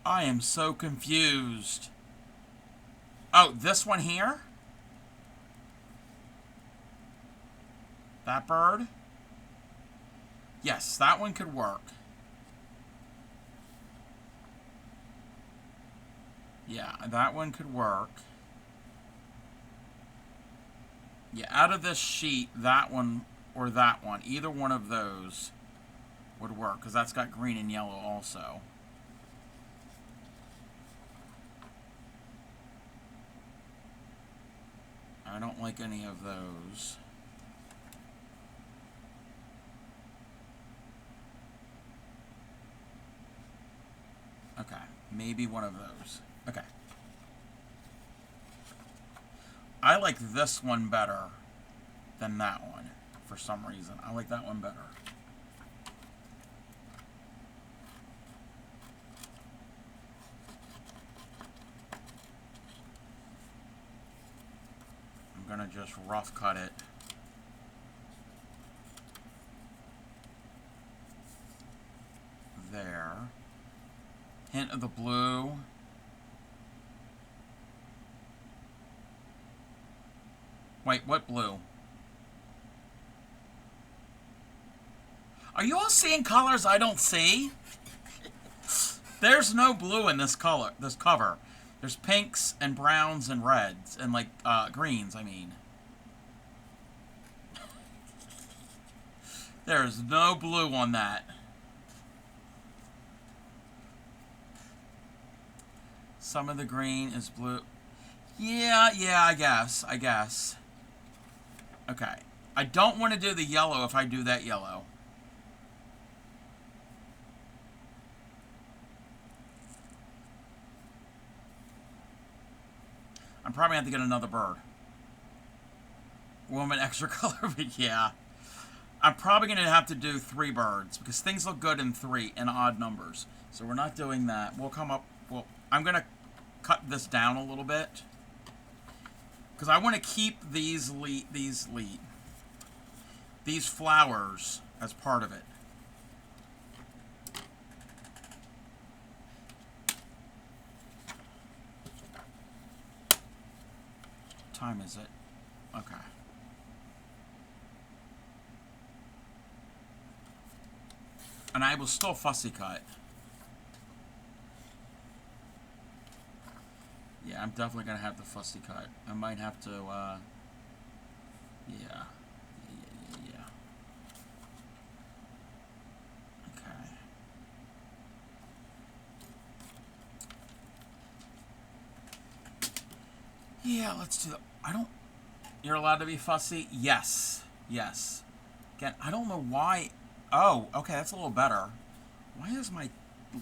I am so confused. Oh, this one here? That bird? Yes, that one could work. Yeah, that one could work. Yeah, out of this sheet, that one or that one, either one of those would work, because that's got green and yellow also. I don't like any of those. Okay, maybe one of those. Okay. I like this one better than that one for some reason. I like that one better. I'm gonna just rough cut it. hint of the blue. Wait, what blue? Are you all seeing colors I don't see? There's no blue in this cover. There's pinks and browns and reds and like greens, I mean. There's no blue on that. Some of the green is blue. Yeah, I guess. Okay. I don't want to do the yellow if I do that yellow. I'm probably going to have to get another bird. Woman extra color, but yeah. I'm probably going to have to do 3 birds because things look good in 3 in odd numbers. So we're not doing that. We'll come up... Well, I'm going to cut this down a little bit because I want to keep these flowers as part of it. What time is it? Okay. And I will still fussy cut. Yeah, I'm definitely going to have to fussy cut. I might have to, yeah. Okay. Yeah, let's do that. You're allowed to be fussy? Yes. Again, I don't know why. Oh, okay, that's a little better. Why does my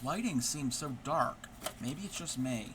lighting seem so dark? Maybe it's just me.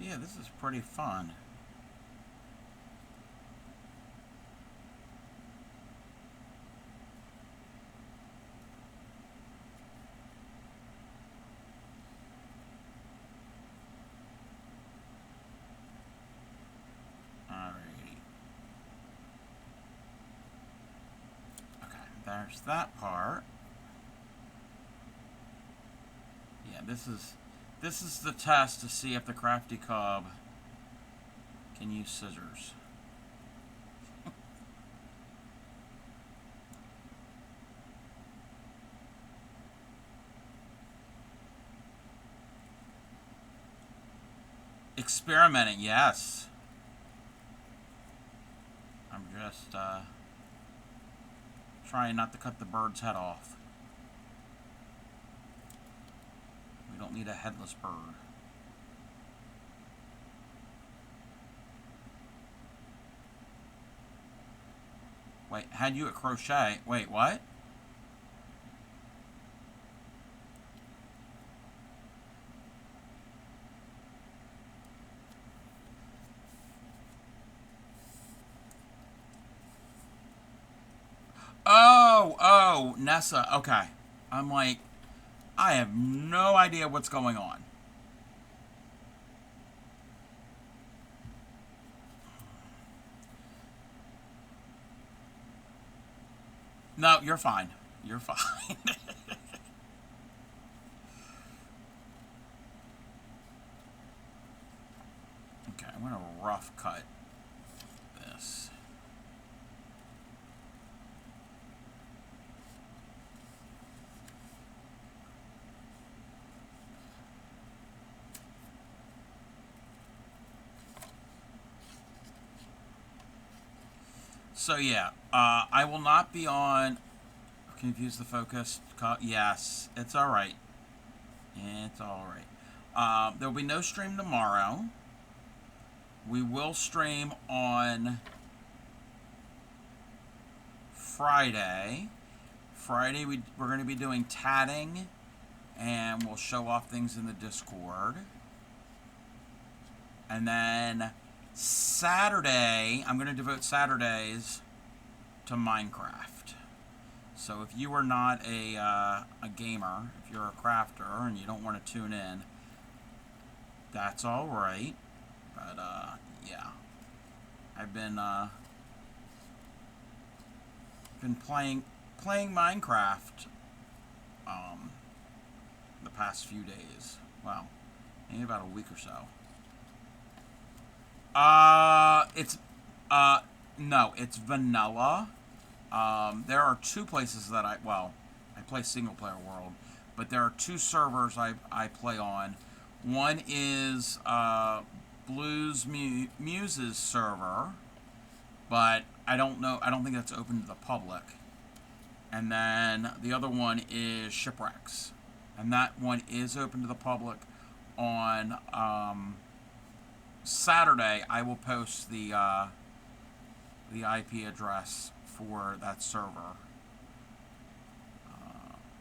Yeah, this is pretty fun. Alrighty. Okay, there's that part. Yeah, this is the test to see if the crafty cub can use scissors. Experimenting, yes. I'm just trying not to cut the bird's head off. We don't need a headless bird. Wait, had you at crochet? Wait, what? Oh, Nessa. Okay. I'm like, I have no idea what's going on. No, you're fine. You're fine. Okay, I'm going to rough cut this. So yeah, I will not be on. Confuse the focus. Yes, it's all right. It's all right. There will be no stream tomorrow. We will stream on Friday. Friday we're going to be doing tatting, and we'll show off things in the Discord. And then Saturday, I'm going to devote Saturdays to Minecraft. So if you are not a gamer, if you're a crafter and you don't want to tune in, that's all right. But yeah, I've been playing Minecraft the past few days. Well, maybe about a week or so. No, it's vanilla. There are two places that I play single player world, but there are two servers I play on. One is Blues Muse's server, but I don't think that's open to the public. And then the other one is Shipwrecks, and that one is open to the public. On Saturday, I will post the IP address for that server.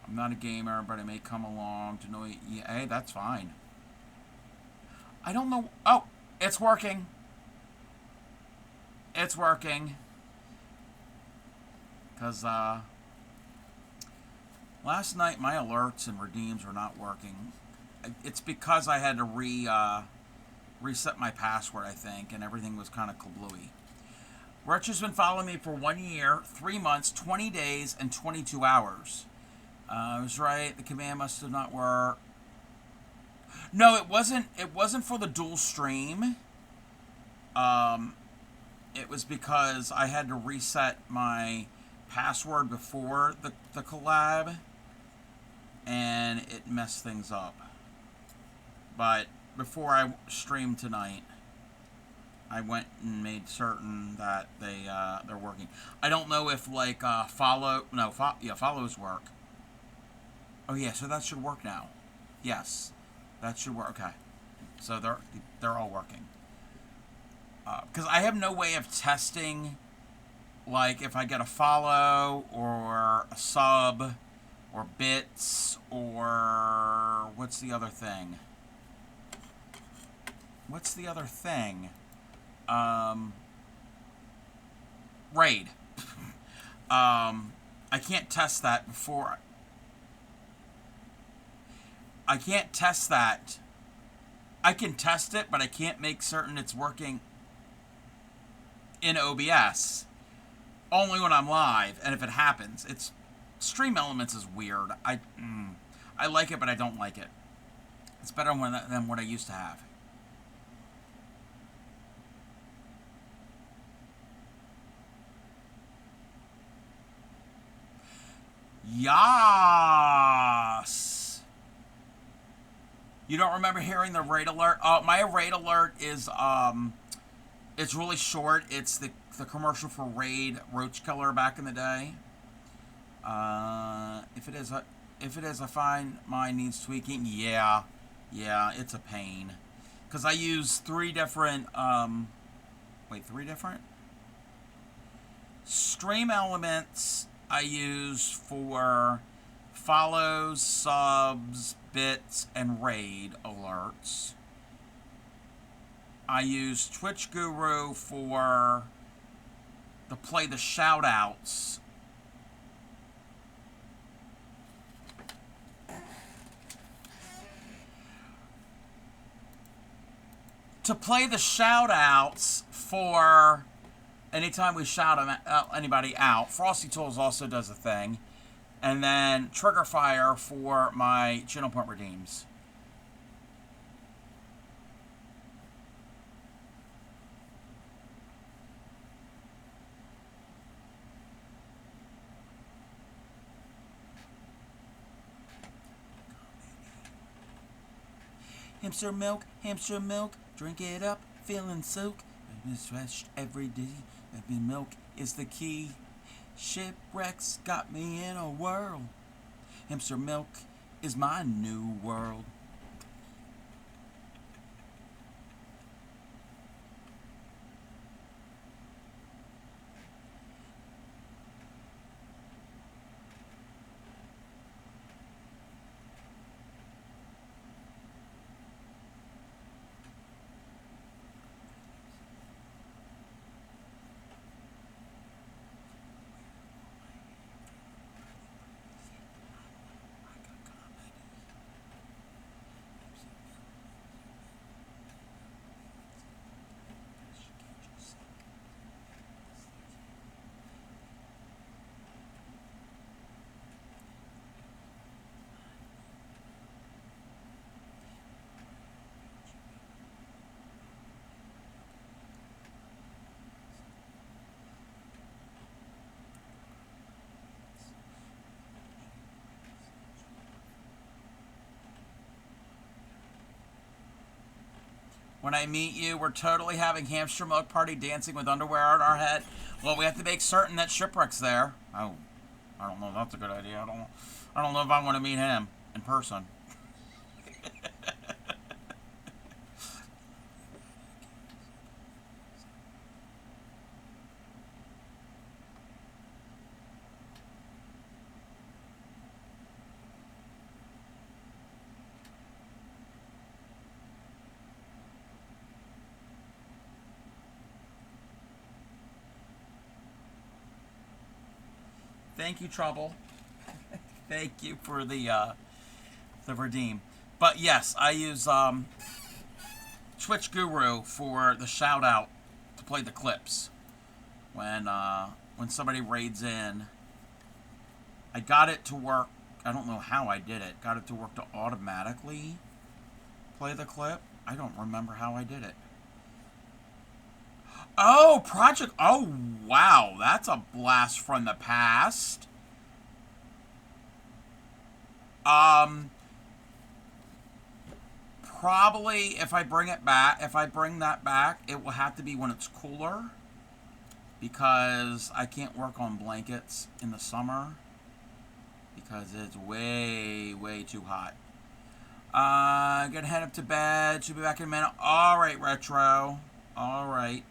I'm not a gamer, but I may come along to know. Yeah, hey, that's fine. I don't know. Oh, it's working. It's working. Because last night my alerts and redeems were not working. It's because I had to reset my password, I think, and everything was kind of kablooey. Retcher's been following me for 1 year, 3 months, 20 days, and 22 hours. I was right. The command must have not worked. No, it wasn't. It wasn't for the dual stream. It was because I had to reset my password before the collab, and it messed things up. But before I streamed tonight, I went and made certain that they're working. I don't know if like follows work. Oh yeah, so that should work now. Yes, that should work. Okay, so they're all working. Because I have no way of testing, like if I get a follow or a sub or bits or what's the other thing? What's the other thing? Raid. I can't test that before. I can't test that. I can test it, but I can't make certain it's working in OBS. Only when I'm live, and if it happens. It's Stream Elements is weird. I like it, but I don't like it. It's better than what I used to have. Yas. You don't remember hearing the raid alert? My raid alert is it's really short. It's the commercial for Raid Roach Killer back in the day. If it is, I find mine needs tweaking. Yeah, it's a pain because I use three different Stream Elements. I use for follows, subs, bits, and raid alerts. I use Twitch Guru for the shoutouts. To play the shoutouts for anytime we shout anybody out. Frosty Tools also does a thing. And then Trigger Fire for my channel point redeems. Hamster milk, drink it up, feeling soak. It's fresh every day. Milk is the key. Shipwrecks got me in a whirl. Hamster milk is my new world. When I meet you, we're totally having hamster milk party dancing with underwear on our head. Well, we have to make certain that Shipwreck's there. Oh, I don't know if that's a good idea. I don't know if I want to meet him in person. Thank you, Trouble. Thank you for the redeem. But yes, I use Twitch Guru for the shout out to play the clips when somebody raids in. I got it to work. I don't know how I did it. Got it to work to automatically play the clip. I don't remember how I did it. Oh, Project. Oh, wow. That's a blast from the past. Probably if I bring it back, if I bring that back, it will have to be when it's cooler. Because I can't work on blankets in the summer. Because it's way, way too hot. Gonna head up to bed. Should be back in a minute. Alright, Retro. Alright.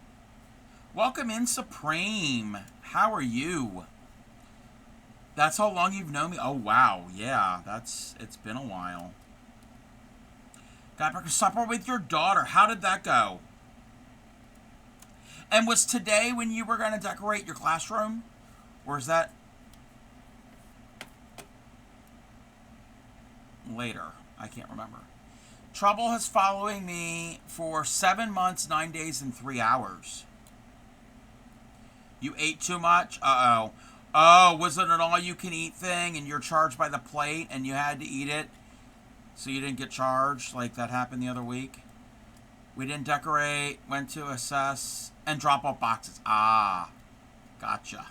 Welcome in, Supreme. How are you? That's how long you've known me? Oh, wow. Yeah, it's been a while. Got back to supper with your daughter. How did that go? And was today when you were going to decorate your classroom? Or is that later? I can't remember. Trouble has following me for 7 months, 9 days, and 3 hours. You ate too much? Uh-oh. Oh, was it an all-you-can-eat thing and you're charged by the plate and you had to eat it so you didn't get charged like that happened the other week? We didn't decorate, went to assess, and drop off boxes. Ah, gotcha.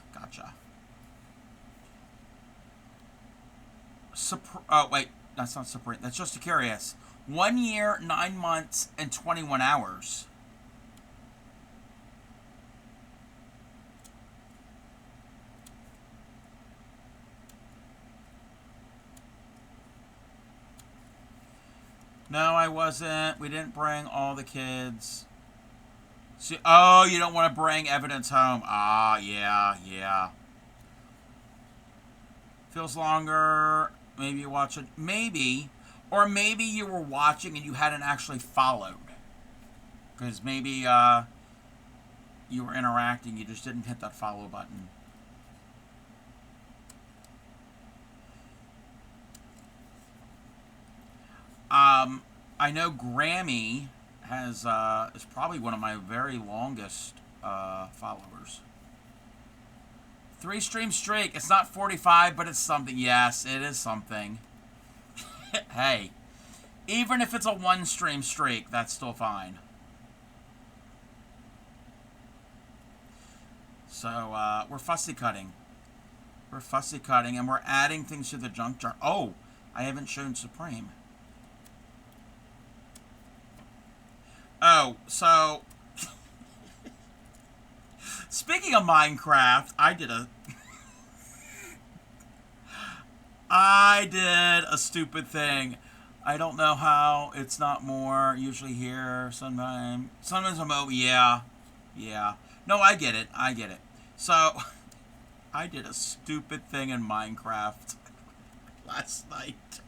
Oh, wait, that's not Supreme. That's just curious. 1 year, 9 months, and 21 hours. No, I wasn't. We didn't bring all the kids. See, oh, you don't want to bring evidence home. Ah, yeah. Feels longer. Maybe you watch it. Maybe. Or maybe you were watching and you hadn't actually followed. Because maybe you were interacting. You just didn't hit that follow button. I know Grammy is probably one of my very longest followers. 3 stream streak. It's not 45, but it's something. Yes, it is something. Hey, even if it's a 1 stream streak, that's still fine. So we're fussy cutting. We're fussy cutting, and we're adding things to the junk jar. Oh, I haven't shown Supreme. Oh, so speaking of Minecraft, I did a stupid thing. I don't know how it's not more usually here. Sometimes I'm over. Yeah. No, I get it. So I did a stupid thing in Minecraft last night.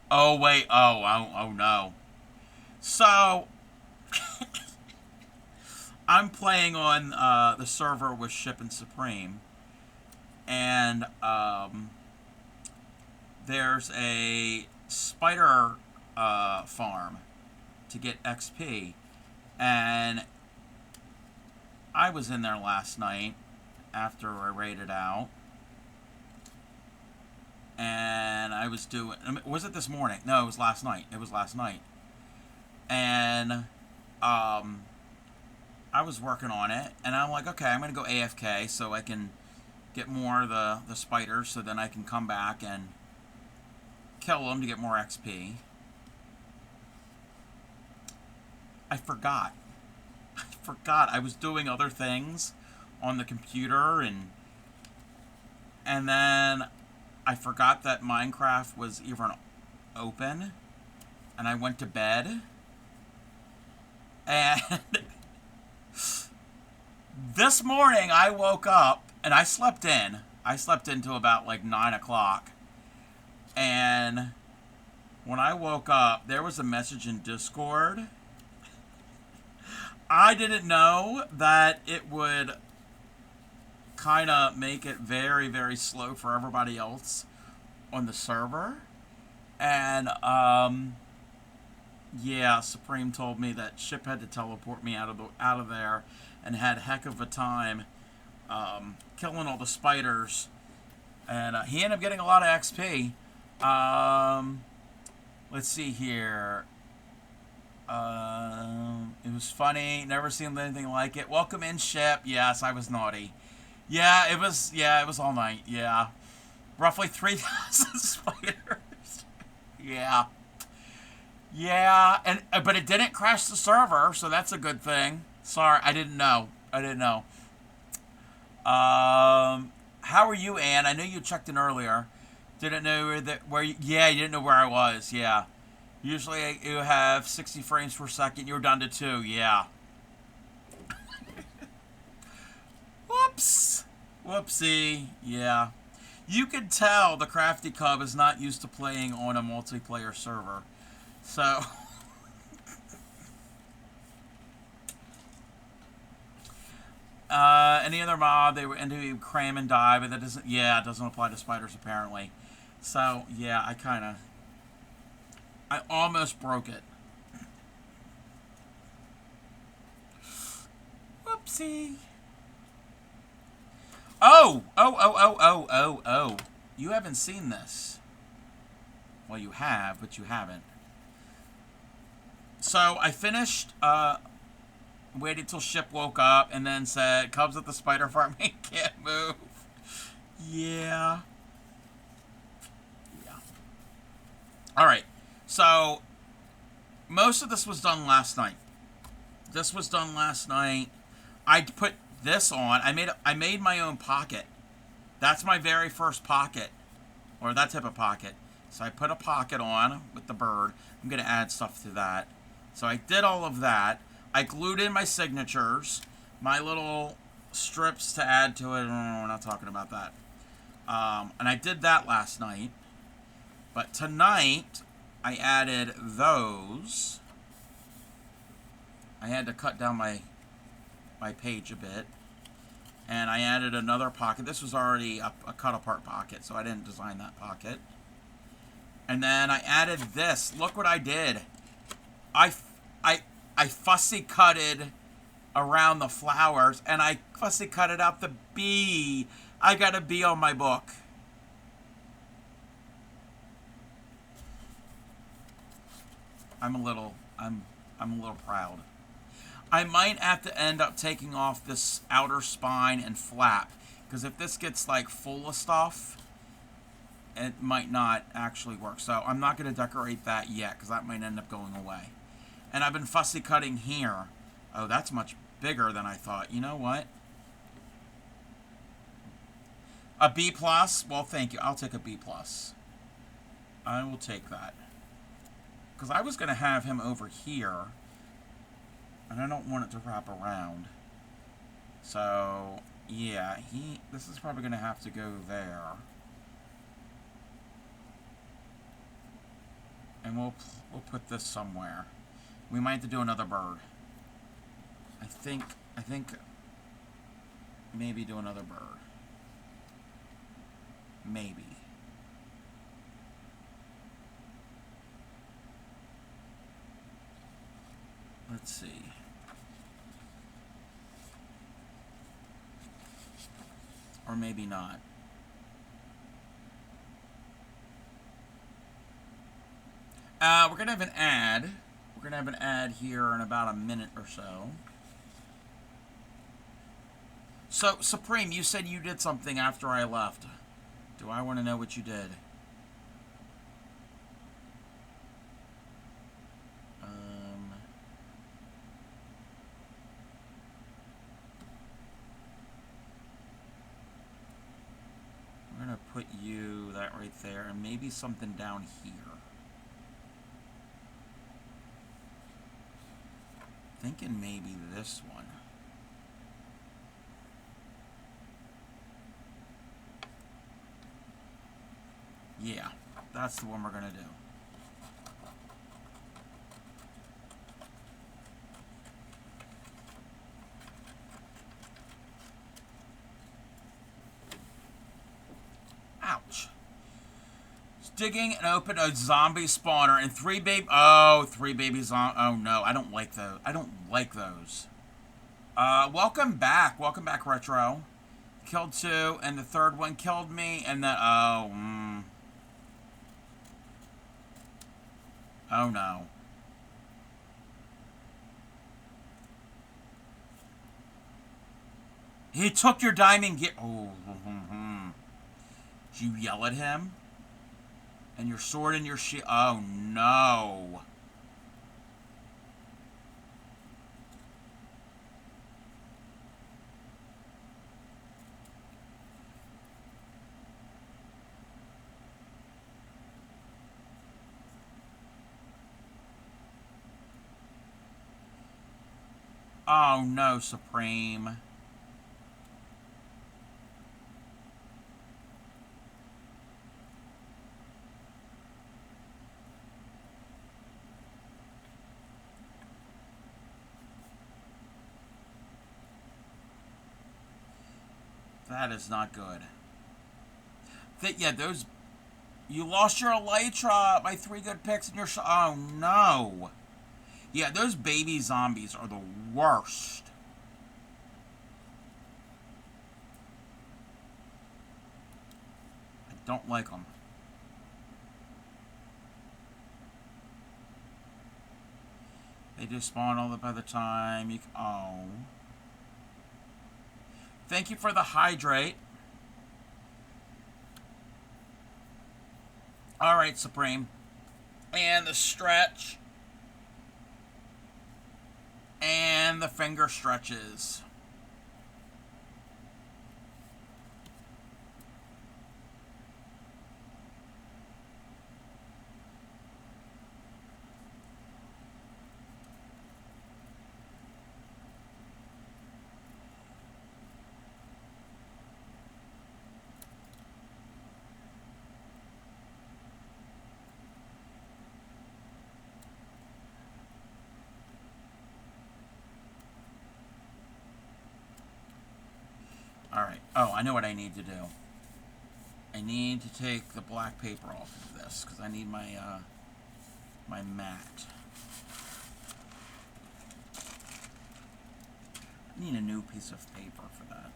Oh, wait. Oh, no. So, I'm playing on the server with Ship and Supreme. And there's a spider farm to get XP. And I was in there last night after I raided out. And I was doing... Was it this morning? No, it was last night. And I was working on it. And I'm like, okay, I'm going to go AFK so I can get more of the spiders. So then I can come back and kill them to get more XP. I forgot. I forgot. I was doing other things on the computer, and then I forgot that Minecraft was even open, and I went to bed. And this morning I woke up and I slept in. I slept until about like 9 o'clock. And when I woke up, there was a message in Discord. I didn't know that it would kind of make it very, very slow for everybody else on the server. And, yeah, Supreme told me that Ship had to teleport me out of there and had a heck of a time killing all the spiders. And he ended up getting a lot of XP. Let's see here. It was funny. Never seen anything like it. Welcome in, Ship. Yes, I was naughty. Yeah, it was all night. Yeah. Roughly 3,000 spiders. Yeah. Yeah, but it didn't crash the server, so that's a good thing. Sorry, I didn't know. How are you, Ann? I know you checked in earlier. Didn't know yeah, you didn't know where I was. Yeah. Usually you have 60 frames per second. You're down to 2. Yeah. Whoops. Whoopsie. Yeah. You can tell the Crafty Cub is not used to playing on a multiplayer server. So, any other mob, they were into cram and die, but that doesn't, yeah, it doesn't apply to spiders apparently. So, yeah, I almost broke it. Whoopsie. Oh. You haven't seen this. Well, you have, but you haven't. So, I finished, waited till Ship woke up, and then said, Cubs at the spider farm, he can't move. Yeah. Alright, so, most of this was done last night. I put this on. I made my own pocket. That's my very first pocket, or that type of pocket. So I put a pocket on with the bird. I'm going to add stuff to that. So I did all of that. I glued in my signatures, my little strips to add to it. No, we're not talking about that. And I did that last night. But tonight, I added those. I had to cut down my page a bit. And I added another pocket. This was already a cut-apart pocket, so I didn't design that pocket. And then I added this. Look what I did. I fussy cutted around the flowers, and I fussy cutted out the bee. I got a bee on my book. I'm a little proud. I might have to end up taking off this outer spine and flap, because if this gets like full of stuff, it might not actually work. So I'm not going to decorate that yet, because that might end up going away. And I've been fussy cutting here. Oh, that's much bigger than I thought. You know what? A B+? Well, thank you. I'll take a B+. I will take that. Because I was going to have him over here, and I don't want it to wrap around. So, yeah, this is probably going to have to go there. And we'll put this somewhere. We might have to do another bird. I think maybe do another bird. Maybe. Let's see. Or maybe not. We're going to have an ad. We're going to have an ad here in about a minute or so. So, Supreme, you said you did something after I left. Do I want to know what you did? We're going to put you, that right there, and maybe something down here. Thinking maybe this one. Yeah, that's the one we're going to do. Ouch. Digging and open a zombie spawner and three baby. Oh, three babies on. Oh no, I don't like those. I don't like those. Welcome back. Welcome back, Retro. Killed two, and the third one killed me, and then oh no. He took your diamond gear. Oh, did you yell at him? And your sword and your shield. Oh no. Oh no, Supreme. That is not good. Yeah, those... You lost your elytra by 3 good picks and your... Oh, no. Yeah, those baby zombies are the worst. I don't like them. They just spawn all by the time you... Oh. Thank you for the hydrate. Alright, Supreme. And the stretch. And the finger stretches. Alright. Oh, I know what I need to do. I need to take the black paper off of this, because I need my, my mat. I need a new piece of paper for that.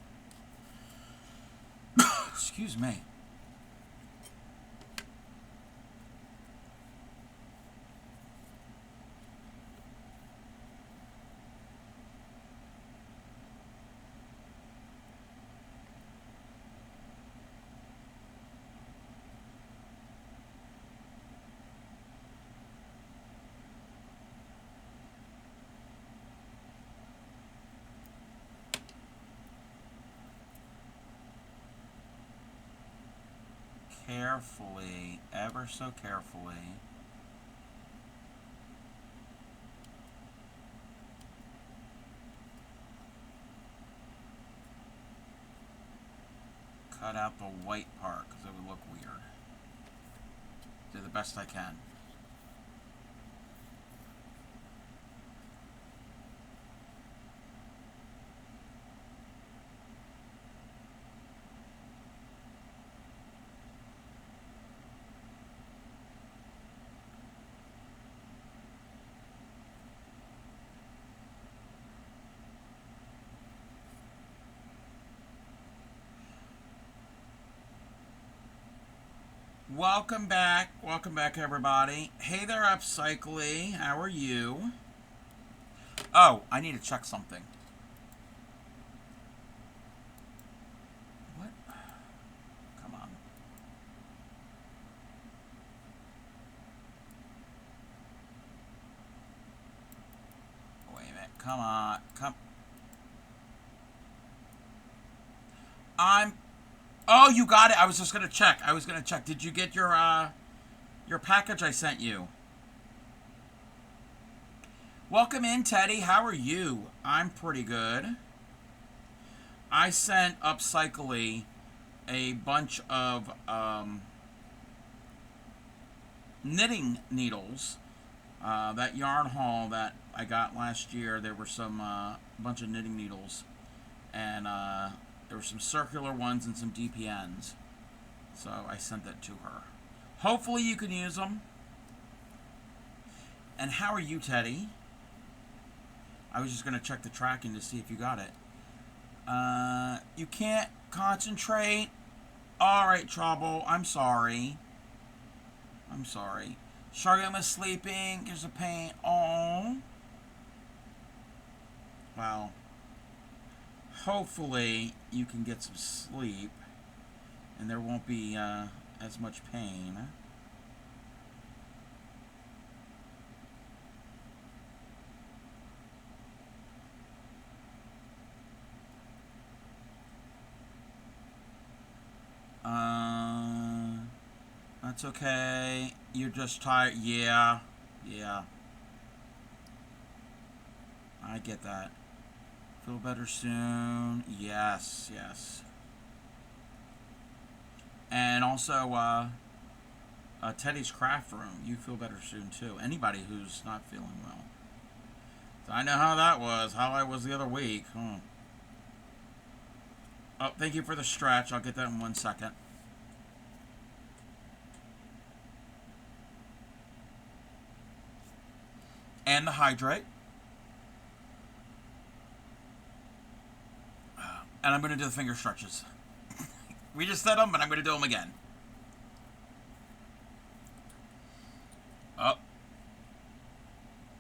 Excuse me. Carefully, ever so carefully. Cut out the white part because it would look weird. Do the best I can. Welcome back everybody. Hey there, Upcycly, how are you? Oh, I need to check something. What? Come on. Wait a minute, come on, come. Oh, you got it. I was just gonna check. Did you get your package I sent you? Welcome in, Teddy. How are you? I'm pretty good. I sent Upcycly a bunch of knitting needles. That yarn haul that I got last year, there were some bunch of knitting needles, and there were some circular ones and some DPNs. So I sent that to her. Hopefully you can use them. And how are you, Teddy? I was just going to check the tracking to see if you got it. You can't concentrate. All right, Trouble. I'm sorry. Shargam is sleeping. Gives a pain. Oh. Well, hopefully you can get some sleep and there won't be as much pain. That's okay. You're just tired. Yeah. I get that. Feel better soon. Yes. And also, Teddy's craft room. You feel better soon too. Anybody who's not feeling well. So I know how that was. How I was the other week. Oh, thank you for the stretch. I'll get that in 1 second. And the hydrate. And I'm going to do the finger stretches. We just did them, but I'm going to do them again. Oh.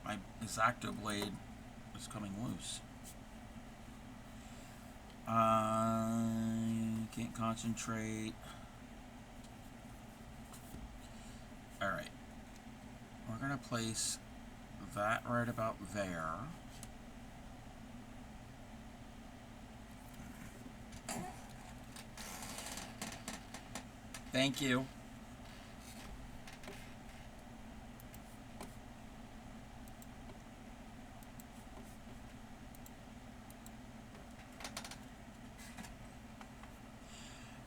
My X-Acto blade is coming loose. Can't concentrate. Alright. We're going to place that right about there. Thank you.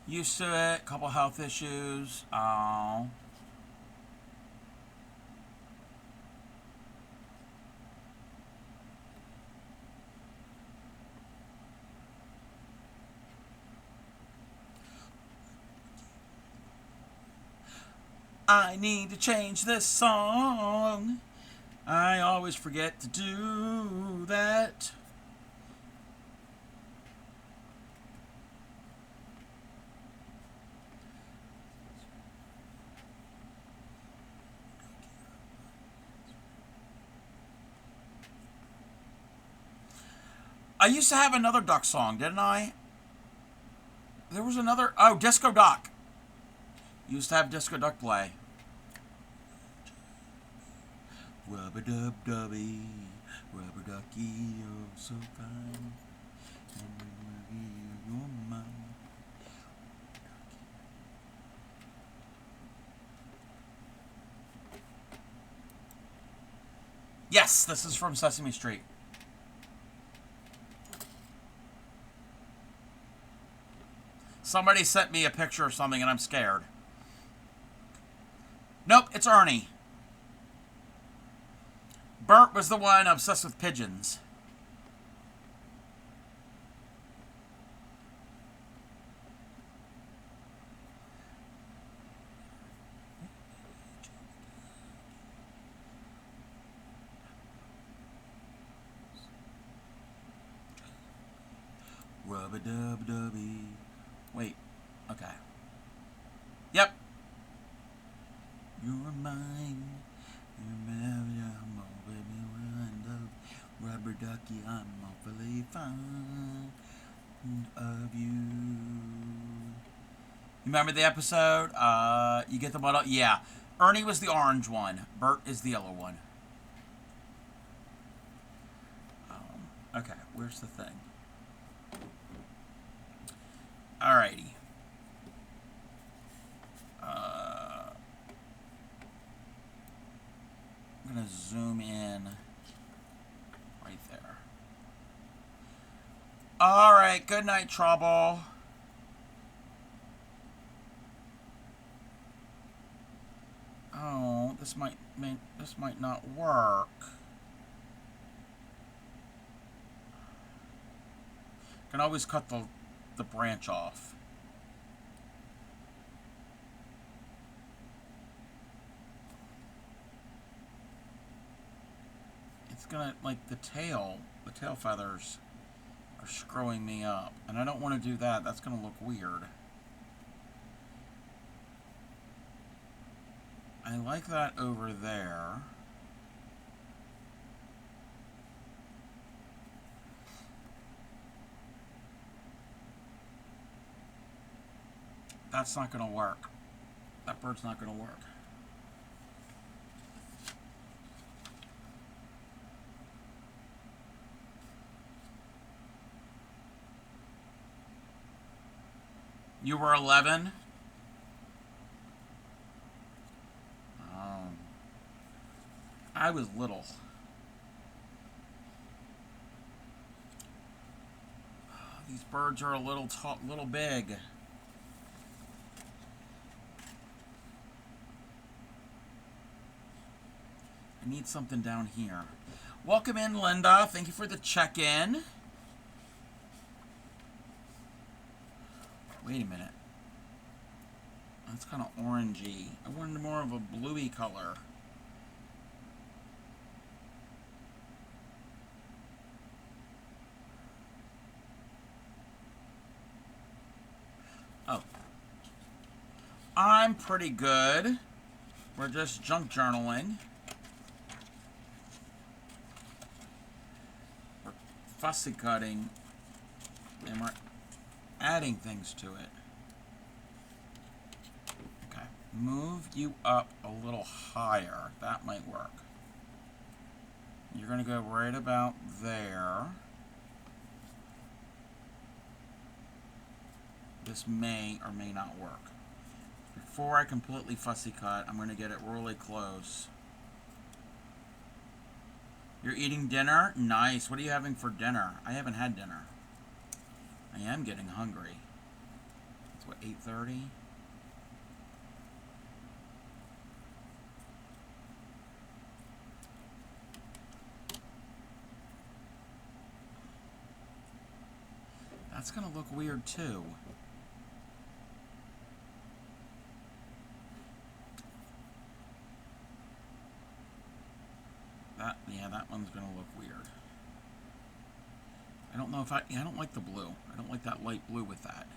Used to it, couple health issues. Oh. I need to change this song. I always forget to do that. I used to have another Duck song, didn't I? There was another... Oh, Disco Duck. Used to have Disco Duck play. Rubber-dub-dubby, rubber-ducky, oh so fine. And you're mine. Yes, this is from Sesame Street. Somebody sent me a picture of something and I'm scared. Nope, it's Ernie. Bert was the one obsessed with pigeons. Rubber-dub-dubby. Wait. Okay. Yep. You're mine. You're rubber ducky, I'm awfully fond of you. You remember the episode? You get the bottle? Yeah. Ernie was the orange one. Bert is the yellow one. Okay, where's the thing? Alrighty. I'm going to zoom in right there. All right, good night, Trouble. Oh, this might not work. Can always cut the branch off. It's gonna, like, the tail feathers are screwing me up, and I don't want to do that. That's gonna look weird. I like that over there. That's not gonna work. That bird's not gonna work. You were 11? I was little. These birds are a little big. I need something down here. Welcome in, Linda. Thank you for the check-in. Wait a minute. That's kind of orangey. I wanted more of a bluey color. Oh. I'm pretty good. We're just junk journaling. We're fussy cutting. And we're adding things to it. Okay. Move you up a little higher. That might work. You're going to go right about there. This may or may not work. Before I completely fussy cut, I'm going to get it really close. You're eating dinner? Nice. What are you having for dinner? I haven't had dinner. I am getting hungry. It's what, 8:30? That's going to look weird too. Yeah, that one's going to look weird. I don't know if I don't like the blue. I don't like that light blue with that.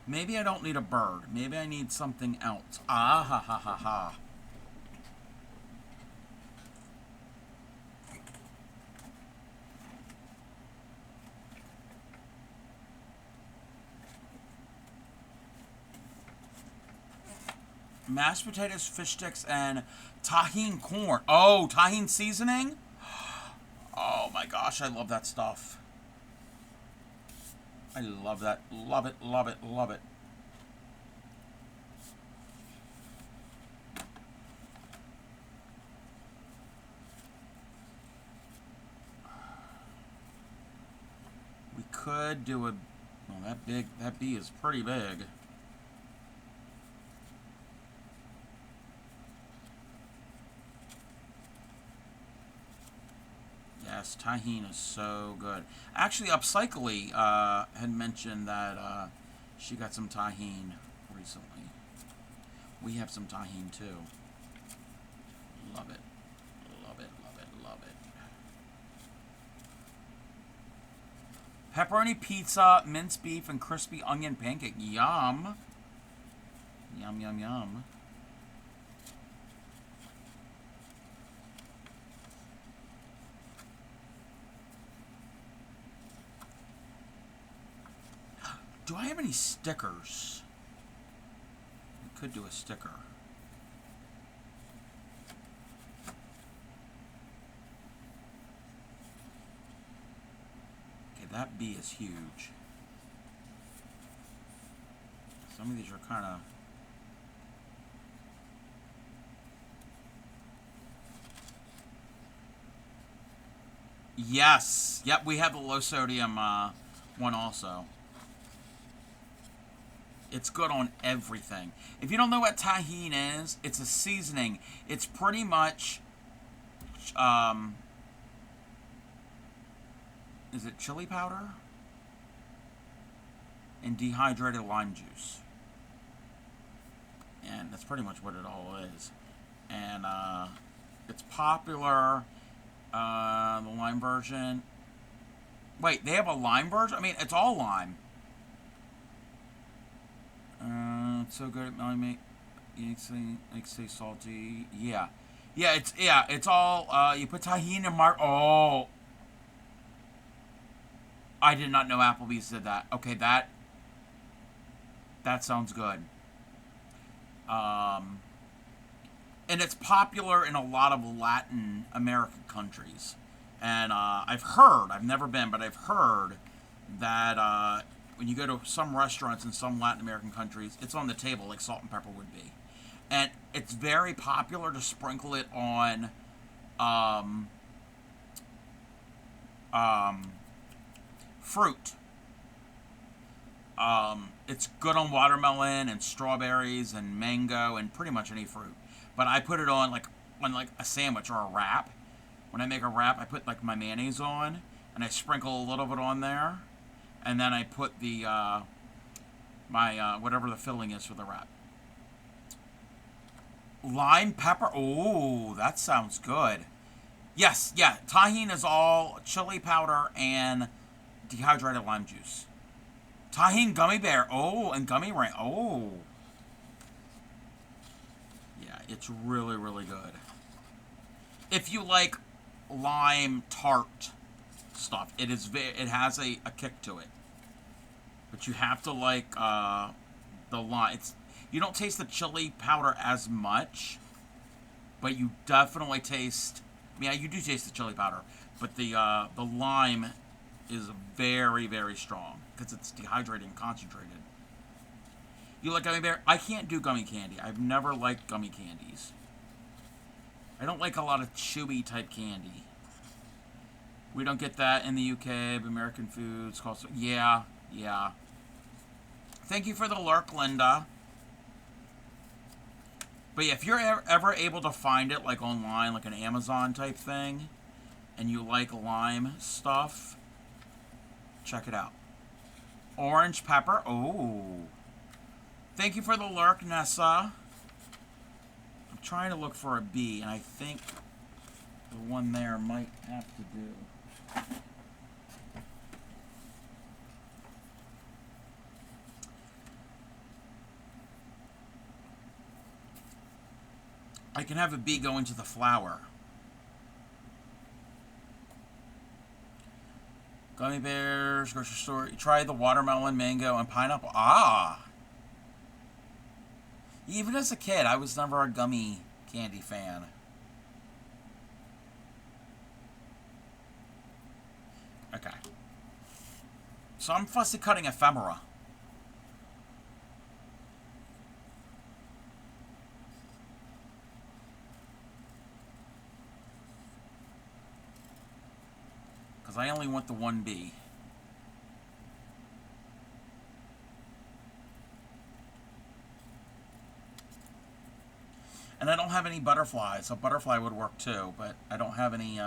Maybe I don't need a bird. Maybe I need something else. Ah, ha, ha, ha, ha. Mashed potatoes, fish sticks, and tahini corn. Oh, tahini seasoning? Oh my gosh, I love that stuff. I love that. Love it, love it, love it. We could do a... Well, that bee is pretty big. Yes, tahini is so good. Actually, Upcycly had mentioned that she got some tahini recently. We have some tahini too. Love it. Love it, love it, love it. Pepperoni pizza, minced beef, and crispy onion pancake. Yum. Yum, yum, yum. Do I have any stickers? I could do a sticker. Okay, that bee is huge. Some of these are kind of... Yes. Yep, we have the low sodium one also. It's good on everything. If you don't know what tahine is, it's a seasoning. It's pretty much, is it chili powder? And dehydrated lime juice. And that's pretty much what it all is. And it's popular, the lime version. Wait, they have a lime version? I mean, it's all lime. It's so good at makes it salty. Yeah. It's all, you put tahini and oh. I did not know Applebee's did that. Okay, that sounds good. And it's popular in a lot of Latin American countries. And I've never been, but I've heard that when you go to some restaurants in some Latin American countries, it's on the table like salt and pepper would be. And it's very popular to sprinkle it on fruit. It's good on watermelon and strawberries and mango and pretty much any fruit. But I put it on like a sandwich or a wrap. When I make a wrap, I put like my mayonnaise on and I sprinkle a little bit on there. And then I put the, whatever the filling is for the wrap. Lime pepper. Oh, that sounds good. Yes, yeah. Tahine is all chili powder and dehydrated lime juice. Tahine gummy bear. Oh, and gummy ranch. Oh. Yeah, it's really, really good. If you like lime tart stuff, it has a kick to it. But you have to like the lime. You don't taste the chili powder as much, but you definitely taste. Yeah, you do taste the chili powder, but the lime is very, very strong because it's dehydrated and concentrated. You like gummy bear? I can't do gummy candy. I've never liked gummy candies. I don't like a lot of chewy type candy. We don't get that in the UK, but American Foods. Yeah. Thank you for the lurk, Linda. But yeah, if you're ever able to find it, like online, like an Amazon type thing, and you like lime stuff, check it out. Orange pepper. Oh. Thank you for the lurk, Nessa. I'm trying to look for a bee, and I think the one there might have to do. I can have a bee go into the flower. Gummy bears, grocery store. Try the watermelon, mango, and pineapple. Ah! Even as a kid, I was never a gummy candy fan. Okay. So I'm fussy cutting ephemera. Because I only want the one bee. And I don't have any butterflies. A butterfly would work too, but I don't have any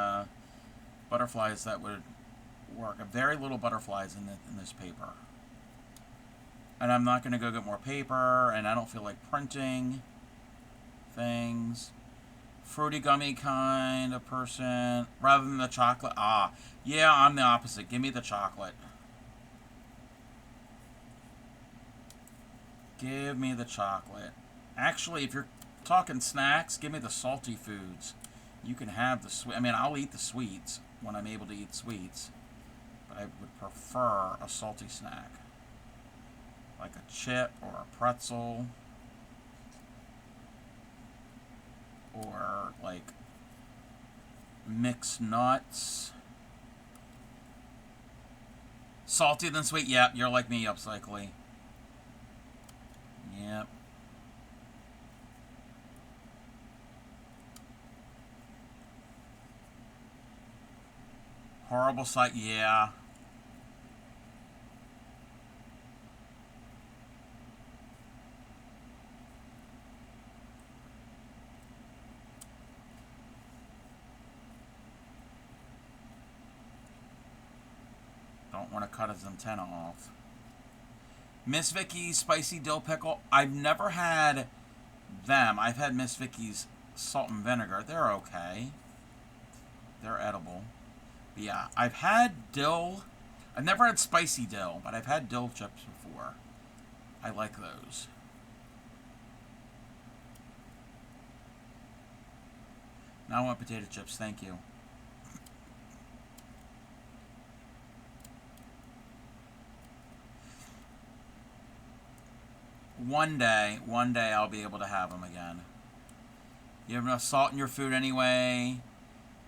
butterflies that would work. Very little butterflies in this paper. And I'm not going to go get more paper, and I don't feel like printing things. Fruity gummy kind of person. Rather than the chocolate. Ah, yeah, I'm the opposite. Give me the chocolate. Give me the chocolate. Actually, if you're talking snacks, give me the salty foods. You can have the sweet. I mean, I'll eat the sweets when I'm able to eat sweets. But I would prefer a salty snack. Like a chip or a pretzel. Or like mixed nuts. Salty than sweet. Yep, you're like me, Upcycly. Yep. Horrible sight. Yeah. Don't want to cut his antenna off. Miss Vicky's spicy dill pickle. I've never had them. I've had Miss Vicky's salt and vinegar. They're okay. They're edible. But yeah, I've had dill. I've never had spicy dill, but I've had dill chips before. I like those. Now I want potato chips. Thank you. One day I'll be able to have them again. You have enough salt in your food anyway.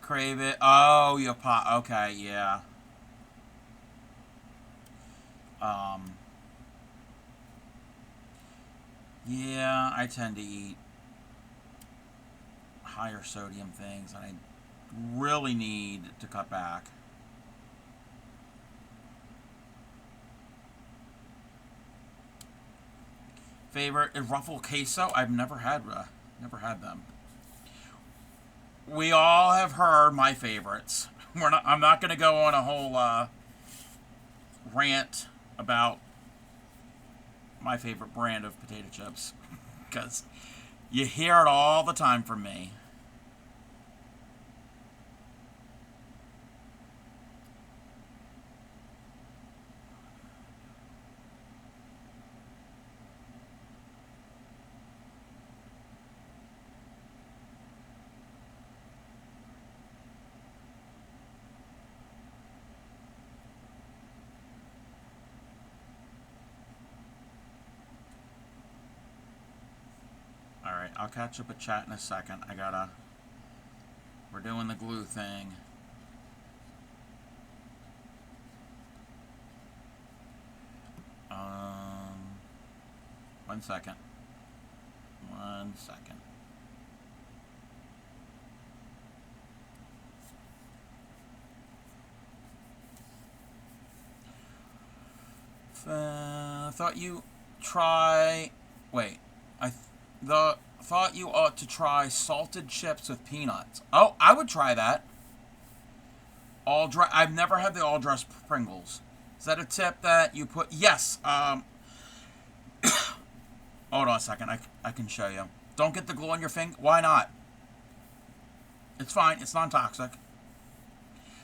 Crave it. Oh, you pot. Okay, yeah. Yeah, I tend to eat higher sodium things, and I really need to cut back. Favorite is Ruffle Queso. I've never had them. We all have heard my favorites. I'm not going to go on a whole rant about my favorite brand of potato chips because you hear it all the time from me. Alright, I'll catch up with chat in a second. We're doing the glue thing. One second. Thought you try. Wait, thought you ought to try salted chips with peanuts. Oh, I would try that. All dry. I've never had the all dressed Pringles. Is that a tip that you put? Yes. Hold on a second. I can show you. Don't get the glue on your finger. Why not? It's fine. It's non-toxic.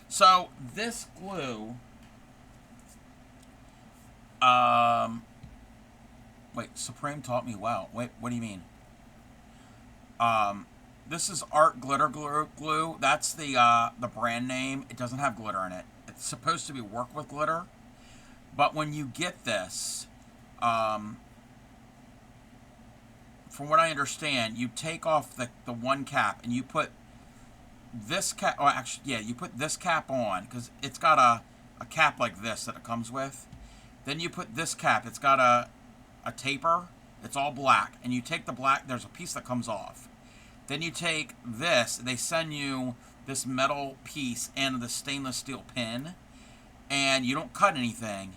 So this glue. Wait. Supreme taught me well. Wait. What do you mean? This is Art Glitter Glue. That's the brand name. It doesn't have glitter in it. It's supposed to be work with glitter. But when you get this, from what I understand, you take off the one cap and you put this cap. Oh, actually, yeah, you put this cap on because it's got a cap like this that it comes with. Then you put this cap. It's got a taper. It's all black, and you take the black. There's a piece that comes off. Then you take this. They send you this metal piece and the stainless steel pin, and you don't cut anything.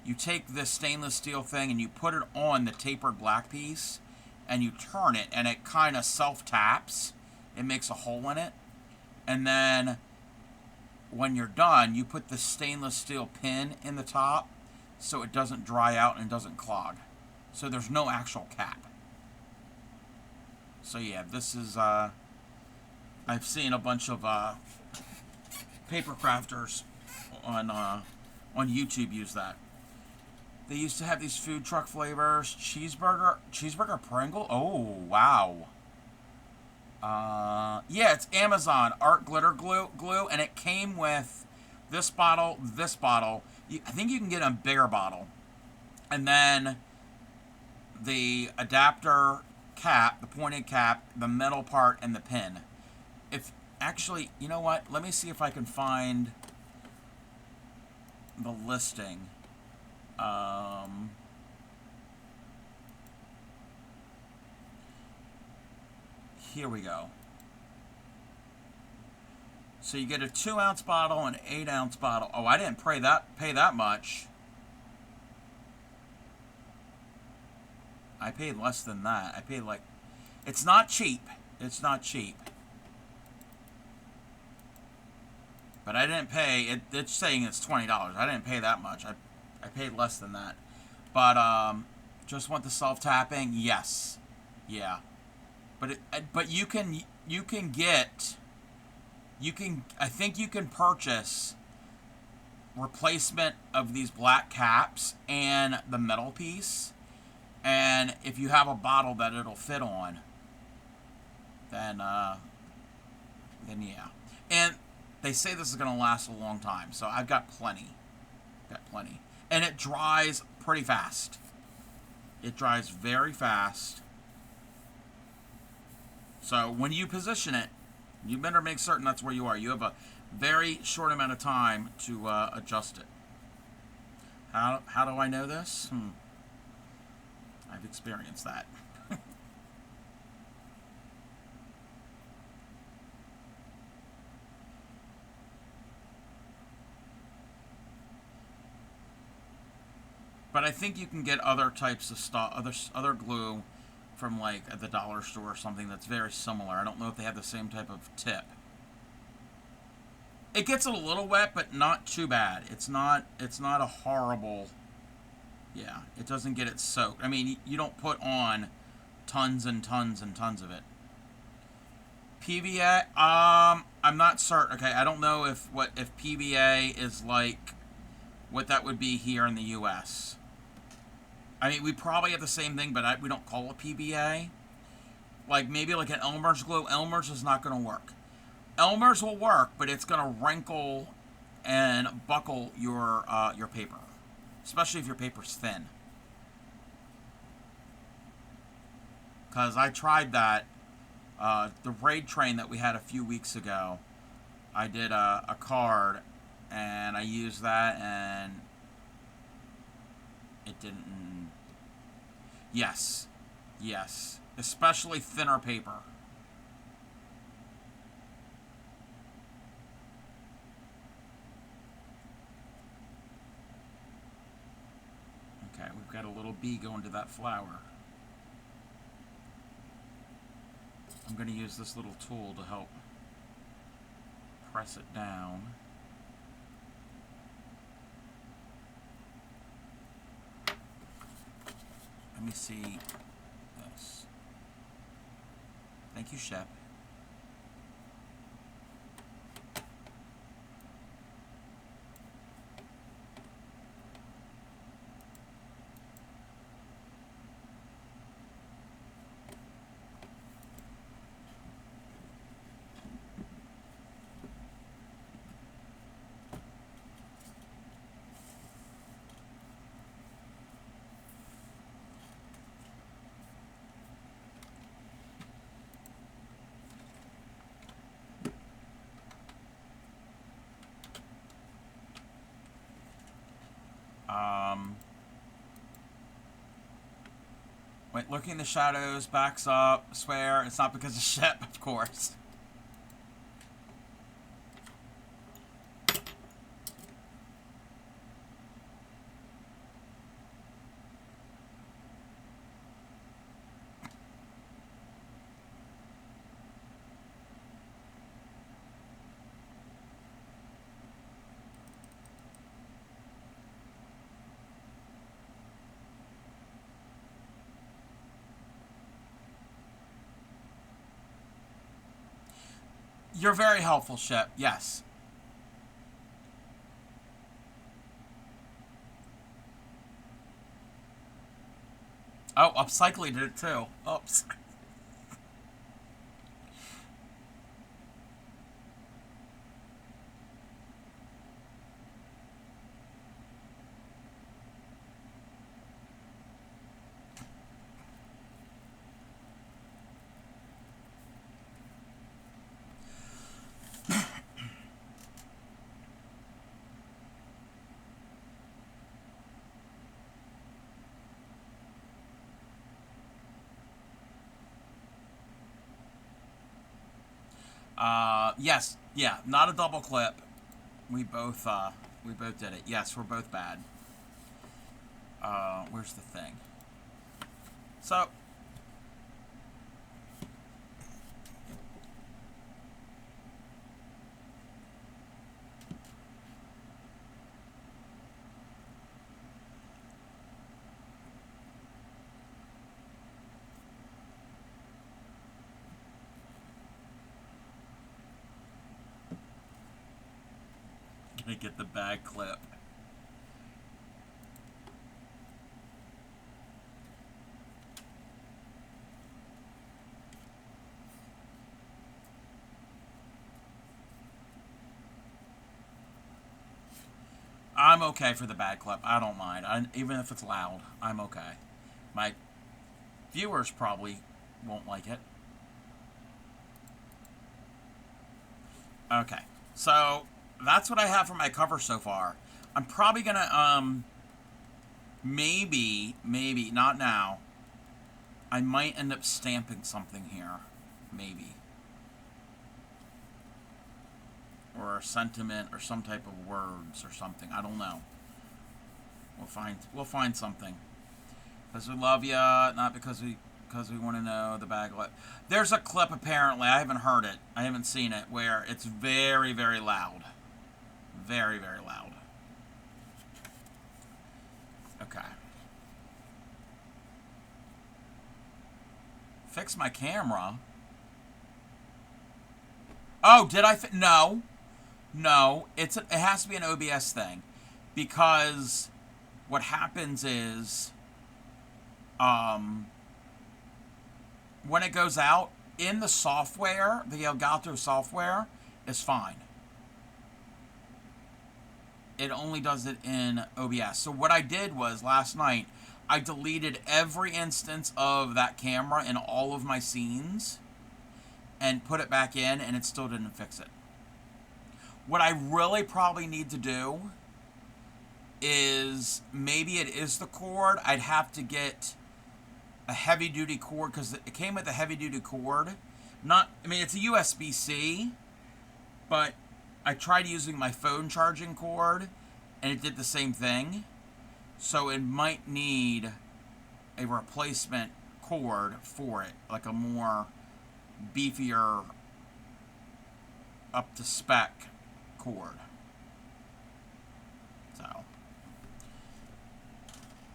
You take this stainless steel thing and you put it on the tapered black piece, and you turn it, and it kind of self-taps. It makes a hole in it. And then when you're done, you put the stainless steel pin in the top so it doesn't dry out and doesn't clog. So there's no actual cap. So yeah, this is, I've seen a bunch of paper crafters on YouTube use that. They used to have these food truck flavors. Cheeseburger Pringle. Oh, wow. Yeah, it's Amazon Art Glitter Glue, and it came with this bottle. I think you can get a bigger bottle. And then the adapter cap, the pointed cap, the metal part, and the pin. If actually, you know what? Let me see if I can find the listing. Here we go. So you get a 2-ounce bottle and an 8-ounce bottle. Oh, I didn't pay that much. I paid less than that. I paid like, it's not cheap. It's not cheap. But I didn't pay, it's saying it's $20. I didn't pay that much. I paid less than that. But just want the self-tapping? Yes. Yeah. But you can get, I think you can purchase replacement of these black caps and the metal piece. And if you have a bottle that it'll fit on, then yeah. And they say this is going to last a long time, so I've got plenty. And it dries pretty fast. It dries very fast. So when you position it, you better make certain that's where you are. You have a very short amount of time to adjust it. How do I know this? I've experienced that. But I think you can get other types of stuff, other glue from like at the dollar store or something that's very similar. I don't know if they have the same type of tip. It gets a little wet, but not too bad. It's not a horrible. Yeah, it doesn't get it soaked. I mean, you don't put on tons and tons and tons of it. PVA, I'm not certain. Okay, I don't know if PVA is like what that would be here in the U.S. I mean, we probably have the same thing, but we don't call it PVA. Like maybe like an Elmer's glue. Elmer's is not going to work. Elmer's will work, but it's going to wrinkle and buckle your paper, especially if your paper's thin. Because I tried that. The raid train that we had a few weeks ago, I did a card, and I used that, and it didn't. Yes, especially thinner paper. Okay, we've got a little bee going to that flower. I'm going to use this little tool to help press it down. Let me see this. Thank you, Shep. Wait, looking in the shadows, backs up, swear, it's not because of Shep, of course. You're very helpful, Shep. Yes. Oh, Upcycling did it too. Oops. Yes, yeah, not a double clip. We both did it. Yes, we're both bad. Where's the thing? So, gonna get the bag clip. I'm okay for the bag clip. I don't mind. Even if it's loud, I'm okay. My viewers probably won't like it. Okay, so that's what I have for my cover so far. I'm probably gonna maybe not now. I might end up stamping something here, maybe, or a sentiment or some type of words or something. I don't know. We'll find something. Because we love ya, not because we want to know the bag clip. There's a clip apparently. I haven't heard it. I haven't seen it where it's very, very loud. Very, very loud. Okay. Fix my camera. Oh, did I? No, no. It has to be an OBS thing, because what happens is, when it goes out in the software, the Elgato software is fine. It only does it in OBS. So what I did was last night, I deleted every instance of that camera in all of my scenes and put it back in, and it still didn't fix it. What I really probably need to do is, maybe it is the cord. I'd have to get a heavy-duty cord, because it came with a heavy-duty cord. It's a USB-C, but I tried using my phone charging cord, and it did the same thing. So it might need a replacement cord for it, like a more beefier, up-to-spec cord. So,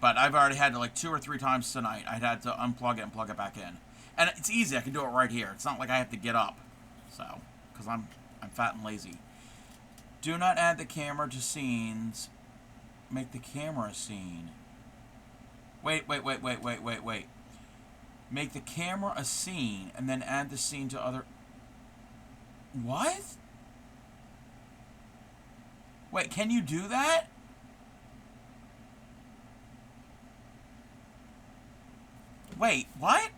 but I've already had to, like, 2 or 3 times tonight, I'd had to unplug it and plug it back in. And it's easy. I can do it right here. It's not like I have to get up. So, because I'm fat and lazy. Do not add the camera to scenes. Make the camera a scene. Wait. Make the camera a scene and then add the scene to other... What? Wait, can you do that? Wait, what?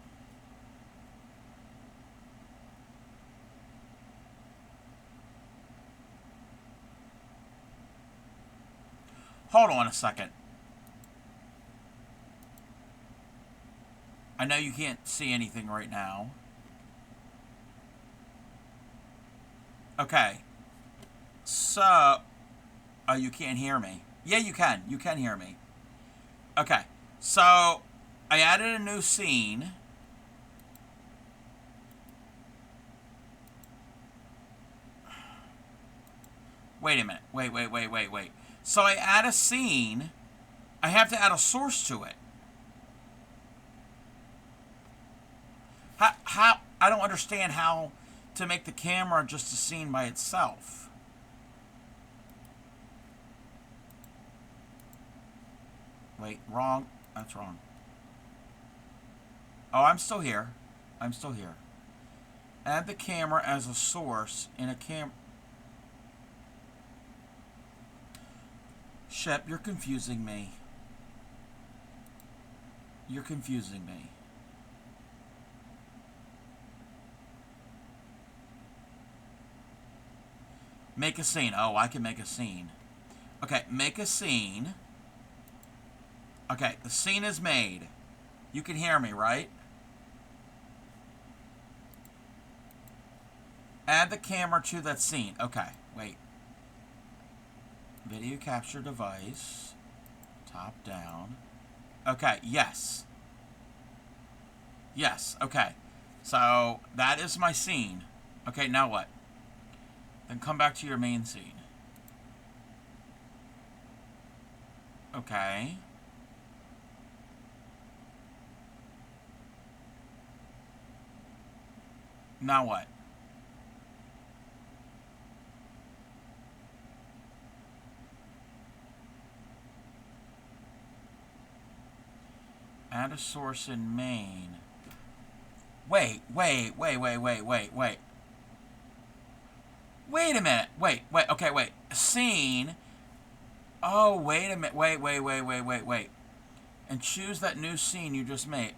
Hold on a second. I know you can't see anything right now. Okay. So... Oh, you can't hear me. Yeah, you can. You can hear me. Okay. So, I added a new scene. Wait a minute. Wait. So I add a scene. I have to add a source to it. How? I don't understand how to make the camera just a scene by itself. Wait, wrong. That's wrong. Oh, I'm still here. I'm still here. Add the camera as a source in a Shep, you're confusing me. You're confusing me. Make a scene. Oh, I can make a scene. Okay, make a scene. Okay, the scene is made. You can hear me, right? Add the camera to that scene. Okay, wait. Video capture device. Top down. Okay, yes. Yes, okay. So, that is my scene. Okay, now what? Then come back to your main scene. Okay. Now what? Add a source in main. Wait. Wait a minute. Wait. Okay, wait. Scene. Oh, wait a minute. Wait. And choose that new scene you just made.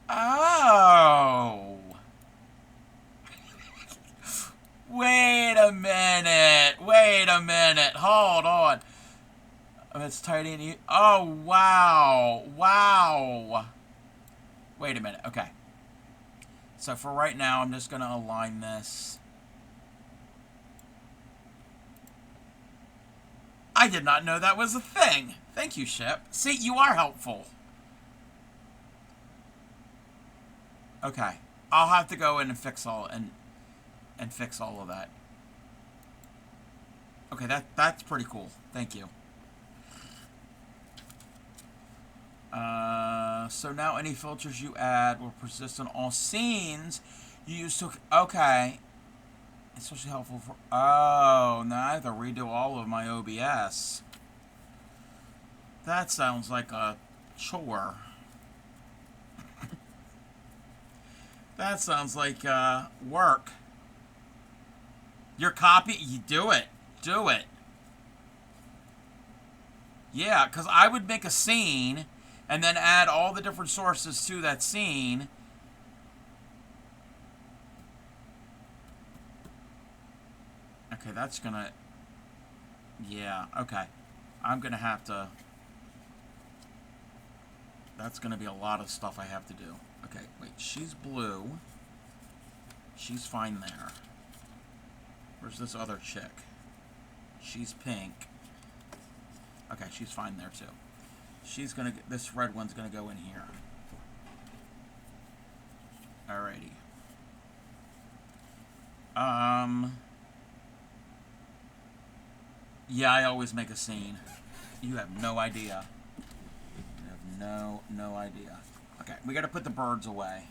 Oh. Wait a minute. Hold on. It's tidy and oh, wow. Wait a minute. Okay. So for right now, I'm just going to align this. I did not know that was a thing. Thank you, Ship. See, you are helpful. Okay. I'll have to go in and fix all fix all of that. Okay, that's pretty cool. Thank you. So now any filters you add will persist on all scenes you use to... Okay. Especially helpful for... Oh, now I have to redo all of my OBS. That sounds like a chore. That sounds like work. Your copy... You do it. Do it. Yeah, because I would make a scene... and then add all the different sources to that scene. Okay, that's gonna... Yeah, okay. I'm gonna have to... That's gonna be a lot of stuff I have to do. Okay, wait, she's blue. She's fine there. Where's this other chick? She's pink. Okay, she's fine there too. She's gonna get, this red one's gonna go in here. Alrighty. Yeah, I always make a scene. You have no idea. You have no idea. Okay, we gotta put the birds away.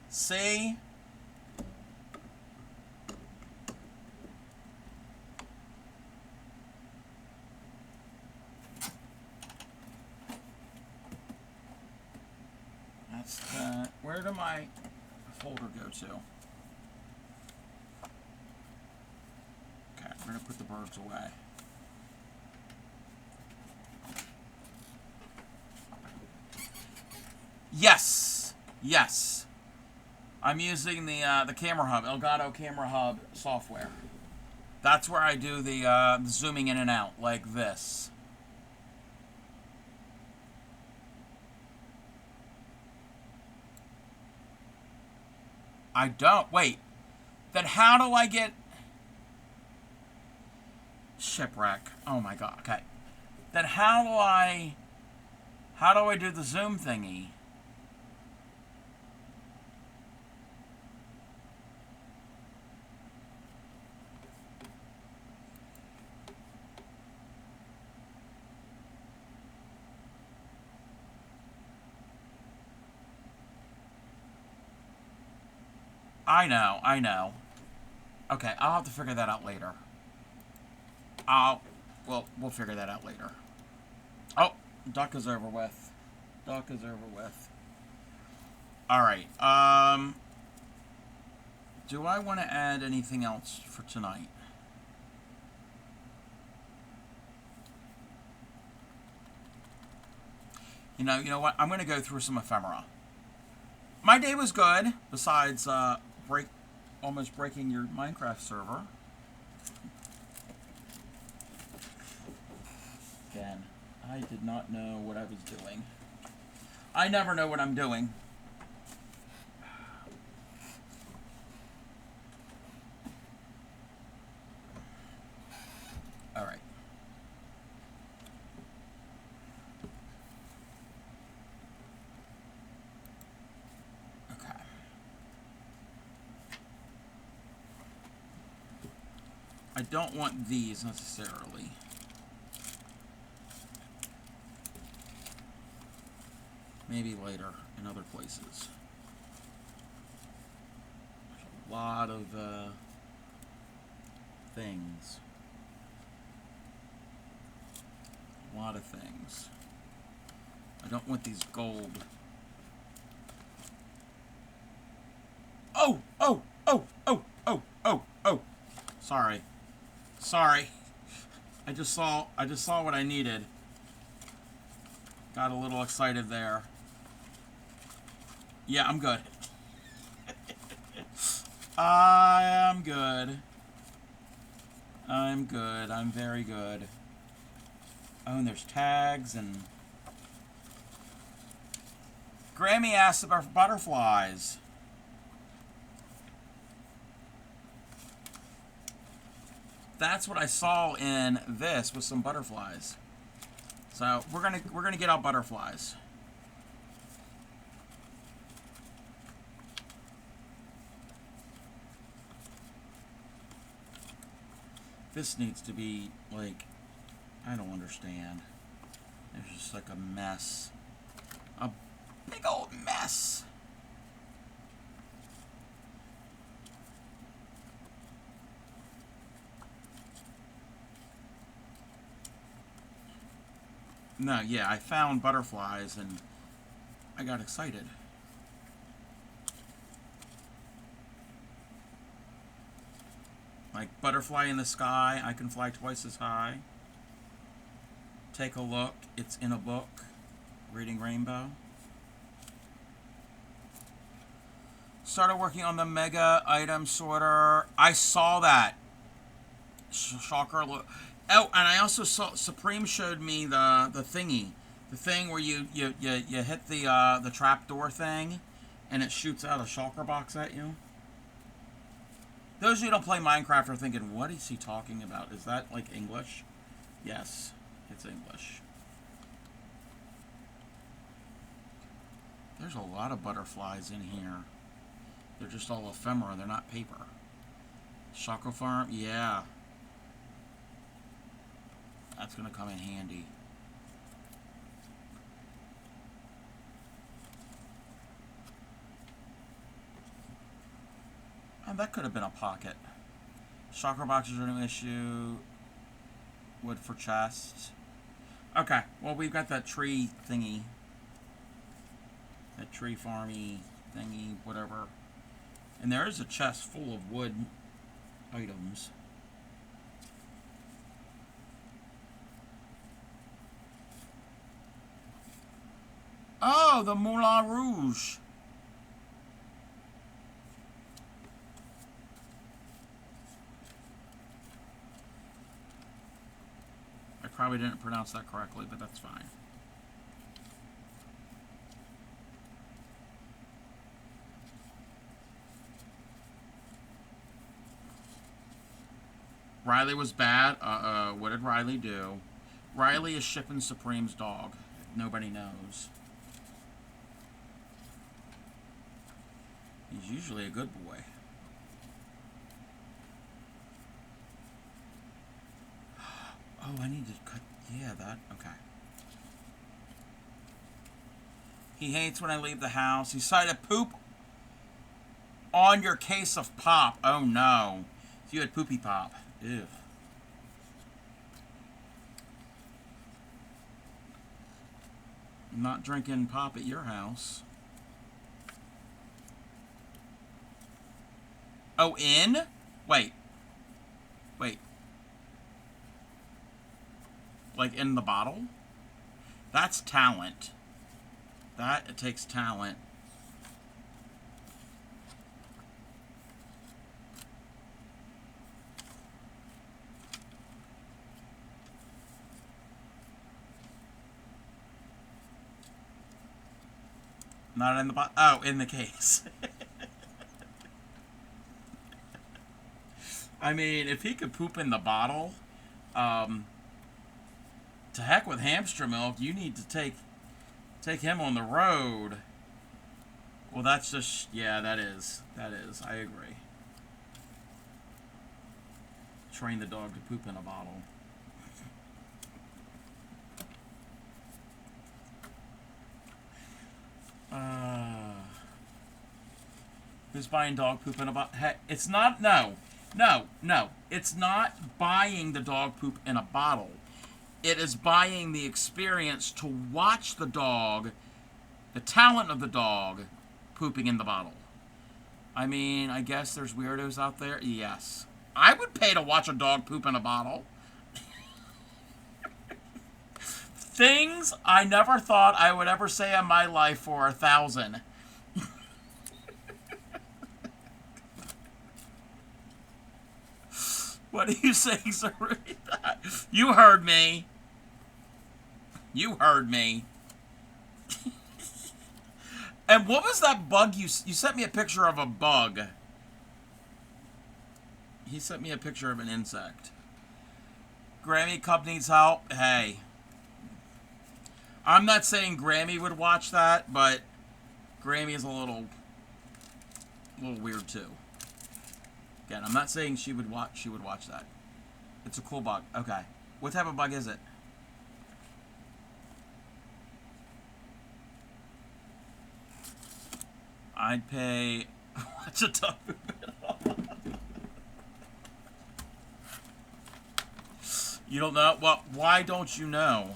See? That's that. Where did my folder go to? Okay, we're gonna put the birds away. Yes, yes. I'm using the Camera Hub, Elgato Camera Hub software. That's where I do the zooming in and out, like this. I don't. Wait. Then how do I get... Shipwreck. Oh my god. Okay. Then how do I... How do I do the zoom thingy? I know. Okay, I'll have to figure that out later. We'll figure that out later. Oh, duck is over with. Duck is over with. Alright, do I want to add anything else for tonight? You know what? I'm going to go through some ephemera. My day was good, besides, almost breaking your Minecraft server. Again, I did not know what I was doing. I never know what I'm doing. All right. Okay. I don't want these necessarily. Maybe later in other places. There's a lot of things. A lot of things. I don't want these gold. Oh, oh, oh, oh, oh, oh, oh. Sorry. Sorry. I just saw what I needed. Got a little excited there. Yeah, I'm good. I am good. I'm good. I'm very good. Oh, and there's tags and... Grammy asked about butterflies. That's what I saw in this, with some butterflies. So we're gonna get out butterflies. This needs to be like, I don't understand. It's just like a mess. A big old mess. No, yeah, I found butterflies and I got excited. Like butterfly in the sky, I can fly twice as high. Take a look, it's in a book. Reading Rainbow. Started working on the mega item sorter. I saw that. Shocker. Oh, and I also saw Supreme showed me the thingy, the thing where you hit the trapdoor thing, and it shoots out a shulker box at you. Those of you who don't play Minecraft are thinking, what is he talking about? Is that like English? Yes, it's English. There's a lot of butterflies in here. They're just all ephemera. They're not paper. Choco Farm, yeah. That's going to come in handy. And that could have been a pocket. Chakra boxes are no issue. Wood for chests. Okay, well we've got that tree thingy. That tree farmy thingy, whatever. And there is a chest full of wood items. Oh, the Moulin Rouge. I probably didn't pronounce that correctly, but that's fine. Riley was bad. What did Riley do? Riley is shipping Supreme's dog. Nobody knows. He's usually a good boy. Oh, I need to cut... Yeah, that... Okay. He hates when I leave the house. He decided to poop on your case of pop. Oh, no. You had poopy pop. Ew. I'm not drinking pop at your house. Oh, in? Wait. Wait. Like in the bottle? That's talent. That, it takes talent. Not in the bottle. Oh, in the case. I mean, if he could poop in the bottle, to heck with hamster milk. You need to take him on the road. Well, that's just, yeah, that is. I agree. Train the dog to poop in a bottle. Who's buying dog poop in a bottle? Hey, it's not, no. It's not buying the dog poop in a bottle. It is buying the experience to watch the dog, the talent of the dog, pooping in the bottle. I mean, I guess there's weirdos out there. Yes. I would pay to watch a dog poop in a bottle. Things I never thought I would ever say in my life for 1,000. What are you saying, Sarita? You heard me. You heard me. And what was that bug you sent me a picture of a bug. He sent me a picture of an insect. Grammy Cup needs help. Hey. I'm not saying Grammy would watch that, but Grammy is a little weird too. Again, I'm not saying she would watch that. It's a cool bug. Okay. What type of bug is it? I'd pay watch a dog. You don't know? Well, why don't you know?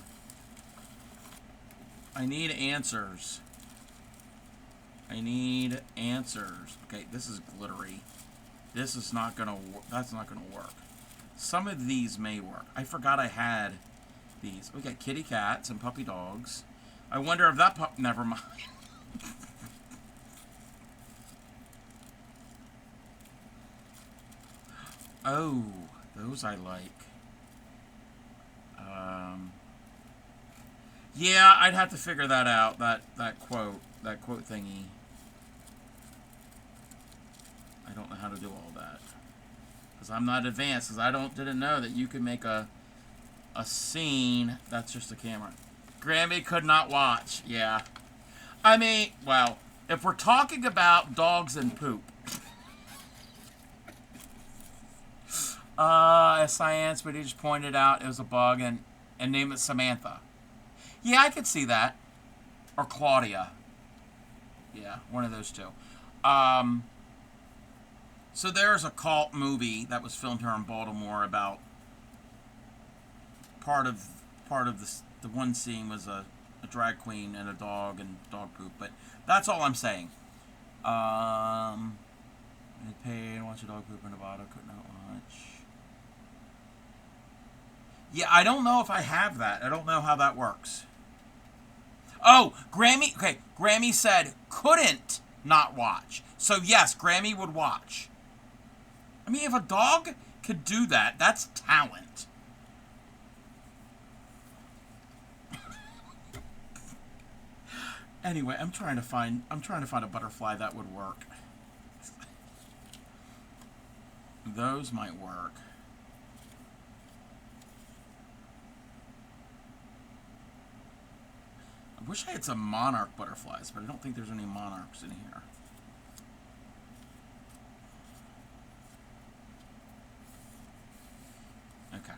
I need answers. I need answers. Okay, this is glittery. This is not gonna work. That's not gonna work. Some of these may work. I forgot I had these. We got kitty cats and puppy dogs. I wonder if that pup. Never mind. Oh, those I like. Yeah, I'd have to figure that out. That quote thingy. I don't know how to do all that because I'm not advanced. Because I didn't know that you could make a scene. That's just a camera. Grammy could not watch. Yeah, I mean, well, if we're talking about dogs and poop, as science, but he just pointed out it was a bug and name it Samantha. Yeah, I could see that. Or Claudia. Yeah, one of those two. So there's a cult movie that was filmed here in Baltimore about part of the one scene was a drag queen and a dog and dog poop, but that's all I'm saying. I paid and watch a dog poop in a bottle, could not watch. Yeah, I don't know if I have that. I don't know how that works. Oh, Grammy. Okay, Grammy said couldn't not watch. So yes, Grammy would watch. I mean, if a dog could do that, that's talent. Anyway, I'm trying to find a butterfly that would work. Those might work. I wish I had some monarch butterflies, but I don't think there's any monarchs in here. Okay.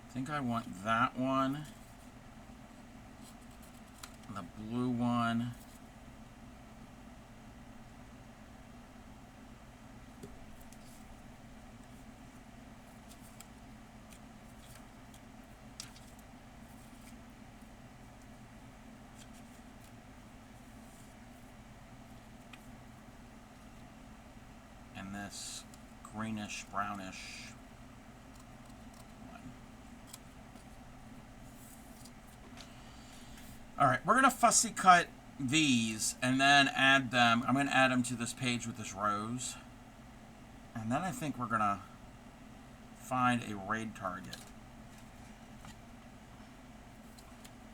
I think I want that one, the blue one, and this greenish brownish All right, we're gonna fussy cut these and then add them. I'm gonna add them to this page with this rose, and then I think we're gonna find a raid target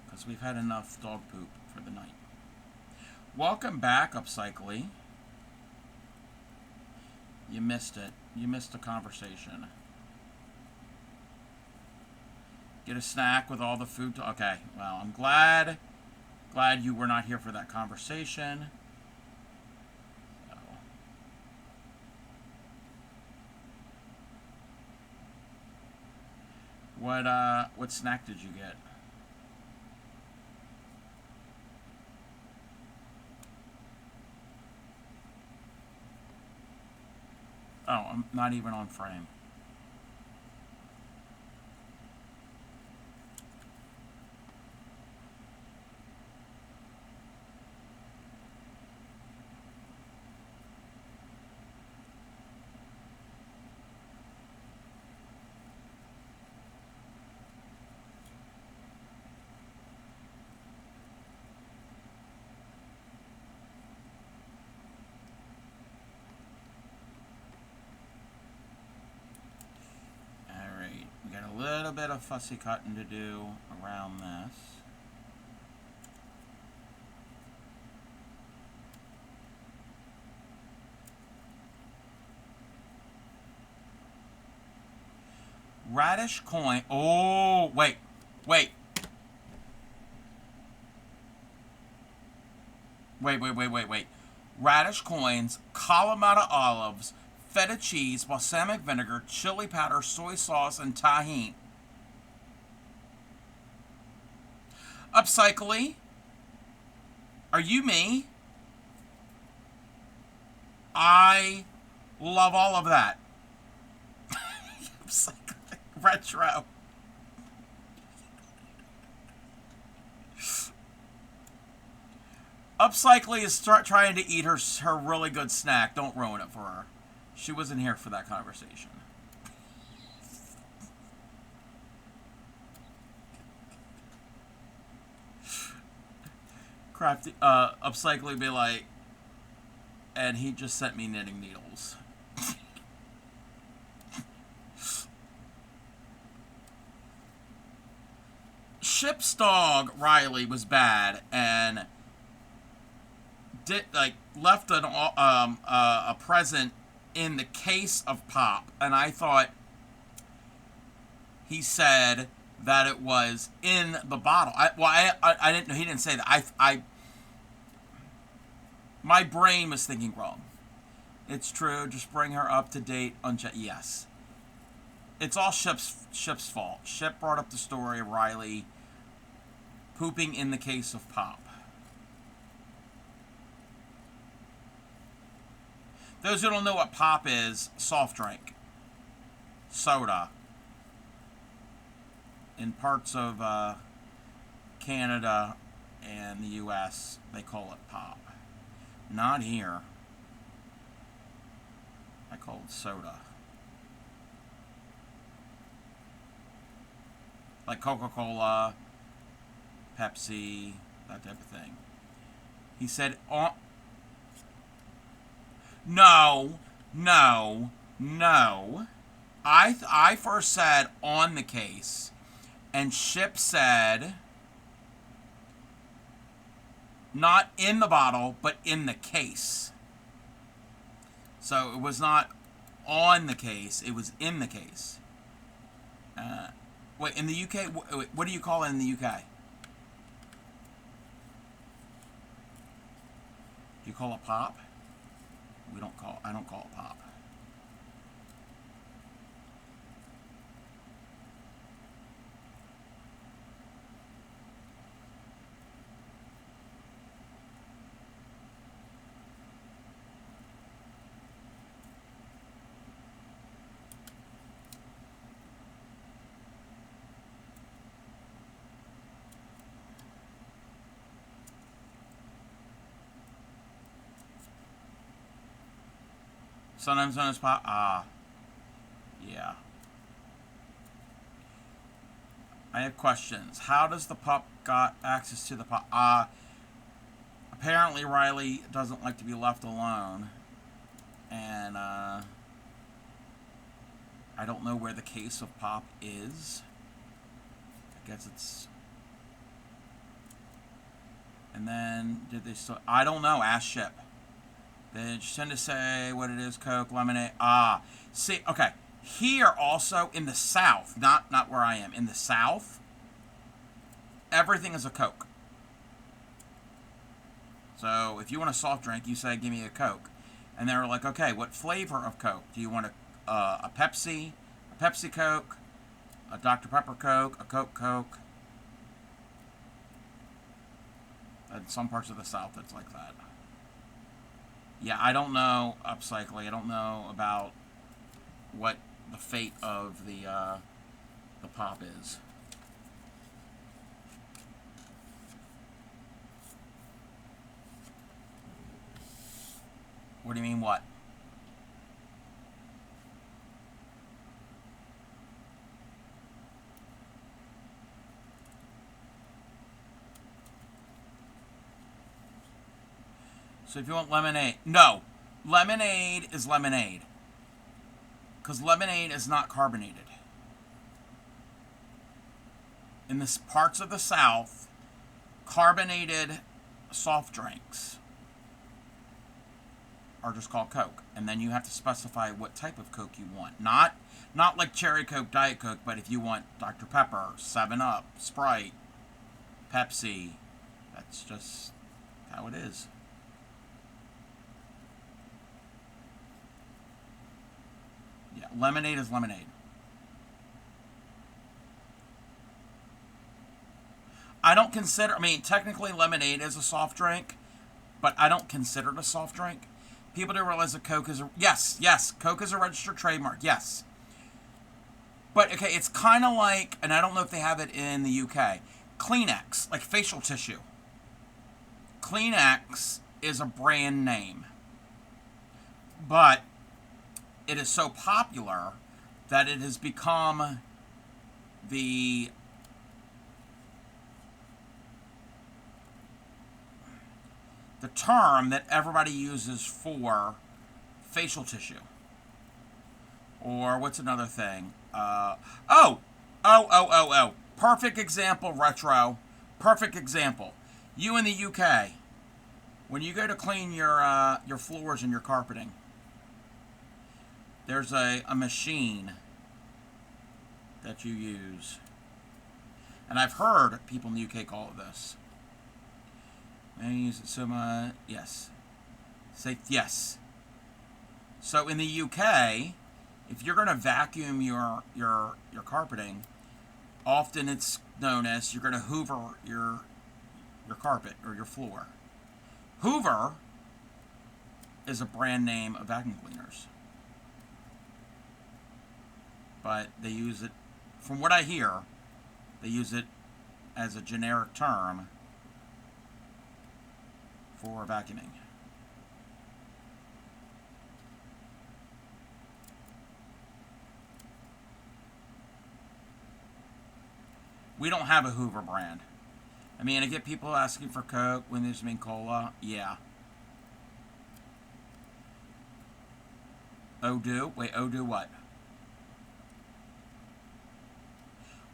because we've had enough dog poop for the night. Welcome back, Upcycly. You missed it. You missed the conversation. Get a snack with all the food. Okay, well, I'm glad you were not here for that conversation. So. What snack did you get? Oh, I'm not even on frame. A little bit of fussy cutting to do around this. Radish coin. Oh, wait. Wait. Radish coins, Kalamata olives, feta cheese, balsamic vinegar, chili powder, soy sauce, and tahini. Upcycly, are you me? I love all of that. Upcycly, retro. Upcycly is trying to eat her really good snack. Don't ruin it for her. She wasn't here for that conversation. Crafty, Upcycly be like, and he just sent me knitting needles. Ship's dog Riley was bad and left a present in the case of Pop, and I thought he said that it was in the bottle. I didn't know. He didn't say that. My brain was thinking wrong. It's true. Just bring her up to date on yes. It's all Ship's fault. Ship brought up the story of Riley pooping in the case of Pop. Those who don't know what Pop is, soft drink. Soda. In parts of Canada and the U.S., they call it Pop. Not here. I call it soda. Like Coca-Cola, Pepsi, that type of thing. He said, oh, no. I first said on the case, and Ship said not in the bottle, but in the case. So it was not on the case, it was in the case. Wait, in the UK, what do you call it in the UK? Do you call it pop? I don't call it pop. Sometimes known as pop. Yeah. I have questions. How does the pup got access to the pot. Apparently Riley doesn't like to be left alone. And, I don't know where the case of pop is. I guess it's... And then, did they still... I don't know. Ask Ship. They just tend to say what it is. Coke, lemonade. See, okay. Here also, in the South, not where I am, in the South, everything is a Coke. So, if you want a soft drink, you say, give me a Coke. And they're like, okay, what flavor of Coke? Do you want a Pepsi Coke, a Dr. Pepper Coke, a Coke? In some parts of the South, it's like that. Yeah, I don't know upcycling. I don't know about what the fate of the pop is. What do you mean, what? So if you want lemonade... No. Lemonade is lemonade. Because lemonade is not carbonated. In the parts of the South, carbonated soft drinks are just called Coke. And then you have to specify what type of Coke you want. Not like Cherry Coke, Diet Coke, but if you want Dr. Pepper, 7-Up, Sprite, Pepsi, that's just how it is. Yeah, lemonade is lemonade. I don't consider... I mean, technically lemonade is a soft drink, but I don't consider it a soft drink. People do realize that Coke is a... Yes, Coke is a registered trademark, yes. But, okay, it's kind of like, and I don't know if they have it in the UK, Kleenex, like facial tissue. Kleenex is a brand name. But it is so popular that it has become the term that everybody uses for facial tissue. Or what's another thing? Oh. Perfect example, Retro. Perfect example. You in the UK, when you go to clean your floors and your carpeting, there's a machine that you use. And I've heard people in the UK call it this. I use it so much. Yes. Say yes. So in the UK, if you're going to vacuum your carpeting, often it's known as you're going to hoover your carpet or your floor. Hoover is a brand name of vacuum cleaners. But they use it, from what I hear, they use it as a generic term for vacuuming. We don't have a Hoover brand. I mean, I get people asking for Coke when there's mean cola. Yeah. Odoo? Wait, Odoo what?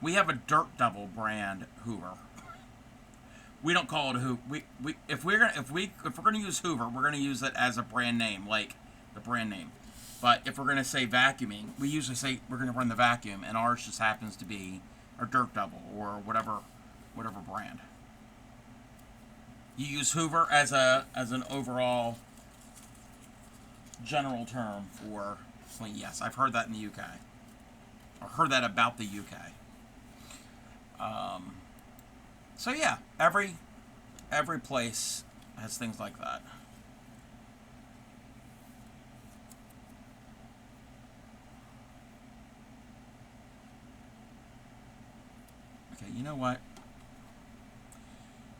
We have a Dirt Devil brand Hoover. We don't call it a Hoover. If we're gonna use Hoover, we're gonna use it as a brand name, like the brand name. But if we're gonna say vacuuming, we usually say we're gonna run the vacuum, and ours just happens to be our Dirt Devil or whatever brand. You use Hoover as an overall general term for clean. Yes, I've heard that in the UK. Or heard that about the UK. So yeah, every place has things like that. Okay, you know what?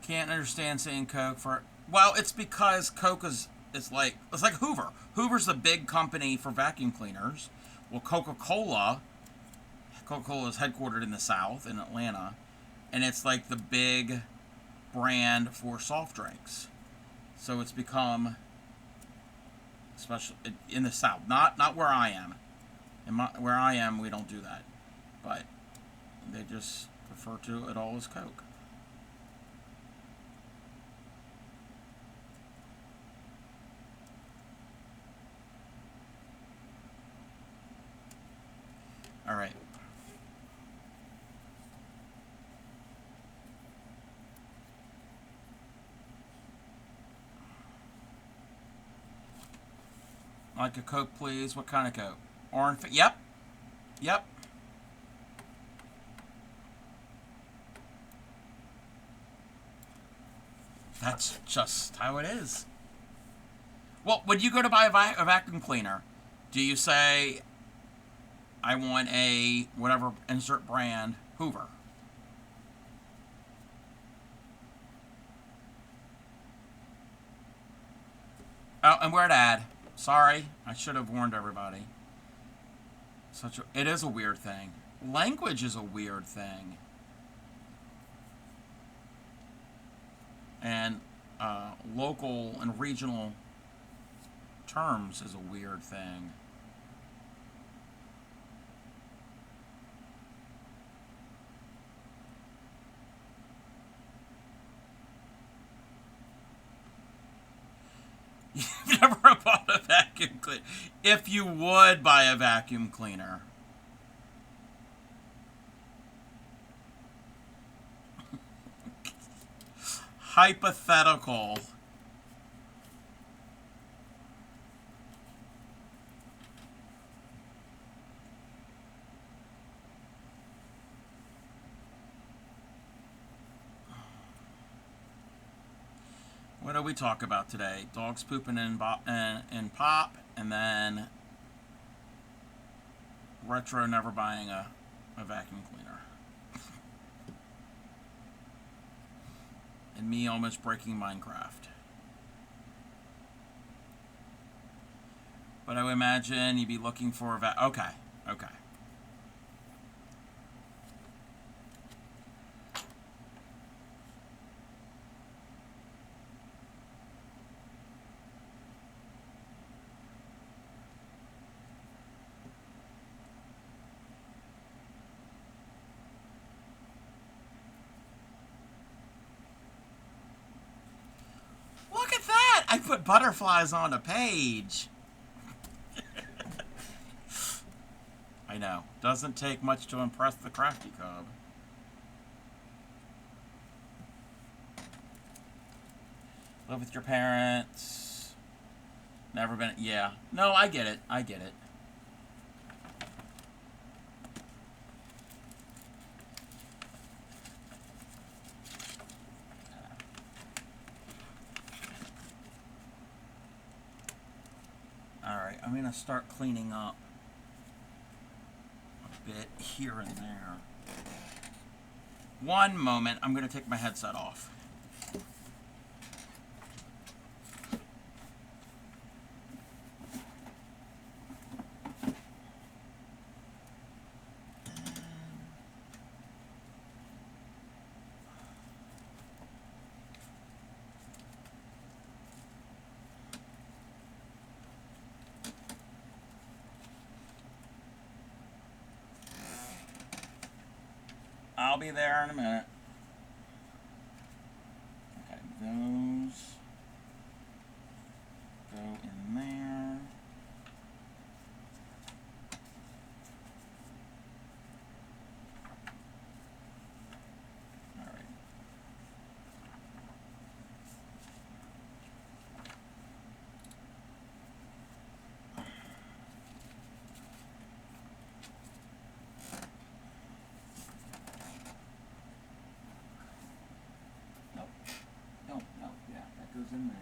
Can't understand saying Coke for... Well, it's because Coke is like... It's like Hoover. Hoover's the big company for vacuum cleaners. Well, Coca-Cola is headquartered in the South, in Atlanta. and it's like the big brand for soft drinks. So it's become, especially in the South, not where I am. Where I am, we don't do that, but they just refer to it all as Coke. All right. Like a Coke, please. What kind of Coke? Orange. Yep. Yep. That's just how it is. Well, when you go to buy a vacuum cleaner, do you say, I want a whatever insert brand Hoover? Oh, and we're at ad. Sorry, I should have warned everybody. It is a weird thing. Language is a weird thing. And local and regional terms is a weird thing. You've never bought a vacuum cleaner. If you would buy a vacuum cleaner. Hypothetical. What do we talk about today? Dogs pooping in pop, and then retro never buying a vacuum cleaner. And me almost breaking Minecraft. But I would imagine you'd be looking for a okay. Look at that! I put butterflies on a page. I know. Doesn't take much to impress the crafty cub. Live with your parents. Never been... Yeah. No, I get it. Alright, I'm going to start cleaning up a bit here and there. One moment, I'm going to take my headset off. I'll be there in a minute. Okay, those go in there. All right. No, yeah, that goes in there.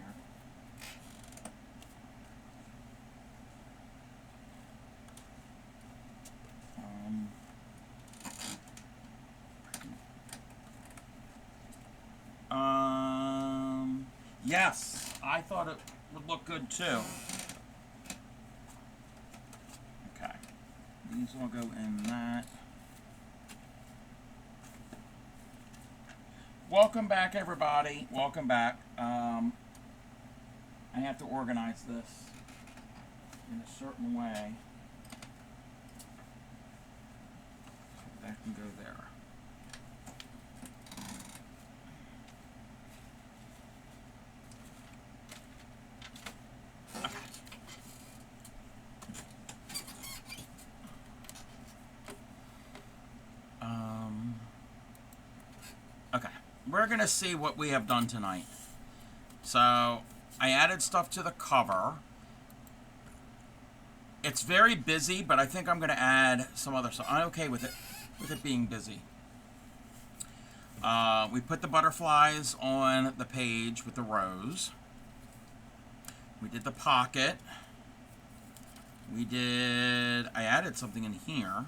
Yes, I thought it would look good too. Okay, these will go in that. Welcome back, everybody. Welcome back. I have to organize this in a certain way. That can go there. Okay, we're gonna see what we have done tonight. So I added stuff to the cover. It's very busy, but I think I'm gonna add some other stuff. I'm okay with it being busy. We put the butterflies on the page with the rose. We did the pocket. I added something in here.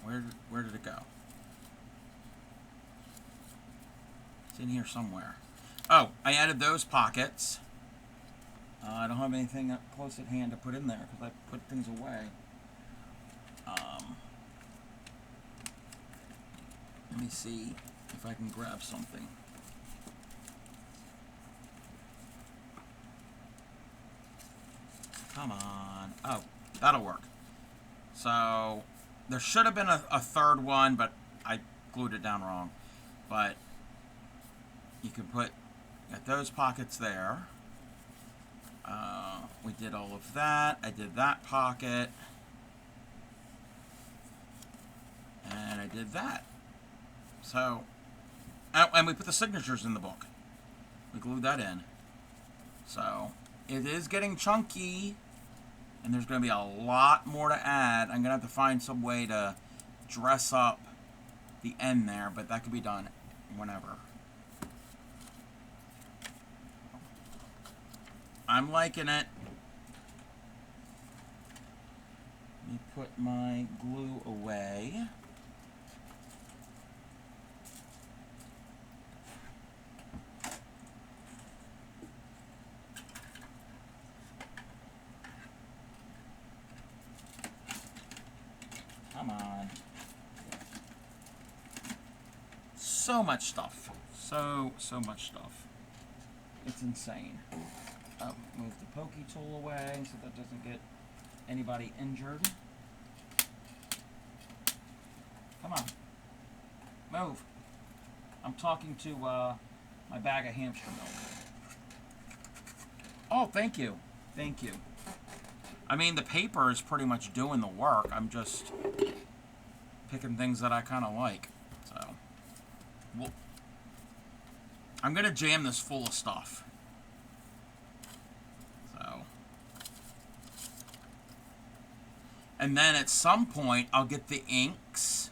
Where did it go? It's in here somewhere. Oh, I added those pockets. I don't have anything up close at hand to put in there because I put things away. Let me see if I can grab something. Come on. Oh, that'll work. So there should have been a third one, but I glued it down wrong. But you can got those pockets there. We did all of that. I did that pocket. And I did that. So, and we put the signatures in the book. We glued that in. So, it is getting chunky. And there's going to be a lot more to add. I'm going to have to find some way to dress up the end there. But that could be done whenever. I'm liking it. Let me put my glue away. Come on. So much stuff. So much stuff. It's insane. Oh, move the pokey tool away so that doesn't get anybody injured. Come on. Move. I'm talking to my bag of hamster milk. Oh, thank you. Thank you. I mean, the paper is pretty much doing the work. I'm just picking things that I kind of like. So, well, I'm going to jam this full of stuff. And then at some point, I'll get the inks,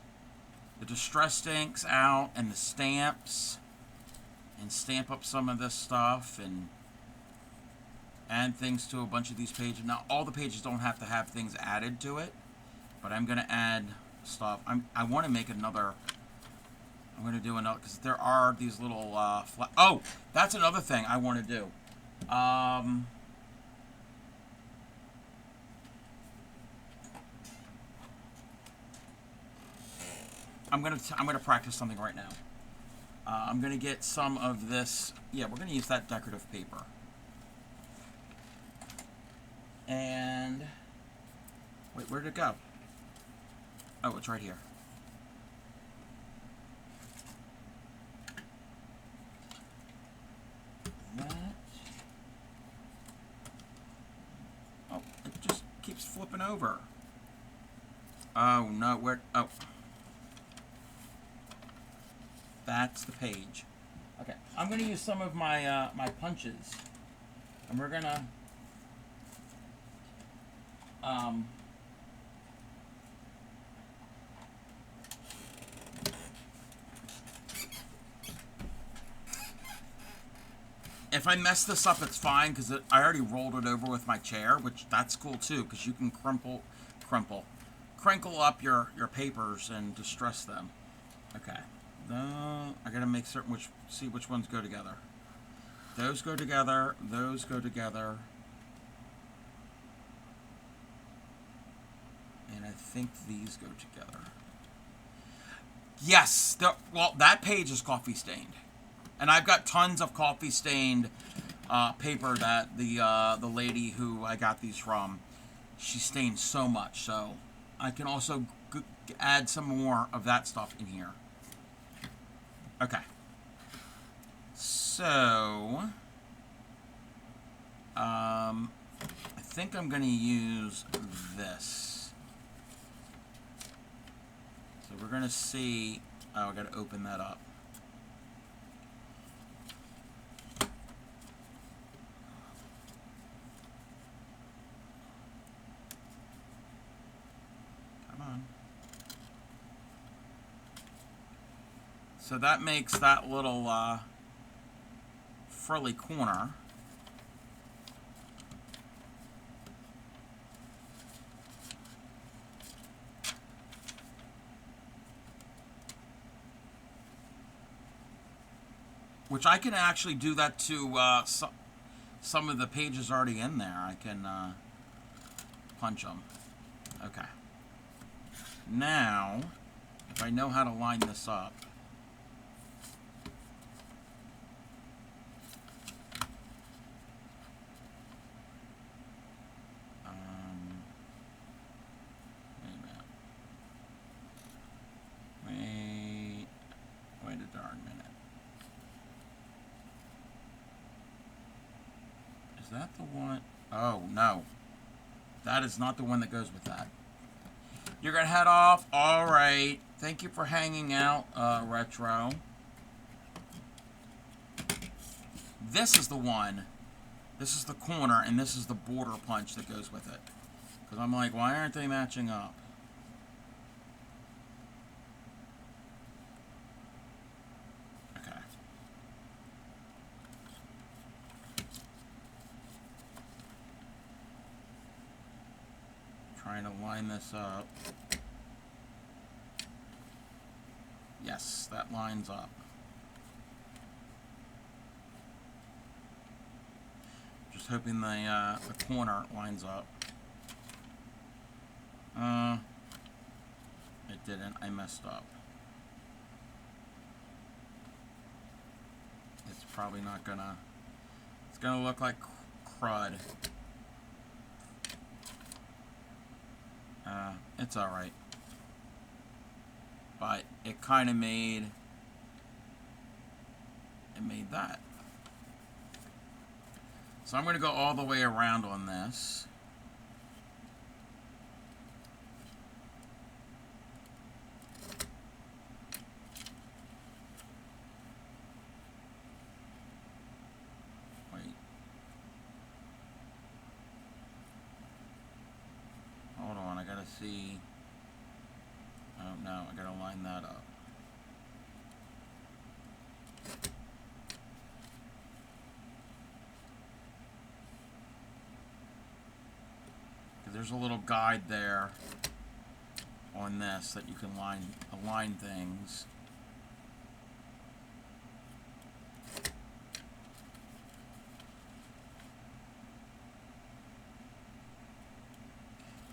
the distressed inks out, and the stamps, and stamp up some of this stuff, and add things to a bunch of these pages. Now, all the pages don't have to have things added to it, but I'm going to add stuff. I want to make another, I'm going to do another, because there are these little, oh, that's another thing I want to do. I'm gonna practice something right now. I'm gonna get some of this. Yeah, we're gonna use that decorative paper. And wait, where did it go? Oh, it's right here. That. Oh, it just keeps flipping over. Oh no, where? Oh. That's the page. Okay, I'm going to use some of my my punches, and we're going to if I mess this up, it's fine because I already rolled it over with my chair, which that's cool too because you can crinkle up your papers and distress them. Okay. I gotta make certain see which ones go together. Those go together, those go together. And I think these go together. Yes. Well, that page is coffee stained. And I've got tons of coffee stained paper that the lady who I got these from, she stained so much. So I can also add some more of that stuff in here. Okay. So, I think I'm going to use this. So we're going to see. Oh, I got to open that up. Come on. So that makes that little frilly corner. Which I can actually do that to some of the pages already in there. I can punch them. Okay. Now, if I know how to line this up, wait a darn minute. Is that the one? Oh, no. That is not the one that goes with that. You're going to head off? All right. Thank you for hanging out, Retro. This is the one. This is the corner, and this is the border punch that goes with it. Because I'm like, why aren't they matching up? Okay. Trying to line this up. Yes, that lines up. Just hoping the corner lines up. It didn't. I messed up. It's probably not gonna... It's gonna look like crud. It's alright. But it kind of made... It made that. So I'm going to go all the way around on this. Wait. Hold on, I gotta see. Oh no, I gotta line that up. There's a little guide there on this that you can align things.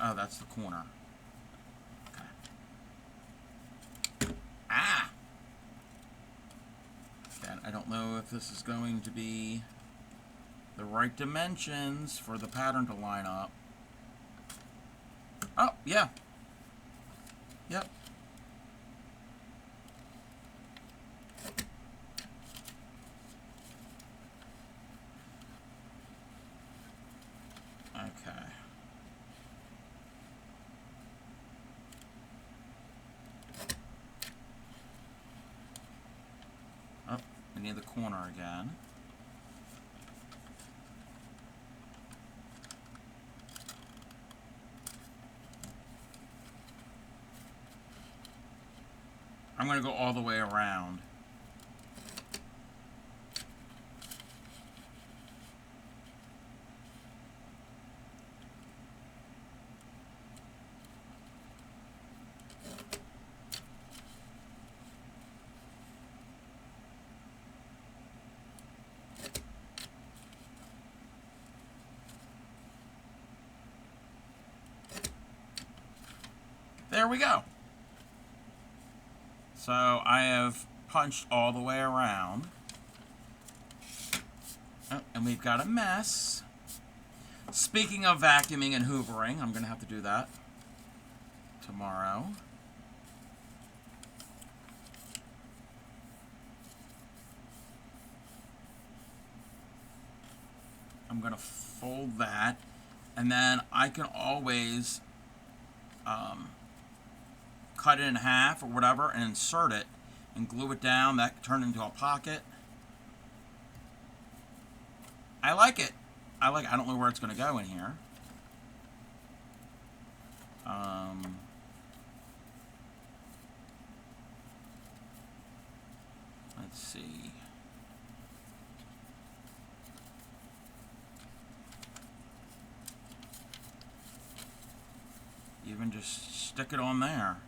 Oh, that's the corner. Okay. Ah! And I don't know if this is going to be the right dimensions for the pattern to line up. Oh, yeah. Yep. Okay. Oh, I need the corner again. I'm going to go all the way around. There we go. So I have punched all the way around. Oh, and we've got a mess. Speaking of vacuuming and hoovering, I'm going to have to do that tomorrow. I'm going to fold that, and then I can always cut it in half or whatever and insert it and glue it down. That can turn into a pocket. I like it. I don't know where it's going to go in here. Let's see. Even just stick it on there.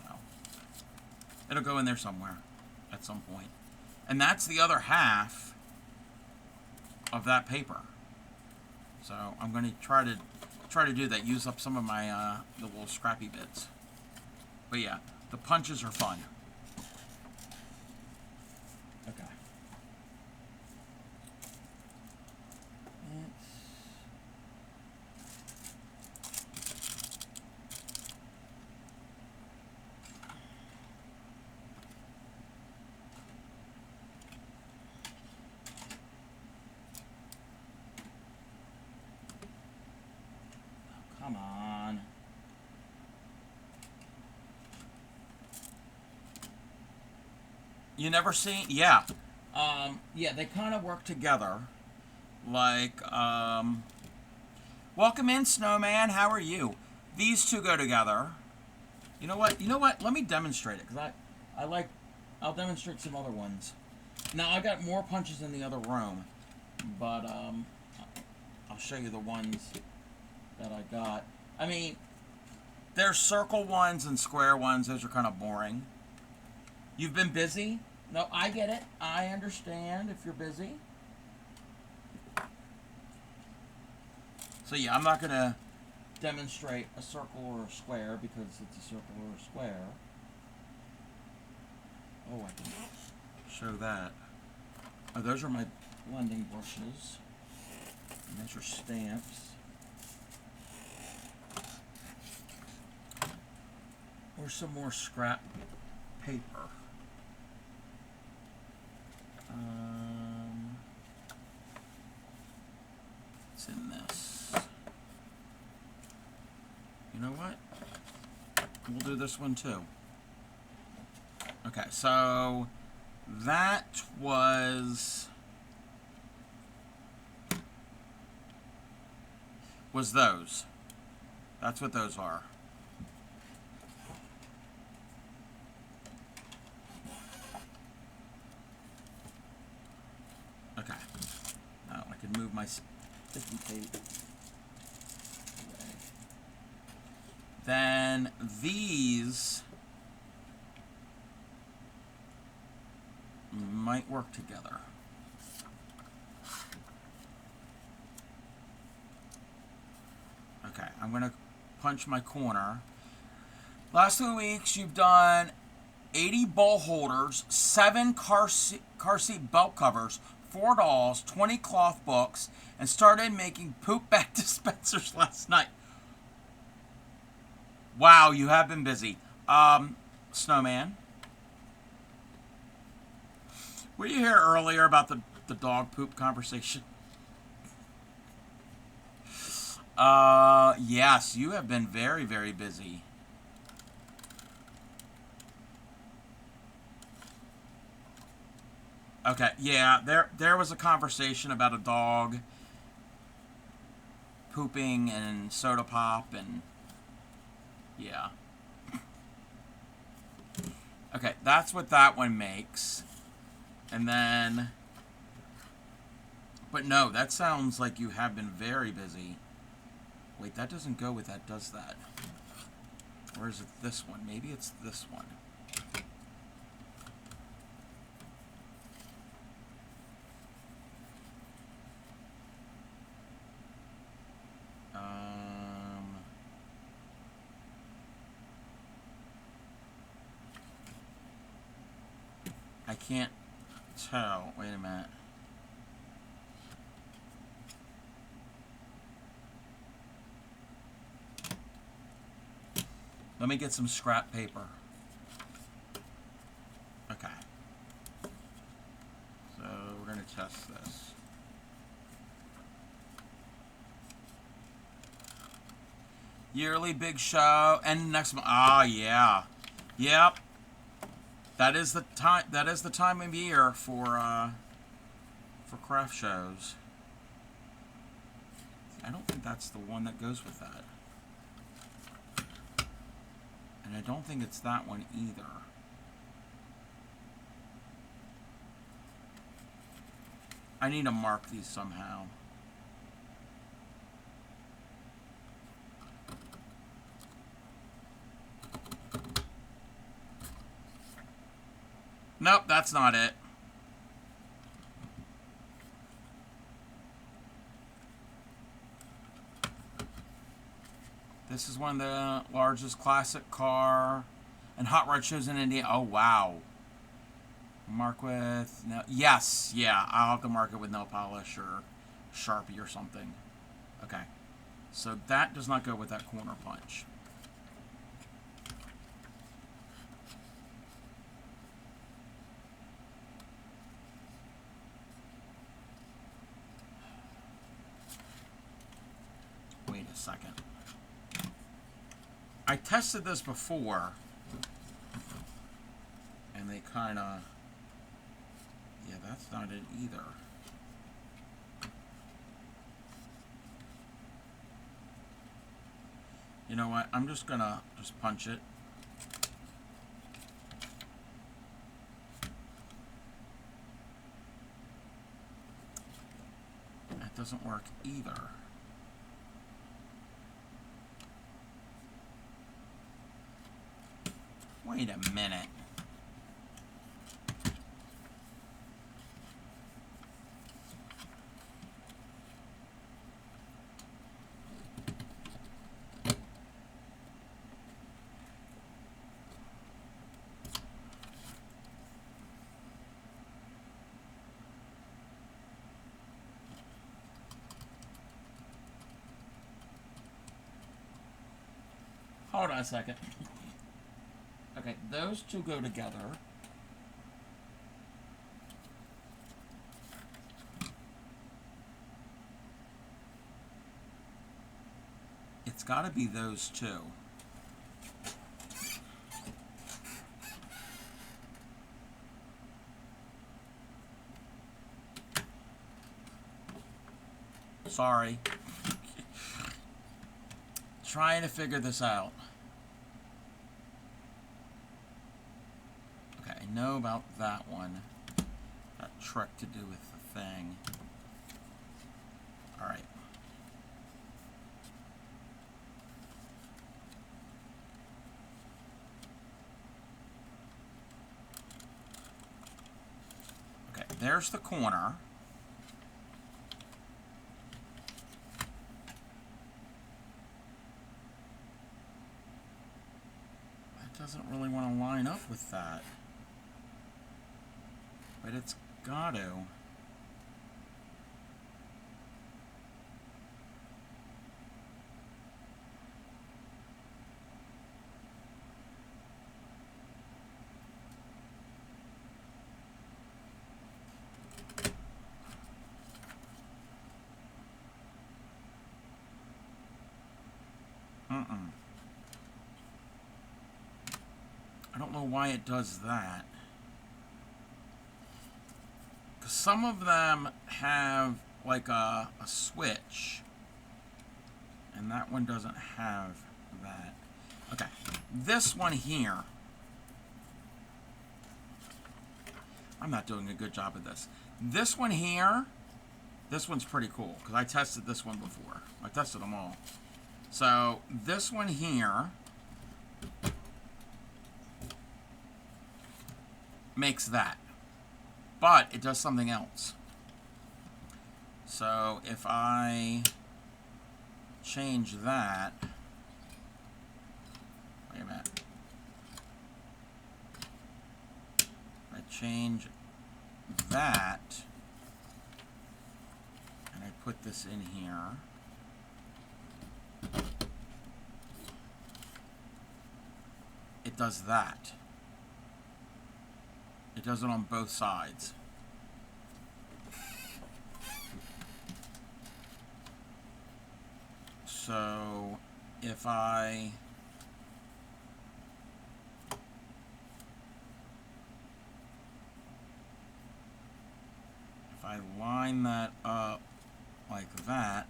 No. It'll go in there somewhere at some point. And that's the other half of that paper. So I'm going to try to do that. Use up some of my the little scrappy bits. But yeah, the punches are fun. Okay. Come on. You never seen? Yeah. Yeah, they kind of work together. Like, welcome in, Snowman. How are you? These two go together. You know what? You know what? Let me demonstrate it, because I'll demonstrate some other ones. Now, I got more punches in the other room, but, I'll show you the ones that I got. I mean, there's circle ones and square ones. Those are kind of boring. You've been busy? No, I get it. I understand if you're busy. So yeah, I'm not going to demonstrate a circle or a square because it's a circle or a square. Oh, I can show that. Oh, those are my blending brushes. And those are stamps. Or some more scrap paper. What's in this? You know what? We'll do this one too. Okay, so that was those. That's what those are. Okay. Now I can move my sticky tape away. Then these might work together. Okay, I'm going to punch my corner. Last 2 weeks, you've done 80 bowl holders, 7 car seat belt covers, 4 dolls, 20 cloth books, and started making poop bag dispensers last night. Wow, you have been busy. Snowman. Were you here earlier about the dog poop conversation? Yes, you have been very, very busy. Okay, yeah, there was a conversation about a dog pooping and soda pop and yeah. Okay, that's what that one makes. And then, but no, that sounds like you have been very busy. Wait, that doesn't go with that, does that? Or is it this one? Maybe it's this one. I can't tell. Wait a minute. Let me get some scrap paper. Okay. So we're going to test this. Yearly big show and next month. Ah, yeah. Yep. That is the time. That is the time of year for craft shows. I don't think that's the one that goes with that. And I don't think it's that one either. I need to mark these somehow. Nope, that's not it. This is one of the largest classic car and hot rod shows in India. Oh, wow. Mark with... No, yes, yeah. I'll have to mark it with nail polish or Sharpie or something. Okay. So that does not go with that corner punch. Wait a second. I tested this before, and they kind of... Yeah, that's not it either. You know what? I'm just gonna just punch it. That doesn't work either. Wait a minute. Hold on a second. Okay, those two go together. It's got to be those two. Sorry. Trying to figure this out. Okay, I know about that one. That trick to do with the thing. Alright. Okay, there's the corner. Doesn't really want to line up with that, but it's got to. I don't know why it does that. Because some of them have like a switch. And that one doesn't have that. Okay. This one here. I'm not doing a good job of this. This one here. This one's pretty cool. Because I tested this one before. I tested them all. So this one here makes that, but it does something else. So if I change that, wait a minute, I change that, and I put this in here. It does that. It does it on both sides. So if I line that up like that,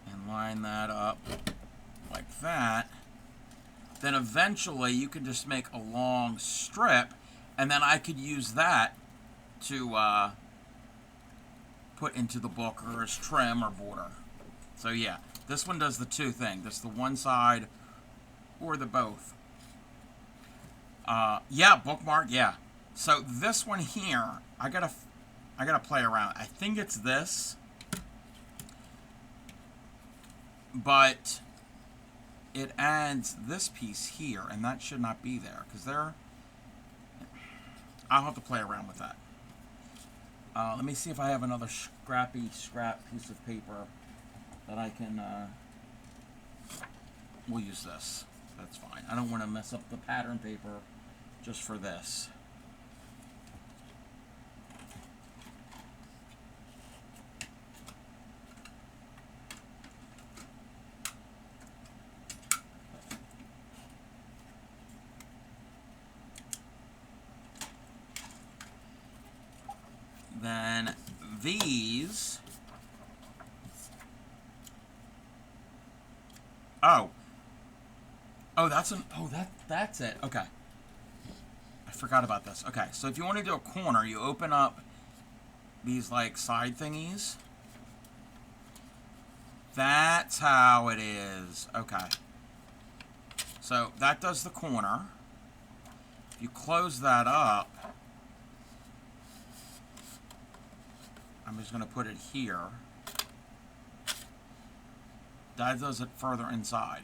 and line that up like that, then eventually you can just make a long strip, and then I could use that to put into the book or as trim or border. So yeah, this one does the two things. That's the one side or the both. Yeah, bookmark, yeah. So this one here, I gotta play around. I think it's this, but it adds this piece here, and that should not be there because I'll have to play around with that. Let me see if I have another scrap piece of paper that I can. We'll use this. That's fine. I don't want to mess up the pattern paper just for this. Then these. Oh, that's it. Okay. I forgot about this. Okay, so if you want to do a corner, you open up these like side thingies. That's how it is. Okay. So that does the corner. If you close that up, I'm just going to put it here. That does it further inside.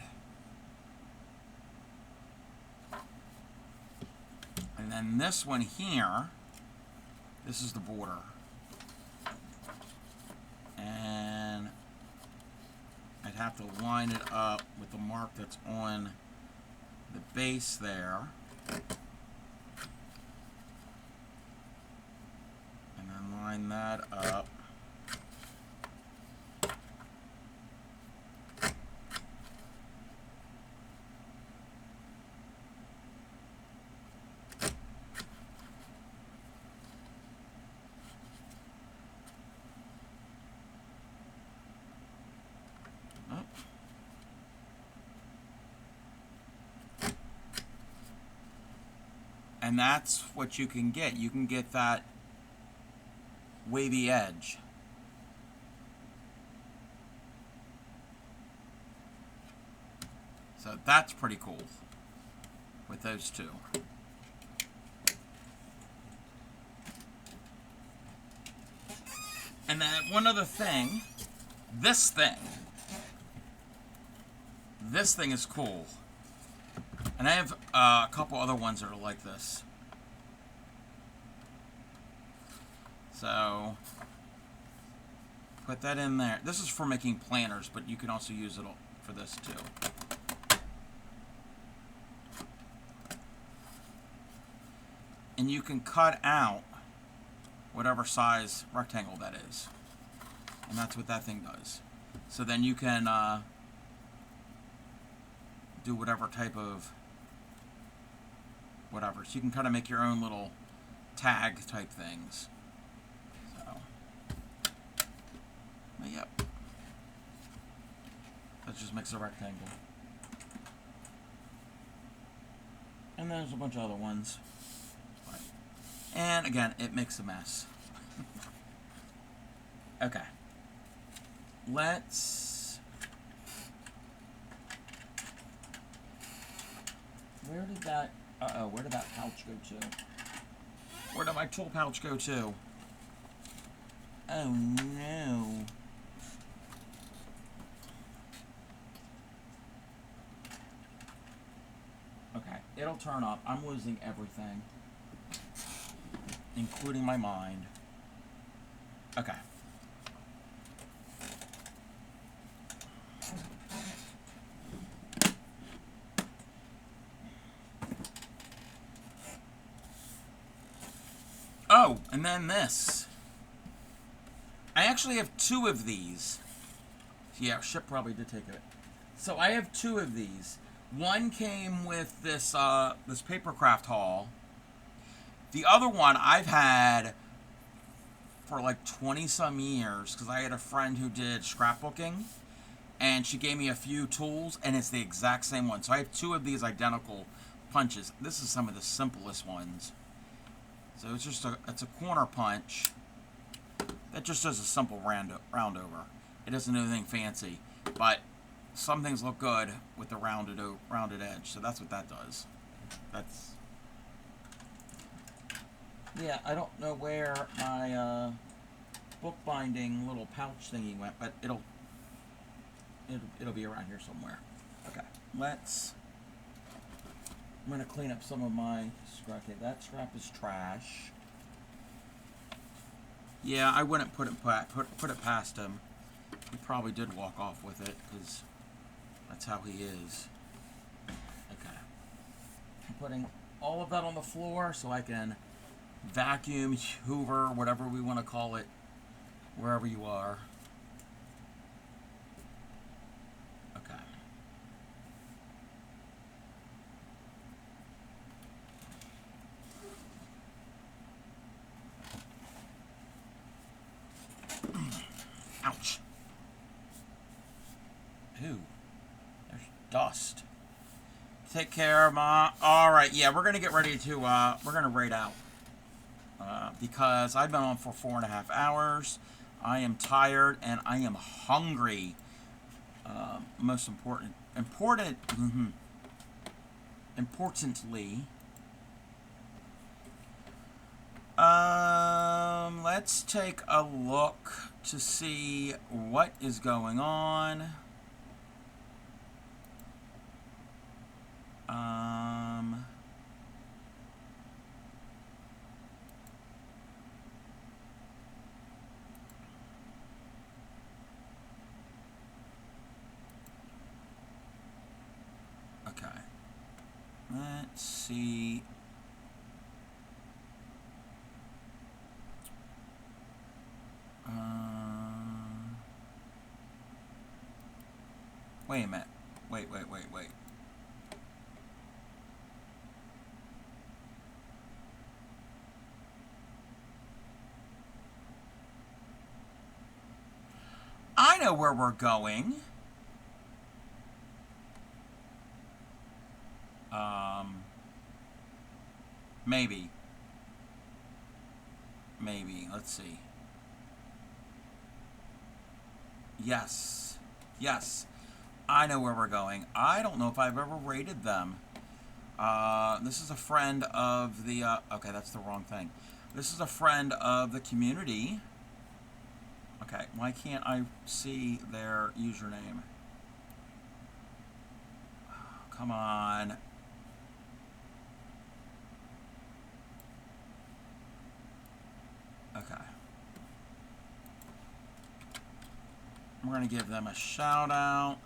And then this one here, this is the border. And I'd have to line it up with the mark that's on the base there. And then line that up. And that's what you can get. You can get that wavy edge. So that's pretty cool with those two. And then one other thing, this thing is cool. And I have a couple other ones that are like this. So, put that in there. This is for making planners, but you can also use it for this too. And you can cut out whatever size rectangle that is. And that's what that thing does. So then you can do whatever type of whatever. So you can kind of make your own little tag type things. So, but yep. That just makes a rectangle. And there's a bunch of other ones. And again, it makes a mess. Okay. Let's... Where did that... Uh-oh, where did that pouch go to? Where did my tool pouch go to? Oh, no. It'll turn up. I'm losing everything, including my mind. Okay. Oh, and then this. I actually have 2 of these. Yeah, ship probably did take it. So I have 2 of these. One came with this this papercraft haul. The other one I've had for like 20 some years because I had a friend who did scrapbooking, and she gave me a few tools, and it's the exact same one. So I have 2 of these identical punches. This is some of the simplest ones. So it's just it's a corner punch that just does a simple round over. It doesn't do anything fancy, but some things look good with the rounded edge. So that's what that does. That's, yeah. I don't know where my bookbinding little pouch thingy went, but it'll be around here somewhere. Okay, I'm gonna clean up some of my scrap. Okay, that scrap is trash. Yeah, I wouldn't put it past him. He probably did walk off with it because that's how he is. Okay, I'm putting all of that on the floor so I can vacuum, hoover, whatever we want to call it, wherever you are. Okay. Ouch. Ooh. There's dust. Take care, Ma. Alright, yeah, we're going to get ready to, we're going to raid out. Because I've been on for 4.5 hours. I am tired and I am hungry. Most importantly, let's take a look to see what is going on. Okay. Let's see. Wait a minute. Wait. I know where we're going. Maybe. Let's see. Yes. I know where we're going. I don't know if I've ever rated them. This is a friend of the, okay, that's the wrong thing. This is a friend of the community. Okay, why can't I see their username? Oh, come on. Okay. We're going to give them a shout out.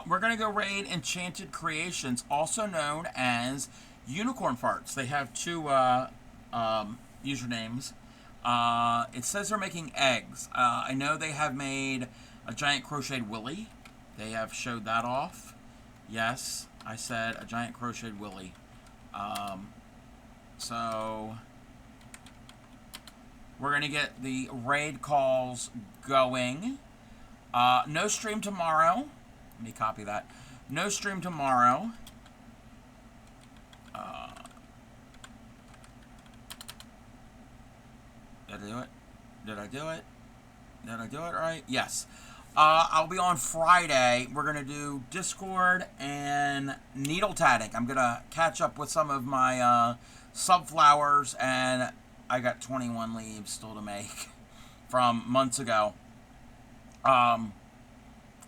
We're going to go raid Enchanted Creations, also known as Unicorn Farts. They have 2 usernames. It says they're making eggs. I know they have made a giant crocheted willy. They have showed that off. Yes, I said a giant crocheted willy. So we're going to get the raid calls going. No stream tomorrow. Let me copy that. No stream tomorrow. Did I do it? Did I do it? Did I do it right? Yes. I'll be on Friday. We're going to do Discord and needle tatting. I'm going to catch up with some of my subflowers, and I got 21 leaves still to make from months ago. I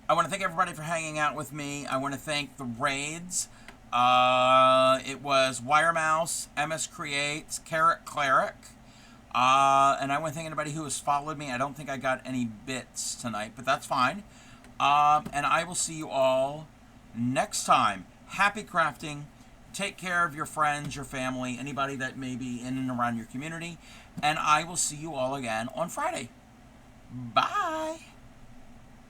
want to thank everybody for hanging out with me. I want to thank the raids. It was Wire Mouse, MS Creates, Carrot Cleric. And I want to thank anybody who has followed me. I don't think I got any bits tonight, but that's fine. And I will see you all next time. Happy crafting. Take care of your friends, your family, anybody that may be in and around your community. And I will see you all again on Friday. Bye.